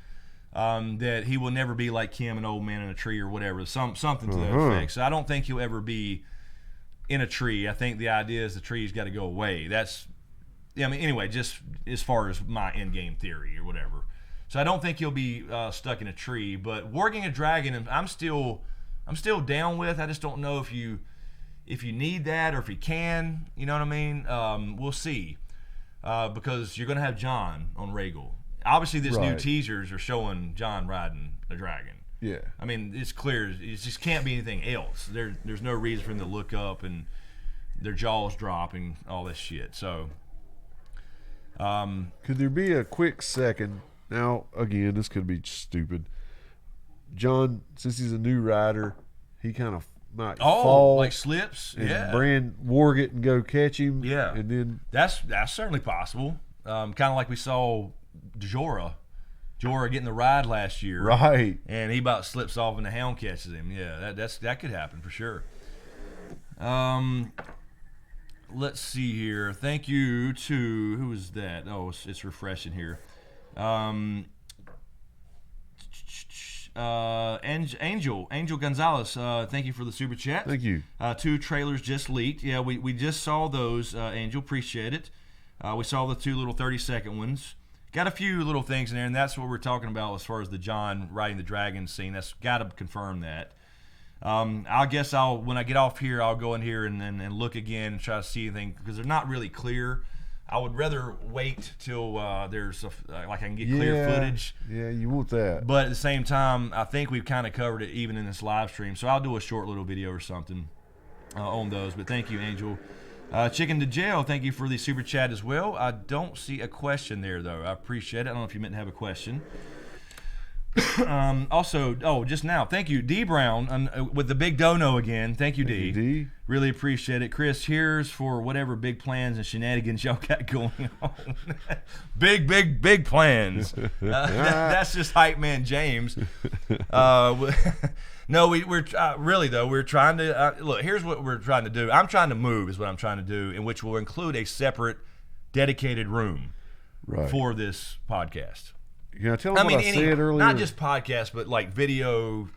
that he will never be like Kim, an old man in a tree or whatever. Something to that effect. So I don't think he'll ever be in a tree. I think the idea is the tree's got to go away. Anyway, just as far as my in-game theory or whatever. So I don't think he'll be stuck in a tree, but warging a dragon, I'm still down with. I just don't know if you need that or if you can. You know what I mean? We'll see, because you're gonna have Jon on Rhaegal. Obviously, this new teasers are showing Jon riding a dragon. Yeah. I mean, it's clear. It just can't be anything else. There's no reason for them to look up and their jaws drop and all this shit. So, could there be a quick second? Now, again, this could be stupid. Jon, since he's a new rider, he kind of might fall, like slips. And Bran warg it and go catch him. Yeah, and then that's certainly possible. Kind of like we saw Jorah getting the ride last year, right? And he about slips off and the Hound catches him. Yeah, that could happen for sure. Let's see here. Thank you to who is that? Oh, it's refreshing here. Angel Gonzalez, thank you for the super chat. Thank you. 2 trailers just leaked. Yeah, we just saw those, Angel. Appreciate it. We saw the 2 little 30-second ones. Got a few little things in there, and that's what we're talking about as far as the Jon riding the dragon scene. That's got to confirm that. I guess when I get off here, I'll go in here and look again and try to see anything, because they're not really clear. I would rather wait till there's I can get clear footage. Yeah, you want that. But at the same time, I think we've kind of covered it even in this live stream. So I'll do a short little video or something on those. But thank you, Angel. Chicken to Jail, thank you for the super chat as well. I don't see a question there, though. I appreciate it. I don't know if you meant to have a question. Also, just now, thank you, D Brown, with the big dono again. Thank you, D. Thank you, D. Really appreciate it. Chris, here's for whatever big plans and shenanigans y'all got going on. big plans. That's just hype man James. No, we're really though. We're trying to look. Here's what we're trying to do. I'm trying to move, is what I'm trying to do, in which will include a separate, dedicated room for this podcast. Can I tell them what I said earlier? Not just podcast, but like video,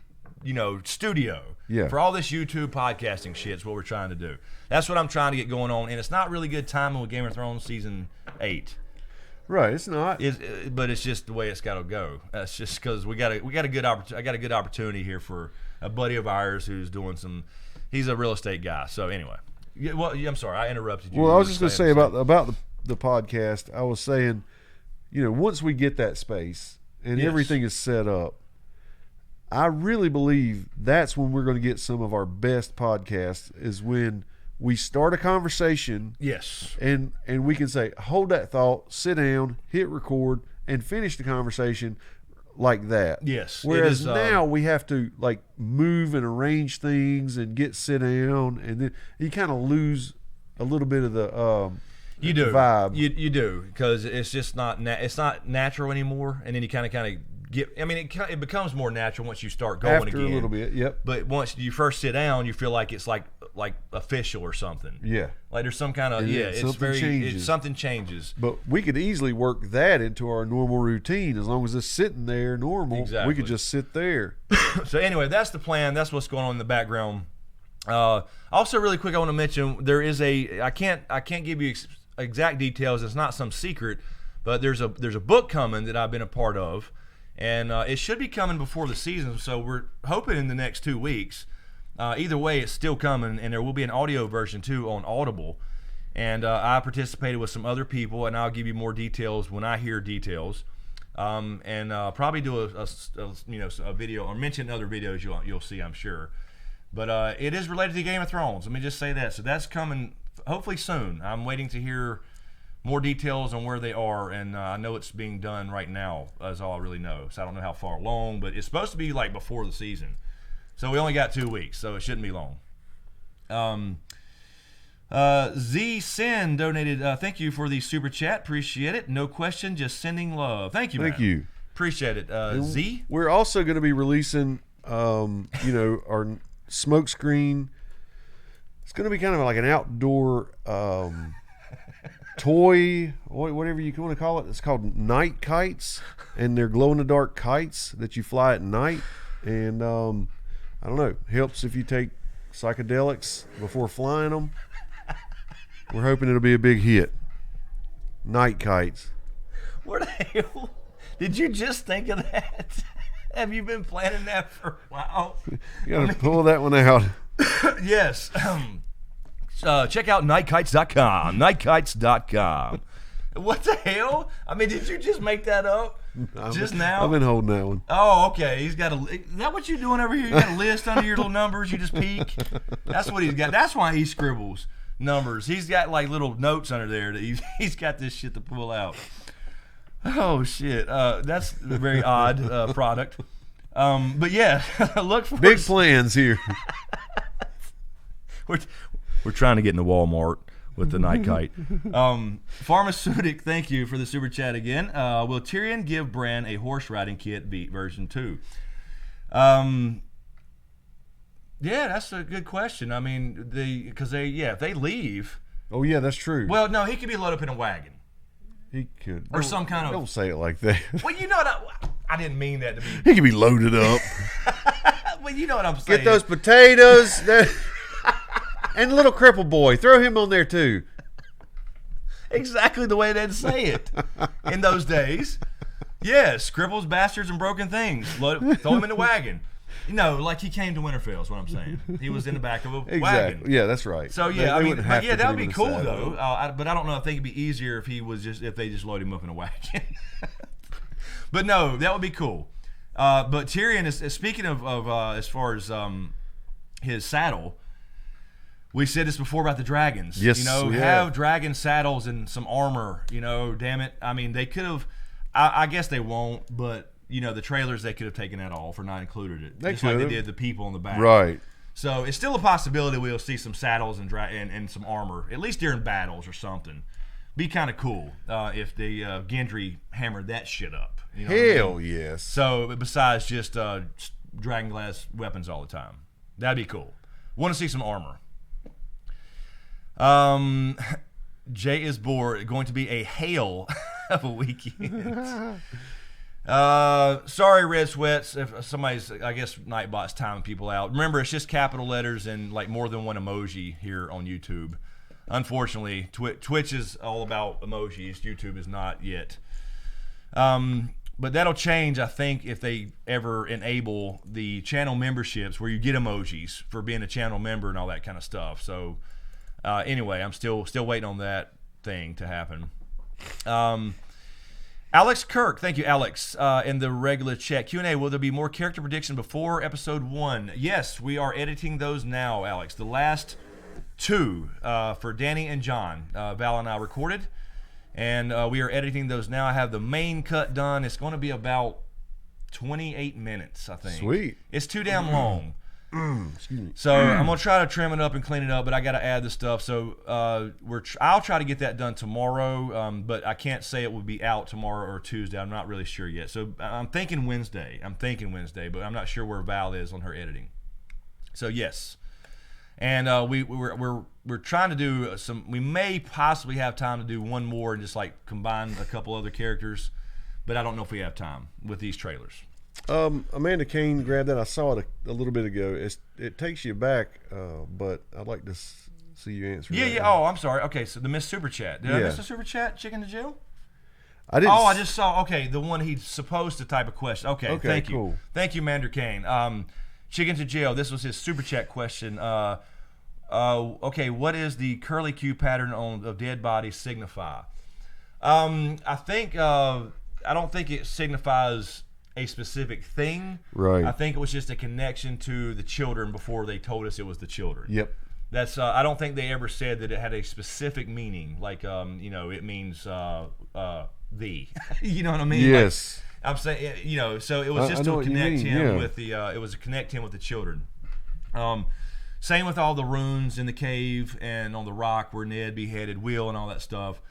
studio. Yeah. For all this YouTube podcasting shit is what we're trying to do. That's what I'm trying to get going on, and it's not really good timing with Game of Thrones season 8. Right, it's not. But it's just the way it's got to go. That's just because I got a good opportunity here for a buddy of ours who's doing some. He's a real estate guy. So anyway, I'm sorry I interrupted you. Well, I was just going to say about the podcast. I was saying, once we get that space and everything is set up, I really believe that's when we're going to get some of our best podcasts, is when we start a conversation. Yes. And we can say, hold that thought, sit down, hit record, and finish the conversation like that. Yes. Whereas now we have to like move and arrange things and sit down, and then you kind of lose a little bit of the vibe. You do, because it's just not it's not natural anymore, and then you kind of get. I mean, it becomes more natural once you start going After again. a little bit. Yep. But once you first sit down, you feel like it's like official or something. Yeah. Like there's some kind of something changes. But we could easily work that into our normal routine as long as it's sitting there normal. Exactly. We could just sit there. So anyway, that's the plan. That's what's going on in the background. Also, really quick, I want to mention there is I can't give you exact details. It's not some secret, but there's a book coming that I've been a part of, and it should be coming before the season. So we're hoping in the next 2 weeks. Either way, it's still coming, and there will be an audio version too on Audible. And I participated with some other people, and I'll give you more details when I hear details. And probably do a video or mention other videos you'll see, I'm sure. But it is related to Game of Thrones. Let me just say that. So that's coming hopefully soon. I'm waiting to hear more details on where they are, and I know it's being done right now, is all I really know. So I don't know how far along, but it's supposed to be like before the season. So we only got 2 weeks, so it shouldn't be long. Z Sin donated, thank you for the super chat. Appreciate it. No question, just sending love. Thank you, man. Thank you. Appreciate it. Z? We're also going to be releasing, our SmokeScreen. It's going to be kind of like an outdoor toy, whatever you want to call it. It's called night kites, and they're glow-in-the-dark kites that you fly at night. And I don't know, helps if you take psychedelics before flying them. We're hoping it'll be a big hit. Night kites. Where the hell did you just think of that? Have you been planning that for a while? You got to pull that one out. Yes. Check out nightkites.com. Nightkites.com. What the hell? I mean, did you just make that up just now? I've been holding that one. Oh, okay. He's got is that what you're doing over here? You got a list under your little numbers. You just peek. That's what he's got. That's why he scribbles numbers. He's got like little notes under there that he's got this shit to pull out. Oh shit. That's a very odd product. But yeah, look for big plans here. We're trying to get into Walmart with the night kite. Pharmaceutic, thank you for the super chat again. Will Tyrion give Bran a horse riding kit version 2? Yeah, that's a good question. I mean, if they leave. Oh yeah, that's true. Well, no, he could be loaded up in a wagon. He could. Or some kind of. Don't say it like that. Well, you know what I didn't mean that to be. He could be loaded up. Well, you know what I'm saying. Get those potatoes. And little cripple boy, throw him on there too. Exactly the way they'd say it in those days. Yes, cripples, bastards, and broken things. Throw him in the wagon. You know, like he came to Winterfell is what I'm saying. He was in the back of a wagon. Yeah, that's right. So yeah, that would be cool though. But I don't know if they could be easier if they just load him up in a wagon. But no, that would be cool. But Tyrion is speaking of as far as his saddle. We said this before about the dragons. Yes, have dragon saddles and some armor. Damn it. I mean, they could have. I guess they won't, but the trailers, they could have taken that off or not included it. Just like they did the people in the back. Right. So it's still a possibility we'll see some saddles and some armor, at least during battles or something. Be kind of cool if the Gendry hammered that shit up. Hell yes. So besides just dragon glass weapons all the time, that'd be cool. Want to see some armor. Jay is bored. Going to be a hail of a weekend. Sorry, Red Sweats. If somebody's, I guess, Nightbot's timing people out. Remember, it's just capital letters and like more than one emoji here on YouTube. Unfortunately, Twitch is all about emojis. YouTube is not yet. But that'll change, I think, if they ever enable the channel memberships where you get emojis for being a channel member and all that kind of stuff. So. Anyway, I'm still waiting on that thing to happen. Alex Kirk, thank you, Alex, in the regular chat. Q&A, will there be more character prediction before episode 1? Yes, we are editing those now, Alex. The last 2 for Danny and John, Val and I recorded, and we are editing those now. I have the main cut done. It's going to be about 28 minutes, I think. Sweet. It's too damn long. Excuse me. So I'm gonna try to trim it up and clean it up, but I got to add the stuff. So I'll try to get that done tomorrow, but I can't say it will be out tomorrow or Tuesday. I'm not really sure yet. So I'm thinking Wednesday. But I'm not sure where Val is on her editing. So yes, and we're trying to do some. We may possibly have time to do one more and just like combine a couple other characters, but I don't know if we have time with these trailers. Amanda Kane grabbed that. I saw it a little bit ago. It takes you back, but I'd like to see you answer. Yeah. Oh, I'm sorry. Okay, so the Miss Super Chat. Did I miss the Super Chat? Chicken to jail? I didn't. Oh, I just saw. Okay, the one he's supposed to type a question. Okay, thank you. Cool. Thank you, Mander Kane. Chicken to jail. This was his Super Chat question. Okay, what is the curly Q pattern of dead bodies signify? I think I don't think it signifies a specific thing. Right. I think it was just a connection to the children before they told us it was the children. Yep. That's I don't think they ever said that it had a specific meaning, like it means the. You know what I mean? Yes. Like, I'm saying, so it was just to connect him with the. It was to connect him with the children. Same with all the runes in the cave and on the rock where Ned beheaded Will and all that stuff.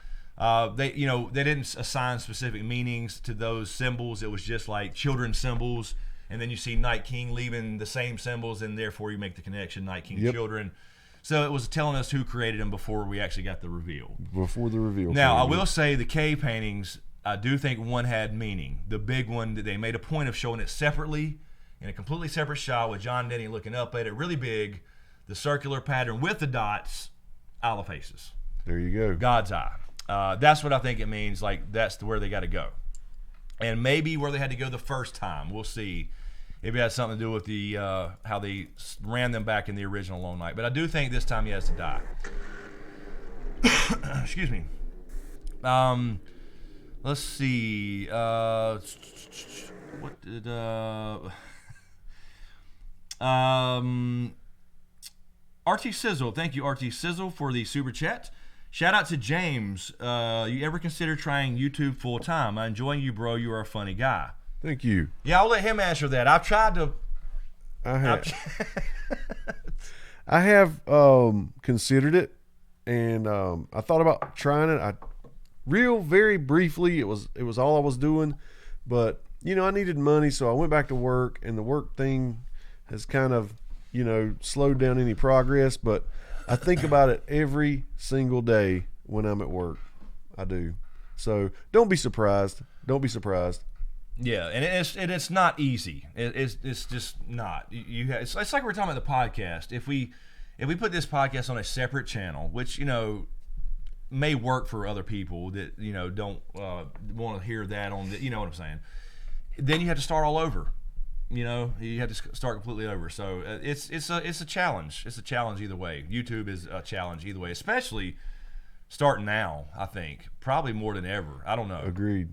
They didn't assign specific meanings to those symbols. It was just like children's symbols, and then you see Night King leaving the same symbols, and therefore you make the connection, Night King children. So it was telling us who created them before we actually got the reveal. Before the reveal. Now, I will say the cave paintings, I do think one had meaning. The big one, they made a point of showing it separately in a completely separate shot with John Denny looking up at it, really big, the circular pattern with the dots, all the faces. There you go. God's eye. That's what I think it means. Like, that's where they got to go. And maybe where they had to go the first time. We'll see if it has something to do with the how they ran them back in the original Lone Knight. But I do think this time he has to die. Excuse me. Let's see. What did... RT Sizzle. Thank you, RT Sizzle, for the super chat. Shout out to James. You ever consider trying YouTube full time? I'm enjoying you, bro. You are a funny guy. Thank you. Yeah, I'll let him answer that. I've tried to. I have considered it, and I thought about trying it. Very briefly. It was all I was doing, but I needed money, so I went back to work, and the work thing has kind of slowed down any progress, but I think about it every single day when I'm at work. I do. So don't be surprised. Yeah, and it's not easy. It's just not. It's like we're talking about the podcast. If we put this podcast on a separate channel, which may work for other people that don't want to hear that on the, what I'm saying, then you have to start all over. You have to start completely over. So it's a challenge. It's a challenge either way. YouTube is a challenge either way, especially starting now. I think probably more than ever. I don't know. Agreed.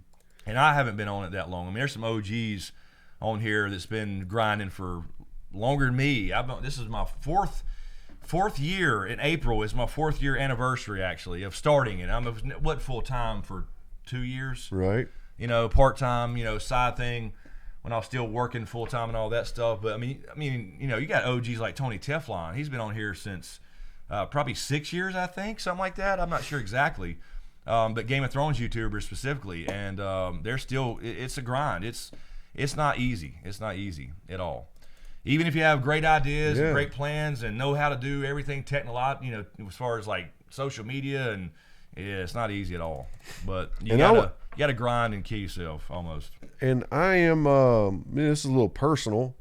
And I haven't been on it that long. I mean, there's some OGs on here that's been grinding for longer than me. This is my fourth year. In April is my 4th year anniversary actually of starting it. I'm full time for 2 years. Right. Part time. Side thing. When I was still working full time and all that stuff, but I mean, you got OGs like Tony Teflon. He's been on here since probably 6 years, I think, something like that. I'm not sure exactly, but Game of Thrones YouTubers specifically, and they're still. It's a grind. It's not easy. It's not easy at all. Even if you have great ideas, and great plans, and know how to do everything technological, as far as like social media, and it's not easy at all. But you gotta grind and kill yourself almost. And I am, this is a little personal,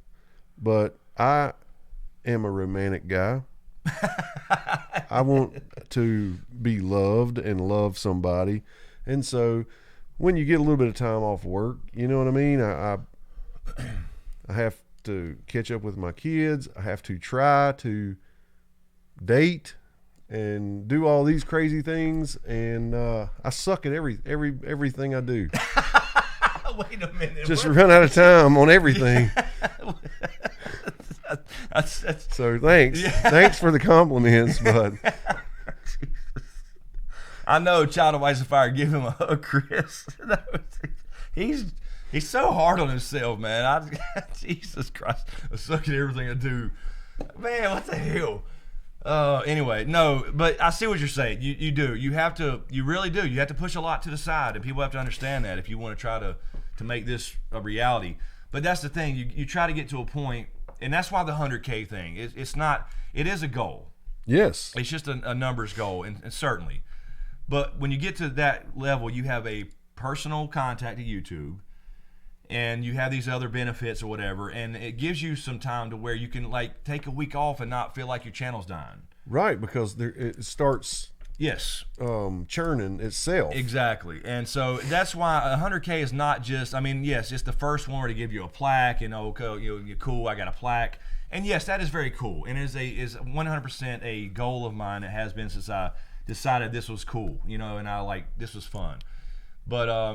but I am a romantic guy. I want to be loved and love somebody. And so when you get a little bit of time off work, you know what I mean? I have to catch up with my kids. I have to try to date and do all these crazy things, and I suck at everything I do. Wait a minute. Just run out of time on everything. So thanks for the compliments, bud. I know, Child of Ice and Fire. Give him a hug, Chris. He's so hard on himself, man. Jesus Christ, I suck at everything I do. Man, what the hell? Anyway, no, but I see what you're saying. You do. You have to. You really do. You have to push a lot to the side, and people have to understand that if you want to try to make this a reality. But that's the thing. You try to get to a point, and that's why the 100K thing. It's not. It is a goal. Yes. It's just a numbers goal, and certainly. But when you get to that level, you have a personal contact to YouTube, and you have these other benefits or whatever, and it gives you some time to where you can like take a week off and not feel like your channel's dying. Right, because it starts churning itself. Exactly. And so that's why 100K is not just, I mean, yes, it's the first one where to give you a plaque and you're cool, I got a plaque. And yes, that is very cool, and is 100% a goal of mine. It has been since I decided this was cool, and I this was fun. But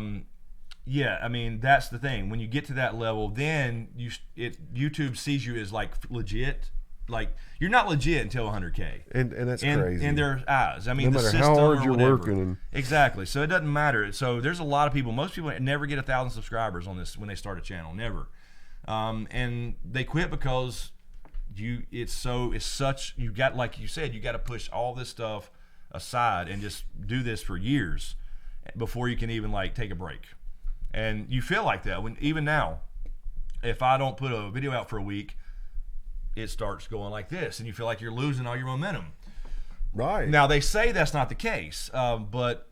yeah, I mean, that's the thing. When you get to that level, then YouTube sees you as like legit. Like, you're not legit until 100K, and that's crazy. In their eyes, I mean, no the matter system how hard or you're whatever. working. Exactly. So it doesn't matter. So there's a lot of people. Most people never get 1,000 subscribers on this when they start a channel. Never, and they quit because you got, like you said, you got to push all this stuff aside and just do this for years before you can even like take a break. And you feel like that when even now, if I don't put a video out for a week, it starts going like this, and you feel like you're losing all your momentum. Right. Now they say that's not the case, but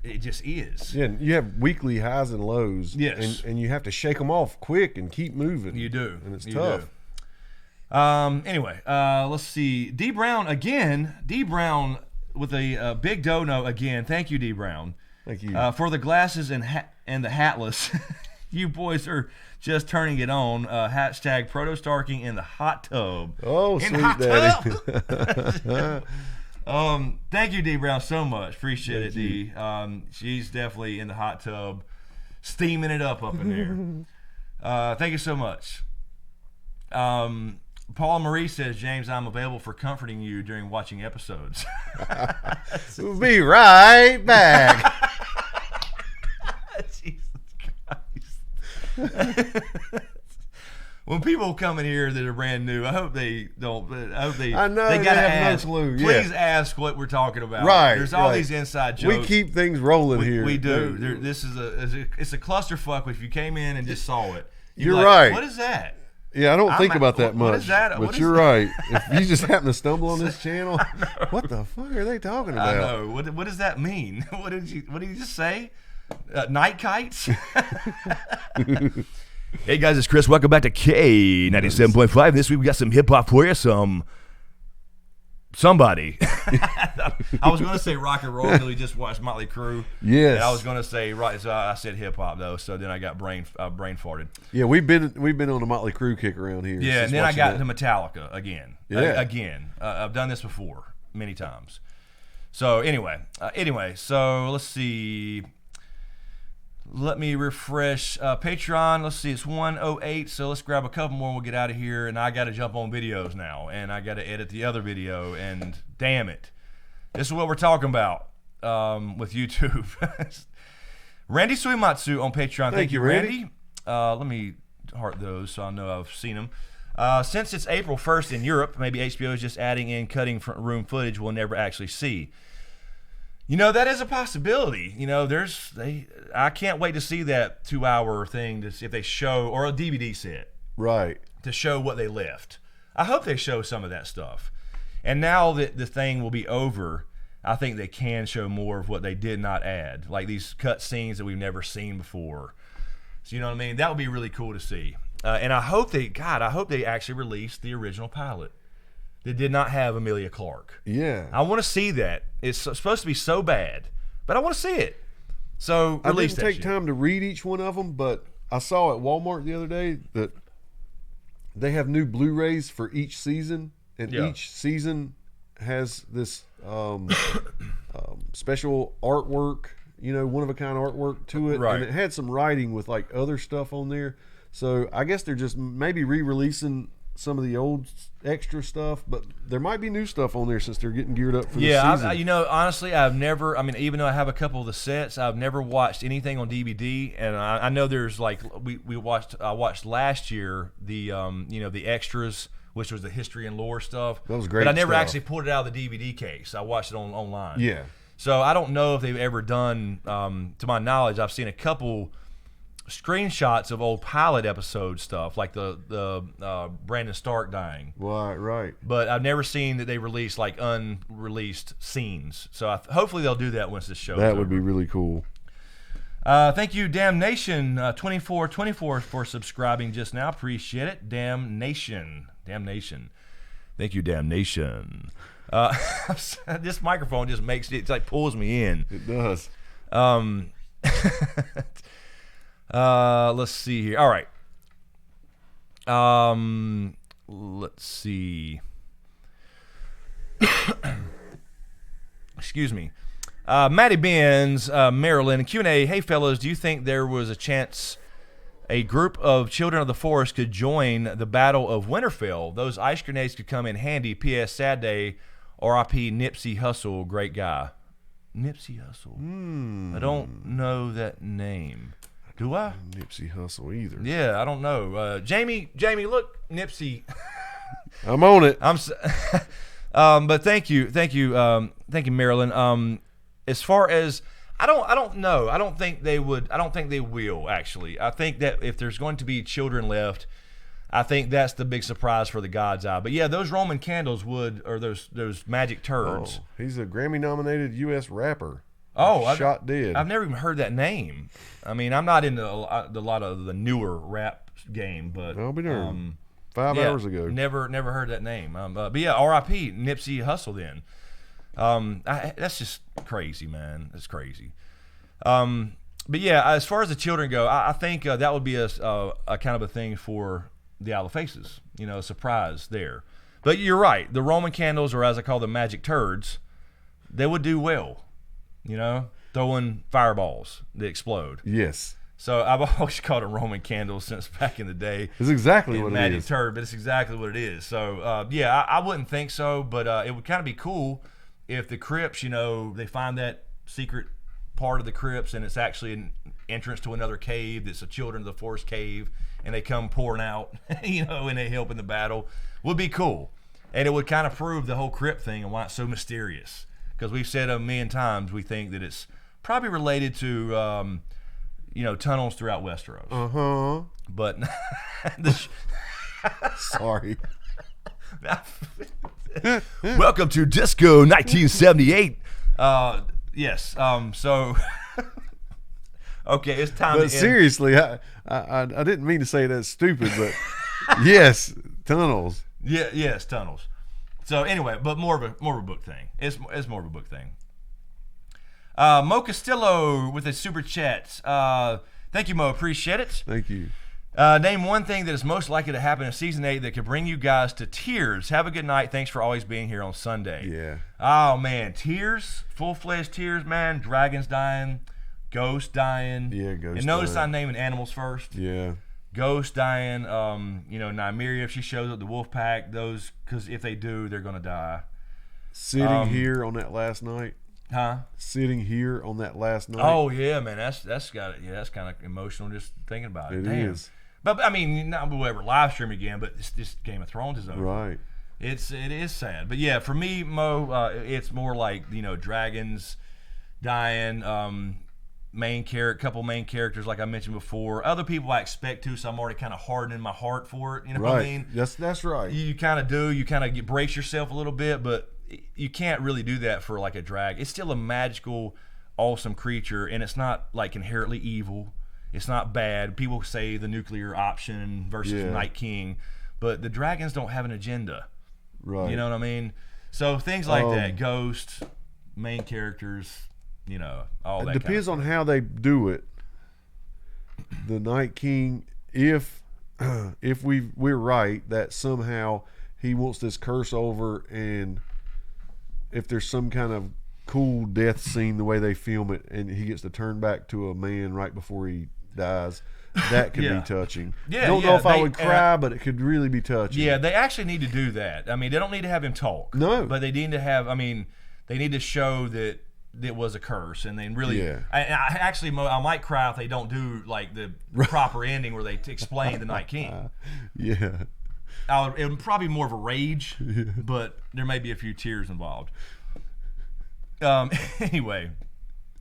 it just is. Yeah, you have weekly highs and lows. Yes. And you have to shake them off quick and keep moving. You do. And it's tough. Do. Anyway, let's see. D Brown again. D Brown with a big dono again. Thank you, D Brown. Thank you. For the glasses and the hatless. You boys are just turning it on. Hashtag proto-starking in the hot tub. Oh, in sweet hot daddy. Tub. Thank you, D Brown, so much. Appreciate Thank it, D. She's definitely in the hot tub, steaming it up in there. Thank you so much. Paula Marie says, James, I'm available for comforting you during watching episodes. We'll be right back. Jesus Christ. When people come in here that are brand new, I hope they don't. I hope they. I know they gotta have ask. no clue. Please ask what we're talking about. Right. There's all these inside jokes. We keep things rolling here. We do. This is it's a clusterfuck. If you came in and just saw it, You're right. What is that? Yeah, I don't think about that much. What is that? But What is you're that? right. If you just happen to stumble on this channel, what the fuck are they talking about? I know. What does that mean? What did you just say? Night kites? Hey guys, it's Chris. Welcome back to K97.5. This week we got some hip hop for you. Somebody. I was going to say rock and roll until we just watched Motley Crue. Yes. And I was going to say right, so I said hip hop though. So then I got brain farted. Yeah, we've been on a Motley Crue kick around here. Yeah, and then I got to Metallica again. Yeah. Again. I've done this before many times. So anyway, so let's see. Let me refresh Patreon. Let's see, it's 108. So let's grab a couple more and we'll get out of here. And I got to jump on videos now, and I got to edit the other video. And damn it, this is what we're talking about with YouTube. Randy Suimatsu on Patreon. Thank you, Randy. Let me heart those so I know I've seen them. Since it's April 1st in Europe, maybe HBO is just adding in cutting front room footage we'll never actually see. That is a possibility. I can't wait to see that 2-hour thing to see if they show, or a DVD set. Right. To show what they left. I hope they show some of that stuff. And now that the thing will be over, I think they can show more of what they did not add. Like these cut scenes that we've never seen before. So you know what I mean? That would be really cool to see. And I hope they actually release the original pilot. That did not have Emilia Clarke. Yeah. I want to see that. It's supposed to be so bad, but I want to see it. So I release didn't take time to read each one of them, but I saw at Walmart the other day that they have new Blu-rays for each season, and each season has this special artwork, one of a kind artwork to it, Right. and it had some writing with like other stuff on there. So I guess they're just maybe re-releasing some of the old extra stuff, but there might be new stuff on there since they're getting geared up for the season. Honestly, I've never. I mean, even though I have a couple of the sets, I've never watched anything on DVD. And I know there's like we watched. I watched last year the the extras, which was the history and lore stuff. That was great But I never stuff. actually pulled it out of the DVD case. I watched it online. Yeah. So I don't know if they've ever done. To my knowledge, I've seen a couple screenshots of old pilot episode stuff, like the Brandon Stark dying. Right. But I've never seen that they release like unreleased scenes. So hopefully they'll do that once this show. That would be really cool. Thank you, Damnation 2424 for subscribing just now. Appreciate it, Damnation. Thank you, Damnation. This microphone just makes it like pulls me in. It does. Let's see here. All right. Let's see. Excuse me. Matty Benz, Maryland, Q&A. Hey, fellas, do you think there was a chance a group of children of the forest could join the Battle of Winterfell? Those ice grenades could come in handy. P.S. Sad day. R.I.P. Nipsey Hussle, great guy. Nipsey Hussle. I don't know that name. Do I? Nipsey Hussle either. Yeah, I don't know. Jamie, look, Nipsey. I'm on it. But thank you, Marilyn. As far as I don't know. I don't think they would. I don't think they will actually. I think that if there's going to be children left, I think that's the big surprise for the God's Eye. But yeah, those Roman candles or those magic turds. Oh, he's a Grammy-nominated U.S. rapper. Oh, shot dead. I've never even heard that name. I mean, I'm not into a lot of the newer rap game, but I'll be darned. 5 yeah, hours ago. Never heard that name. But yeah, R.I.P. Nipsey Hussle. Then, that's just crazy, man. That's crazy. But yeah, as far as the children go, I think that would be a kind of a thing for the Isle of Faces. A surprise there. But you're right. The Roman candles, or as I call them, magic turds, they would do well. Throwing fireballs that explode. Yes. So I've always called them Roman candles since back in the day. It's exactly what it Magic is. turd, but it's exactly what it is. So yeah, I wouldn't think so, but it would kind of be cool if the crypts, they find that secret part of the crypts and it's actually an entrance to another cave that's a Children of the Forest cave, and they come pouring out, and they help in the battle. Would be cool, and it would kind of prove the whole crypt thing and why it's so mysterious. Because we've said a million times, we think that it's probably related to, tunnels throughout Westeros. Uh-huh. But Sorry. welcome to Disco 1978. Yes. So, okay, it's time. But seriously, I didn't mean to say that's stupid, but yes, tunnels. Yeah. Yes, tunnels. So anyway, but more of a book thing. It's more of a book thing. Mo Castillo with a super chat. Thank you, Mo. Appreciate it. Thank you. Name one thing that is most likely to happen in season 8 that could bring you guys to tears. Have a good night. Thanks for always being here on Sunday. Yeah. Oh man, tears, full-fledged tears, man. Dragons dying, ghosts dying. Yeah, ghosts. And notice dying. I'm naming animals first. Yeah. Ghost dying, Nymeria, if she shows up, the wolf pack, those, because if they do, they're going to die. Sitting here on that last night. Huh? Sitting here on that last night. Oh, yeah, man, that's got it. Yeah, that's kind of emotional just thinking about it. It Damn. is. But, I mean, not we'll ever live stream again, but this Game of Thrones is over. Right. It is sad. But, yeah, for me, Mo, it's more like, dragons dying, couple main characters like I mentioned before. Other people I expect to, so I'm already kind of hardening my heart for it. You know what I mean? That's right. You kind of do. You kind of brace yourself a little bit, but you can't really do that for like a drag. It's still a magical, awesome creature, and it's not like inherently evil. It's not bad. People say the nuclear option versus Night King, but the dragons don't have an agenda. Right. You know what I mean? So things like that, ghosts, main characters. All that. It depends on how they do it. The Night King, if we're right that somehow he wants this curse over and if there's some kind of cool death scene the way they film it, and he gets to turn back to a man right before he dies. That could be touching. Yeah, don't know if I would cry, but it could really be touching. Yeah, they actually need to do that. I mean, they don't need to have him talk. No. But they need to have, I mean, they need to show that it was a curse, and then really, I might cry if they don't do like the proper ending where they explain the Night King. Yeah. It would probably be more of a rage, but there may be a few tears involved. Anyway,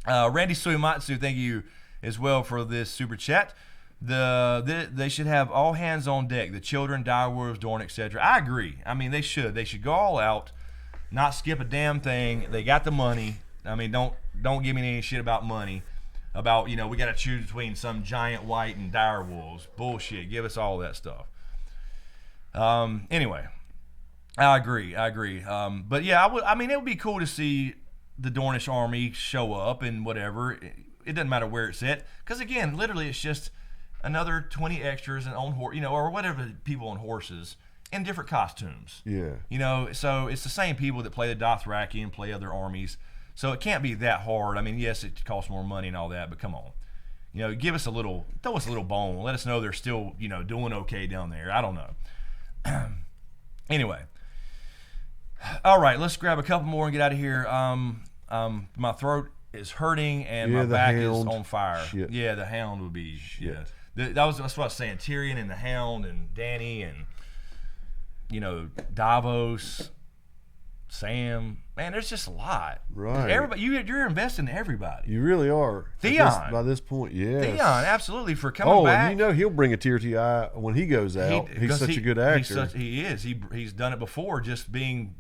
Randy Suimatsu, thank you as well for this super chat. They should have all hands on deck. The children, direwolves, Dorne, etc. I agree. I mean, they should. They should go all out, not skip a damn thing. They got the money. I mean, don't give me any shit about money. About, we got to choose between some giant white and direwolves. Bullshit. Give us all that stuff. Anyway, I agree. But yeah, it would be cool to see the Dornish army show up and whatever. It doesn't matter where it's at, because again, literally, it's just another 20 extras and on horse, or whatever, people on horses in different costumes. Yeah. So it's the same people that play the Dothraki and play other armies. So it can't be that hard. I mean, yes, it costs more money and all that, but come on. Throw us a little bone. Let us know they're still, doing okay down there. I don't know. Anyway. All right, let's grab a couple more and get out of here. My throat is hurting and my back is on fire. Shit. Yeah, the Hound would be shit. Yeah. That's what I was saying. Tyrion and the Hound and Dany and Davos, Sam. Man, there's just a lot. Right. Everybody, you're investing in everybody. You really are. Theon. By this point, yes. Theon, absolutely, for coming back. And he'll bring a tear to your eye when he goes out. He's such a good actor. He is. He's done it before, just being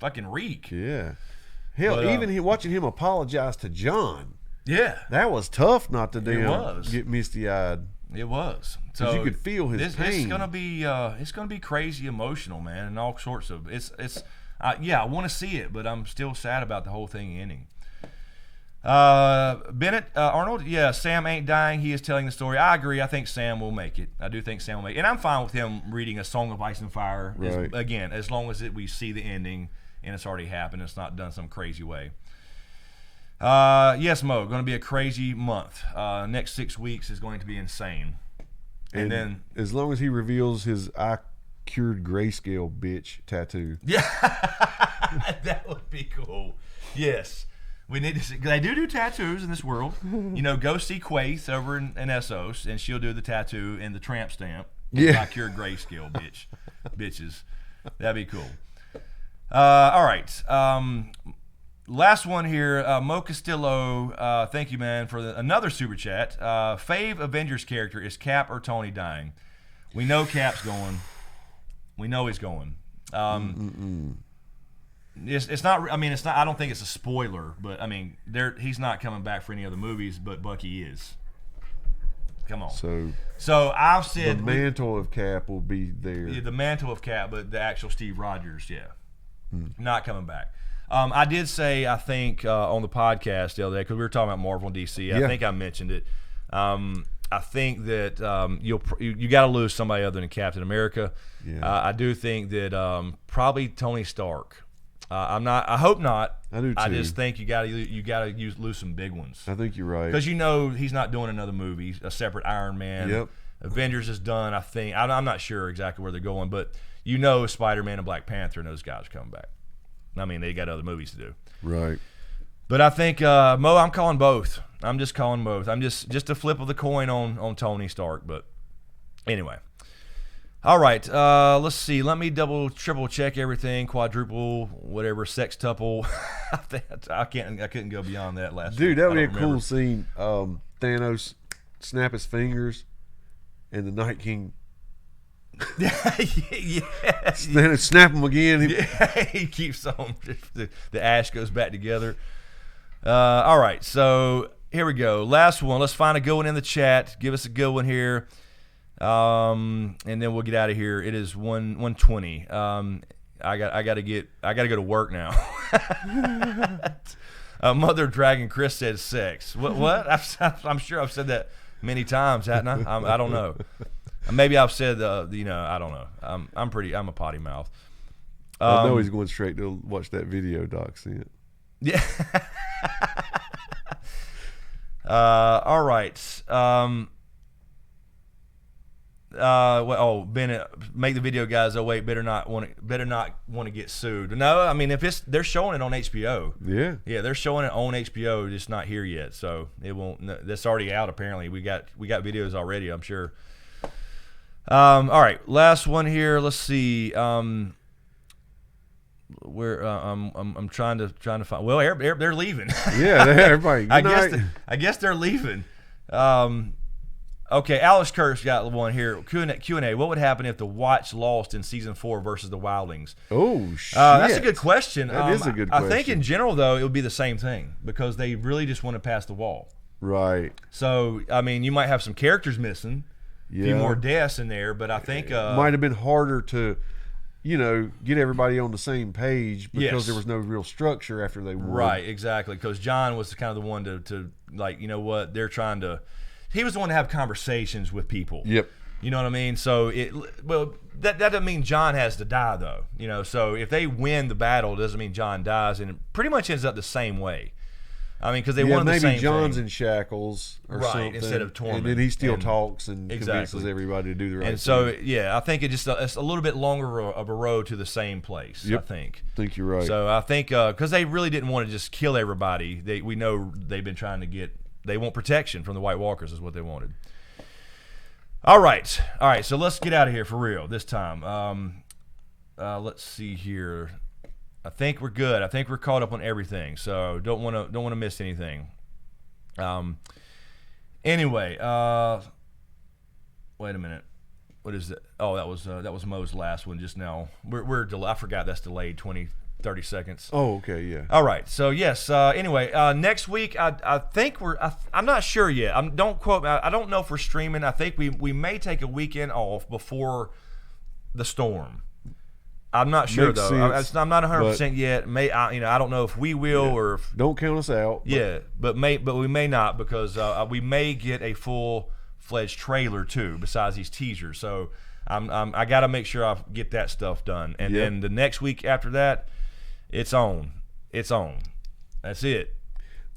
fucking Reek. Yeah. Hell, but, even watching him apologize to Jon. Yeah. That was tough not to get misty-eyed. It was. So you could feel his pain. It's gonna be crazy emotional, man, and all sorts of I want to see it, but I'm still sad about the whole thing ending. Bennett Arnold, Sam ain't dying. He is telling the story. I agree. I think Sam will make it. I do think Sam will make it, and I'm fine with him reading A Song of Ice and Fire. Right. Again, as long as we see the ending and it's already happened. It's not done some crazy way. Yes, Mo, going to be a crazy month. Next 6 weeks is going to be insane. And then, as long as he reveals his "I cured grayscale bitch" tattoo. Yeah, that would be cool. Yes, we need to see. They do tattoos in this world. Go see Quaith over in Essos, and she'll do the tattoo and the tramp stamp. Yeah, "I cured grayscale bitches. That'd be cool. All right. Last one here. Mo Castillo, thank you, man, for another super chat. Fave Avengers character is Cap or Tony dying? We know Cap's going. We know he's going. It's not. I mean, it's not. I don't think it's a spoiler, but I mean, he's not coming back for any other movies. But Bucky is. Come on. So I've said the mantle of Cap will be there. Yeah, the mantle of Cap, but the actual Steve Rogers, not coming back. I did say, I think, on the podcast the other day, because we were talking about Marvel and DC. I think I mentioned it. I think that you got to lose somebody other than Captain America. Yeah. I do think that probably Tony Stark. I hope not. I do too. I just think you got to lose some big ones. I think you're right. Because he's not doing another movie, a separate Iron Man. Yep. Avengers is done. I think I'm not sure exactly where they're going, but Spider-Man and Black Panther and those guys are coming back. I mean, they got other movies to do. Right. But I think, Mo, I'm calling both. I'm just calling both. I'm just a flip of the coin on Tony Stark. But anyway. All right. Let's see. Let me triple check everything. Quadruple, whatever, sextuple. I couldn't go beyond that last Dude, that would be a remember. cool scene. Thanos snap his fingers and the Night King yes. Then snap him again. He keeps on. The ash goes back together. All right, so here we go. Last one. Let's find a good one in the chat. Give us a good one here, and then we'll get out of here. It is 1:20. I got to go to work now. Mother Dragon Chris said sex. What? I'm sure I've said that many times, hadn't I? I don't know. Maybe I've said I don't know. I'm a potty mouth. I know he's going straight to watch that video Doc sent. Yeah. All right. Well, Bennett, make the video, guys. Oh wait, better not want to get sued. No, I mean if they're showing it on HBO. Yeah, they're showing it on HBO, just not here yet. So it won't. No, that's already out. Apparently, we got videos already. I'm sure. All right, last one here. Let's see. Where I'm trying to find. Well, they're leaving. Yeah, everybody. I guess they're leaving. Okay, Alex Kurt's got one here. Q&A. What would happen if the Watch lost in season 4 versus the Wildlings? Oh shit, that's a good question. That is a good question. I think in general though it would be the same thing because they really just want to pass the wall. Right. So I mean, you might have some characters missing, a few more deaths in there, but I think it might have been harder to, get everybody on the same page because there was no real structure after they won. Right, exactly. Because John was kind of the one to like, you know what, they're trying to. He was the one to have conversations with people. Yep. You know what I mean? So that doesn't mean John has to die though. So if they win the battle, it doesn't mean John dies, and it pretty much ends up the same way. I mean, because they wanted the same thing. Maybe John's in shackles or something, instead of Tormund, and then he still talks and convinces everybody to do the right thing. And so, I think it's a little bit longer of a road to the same place. Yep. I think you're right. So I think because they really didn't want to just kill everybody. We know they've been trying to get. They want protection from the White Walkers is what they wanted. All right. So let's get out of here for real this time. Let's see here. I think we're good. I think we're caught up on everything. So don't want to miss anything. Anyway, wait a minute. What is it? Oh, that was Mo's last one just now. I forgot that's delayed 20-30 seconds. Oh, okay, yeah. All right. So yes. Anyway, next week I think I'm not sure yet. Don't quote me. I don't know if we're streaming. I think we may take a weekend off before the storm. I'm not sure though. I'm not 100% yet. I don't know if we will or if, don't count us out. But we may not because we may get a full-fledged trailer too besides these teasers. So I got to make sure I get that stuff done, and then the next week after that, it's on. That's it.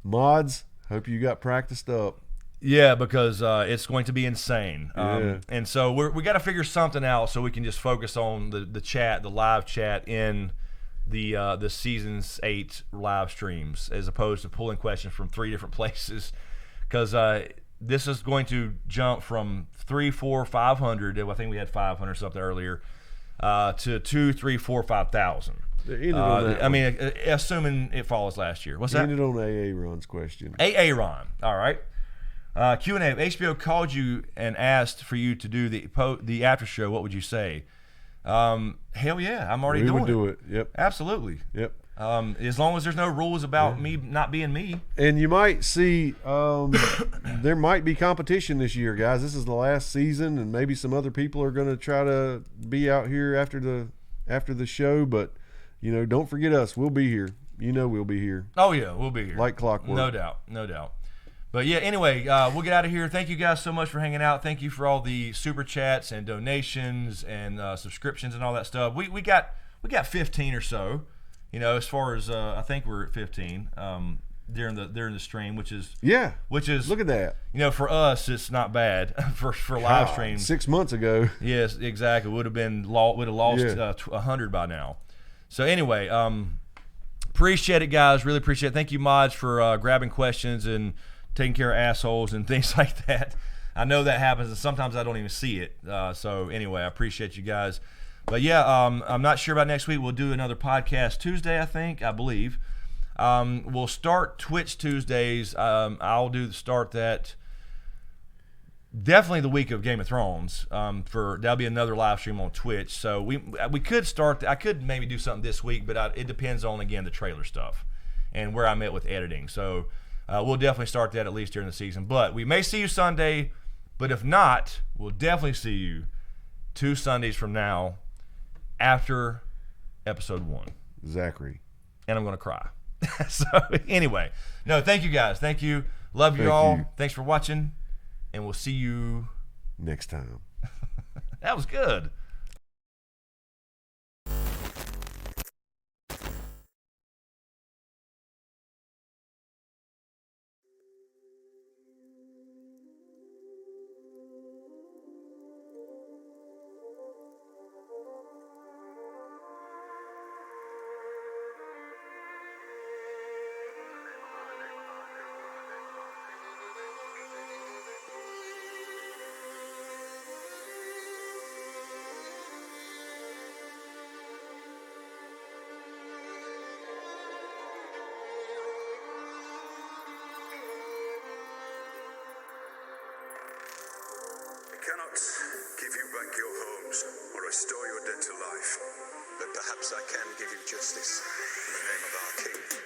Mods, hope you got practiced up. Yeah, because it's going to be insane. Yeah. And so we got to figure something out so we can just focus on the chat, the live chat in the season's 8 live streams, as opposed to pulling questions from 3 different places. Because this is going to jump from 3, 4, 500. I think we had 500 something earlier to 2, 3, 4, 5,000. I mean, assuming it follows last year. What's that? Ended on AA Ron's question. AA Ron. All right. Q&A. If HBO called you and asked for you to do the after show, what would you say? Hell yeah, I'm already doing it. We would do it. Yep. Absolutely. Yep. As long as there's no rules about me not being me. And you might see there might be competition this year, guys. This is the last season, and maybe some other people are going to try to be out here after the show. But don't forget us. We'll be here. We'll be here. Oh yeah, we'll be here like clockwork. No doubt. But yeah, anyway, we'll get out of here. Thank you guys so much for hanging out. Thank you for all the super chats and donations and subscriptions and all that stuff. We got 15 or so. As far as I think we're at 15 during the stream, which is look at that. For us it's not bad for live stream. 6 months ago. Yes, exactly. Would have lost 100 by now. So anyway, appreciate it, guys. Really appreciate it. Thank you, mods, for grabbing questions and taking care of assholes and things like that. I know that happens, and sometimes I don't even see it. So anyway, I appreciate you guys. But yeah, I'm not sure about next week. We'll do another podcast Tuesday, I believe. We'll start Twitch Tuesdays. I'll start that definitely the week of Game of Thrones. That'll be another live stream on Twitch. So we could start. I could maybe do something this week, but it depends on, again, the trailer stuff and where I'm at with editing. So we'll definitely start that at least during the season. But we may see you Sunday, but if not, we'll definitely see you 2 Sundays from now after episode 1. Zachary. And I'm going to cry. So anyway, no, thank you guys. Thank you. Love you all. Thanks for watching, and we'll see you next time. That was good. cannot give you back your homes or restore your dead to life, but perhaps I can give you justice in the name of our king.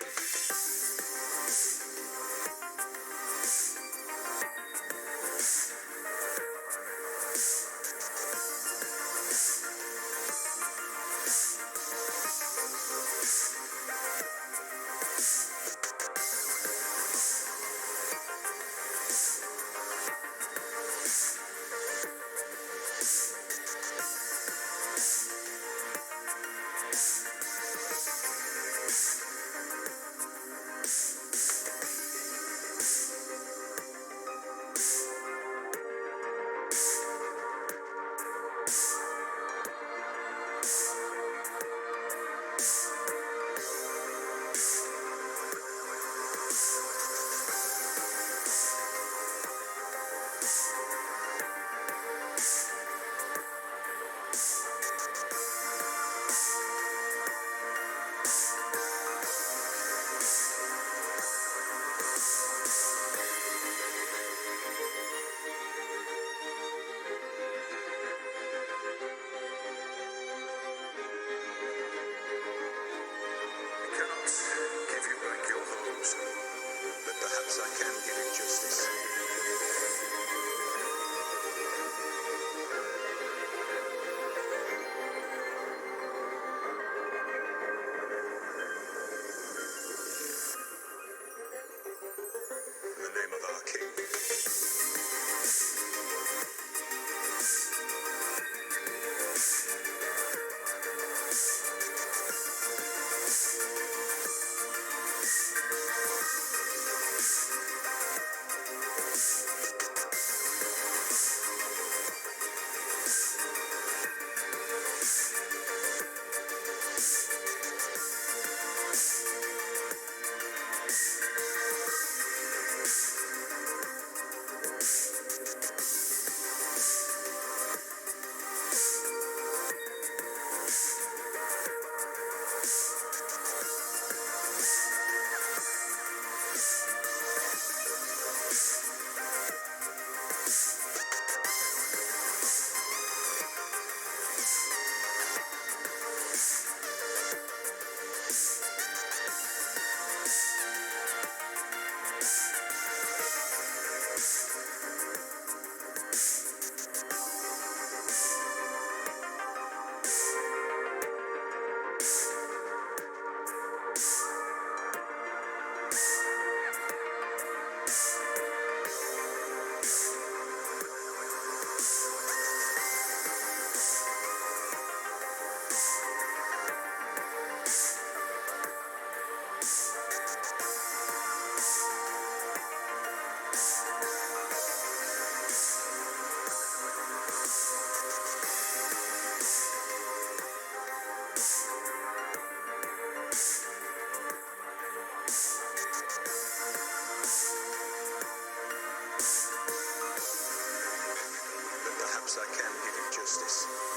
Perhaps I can give you justice.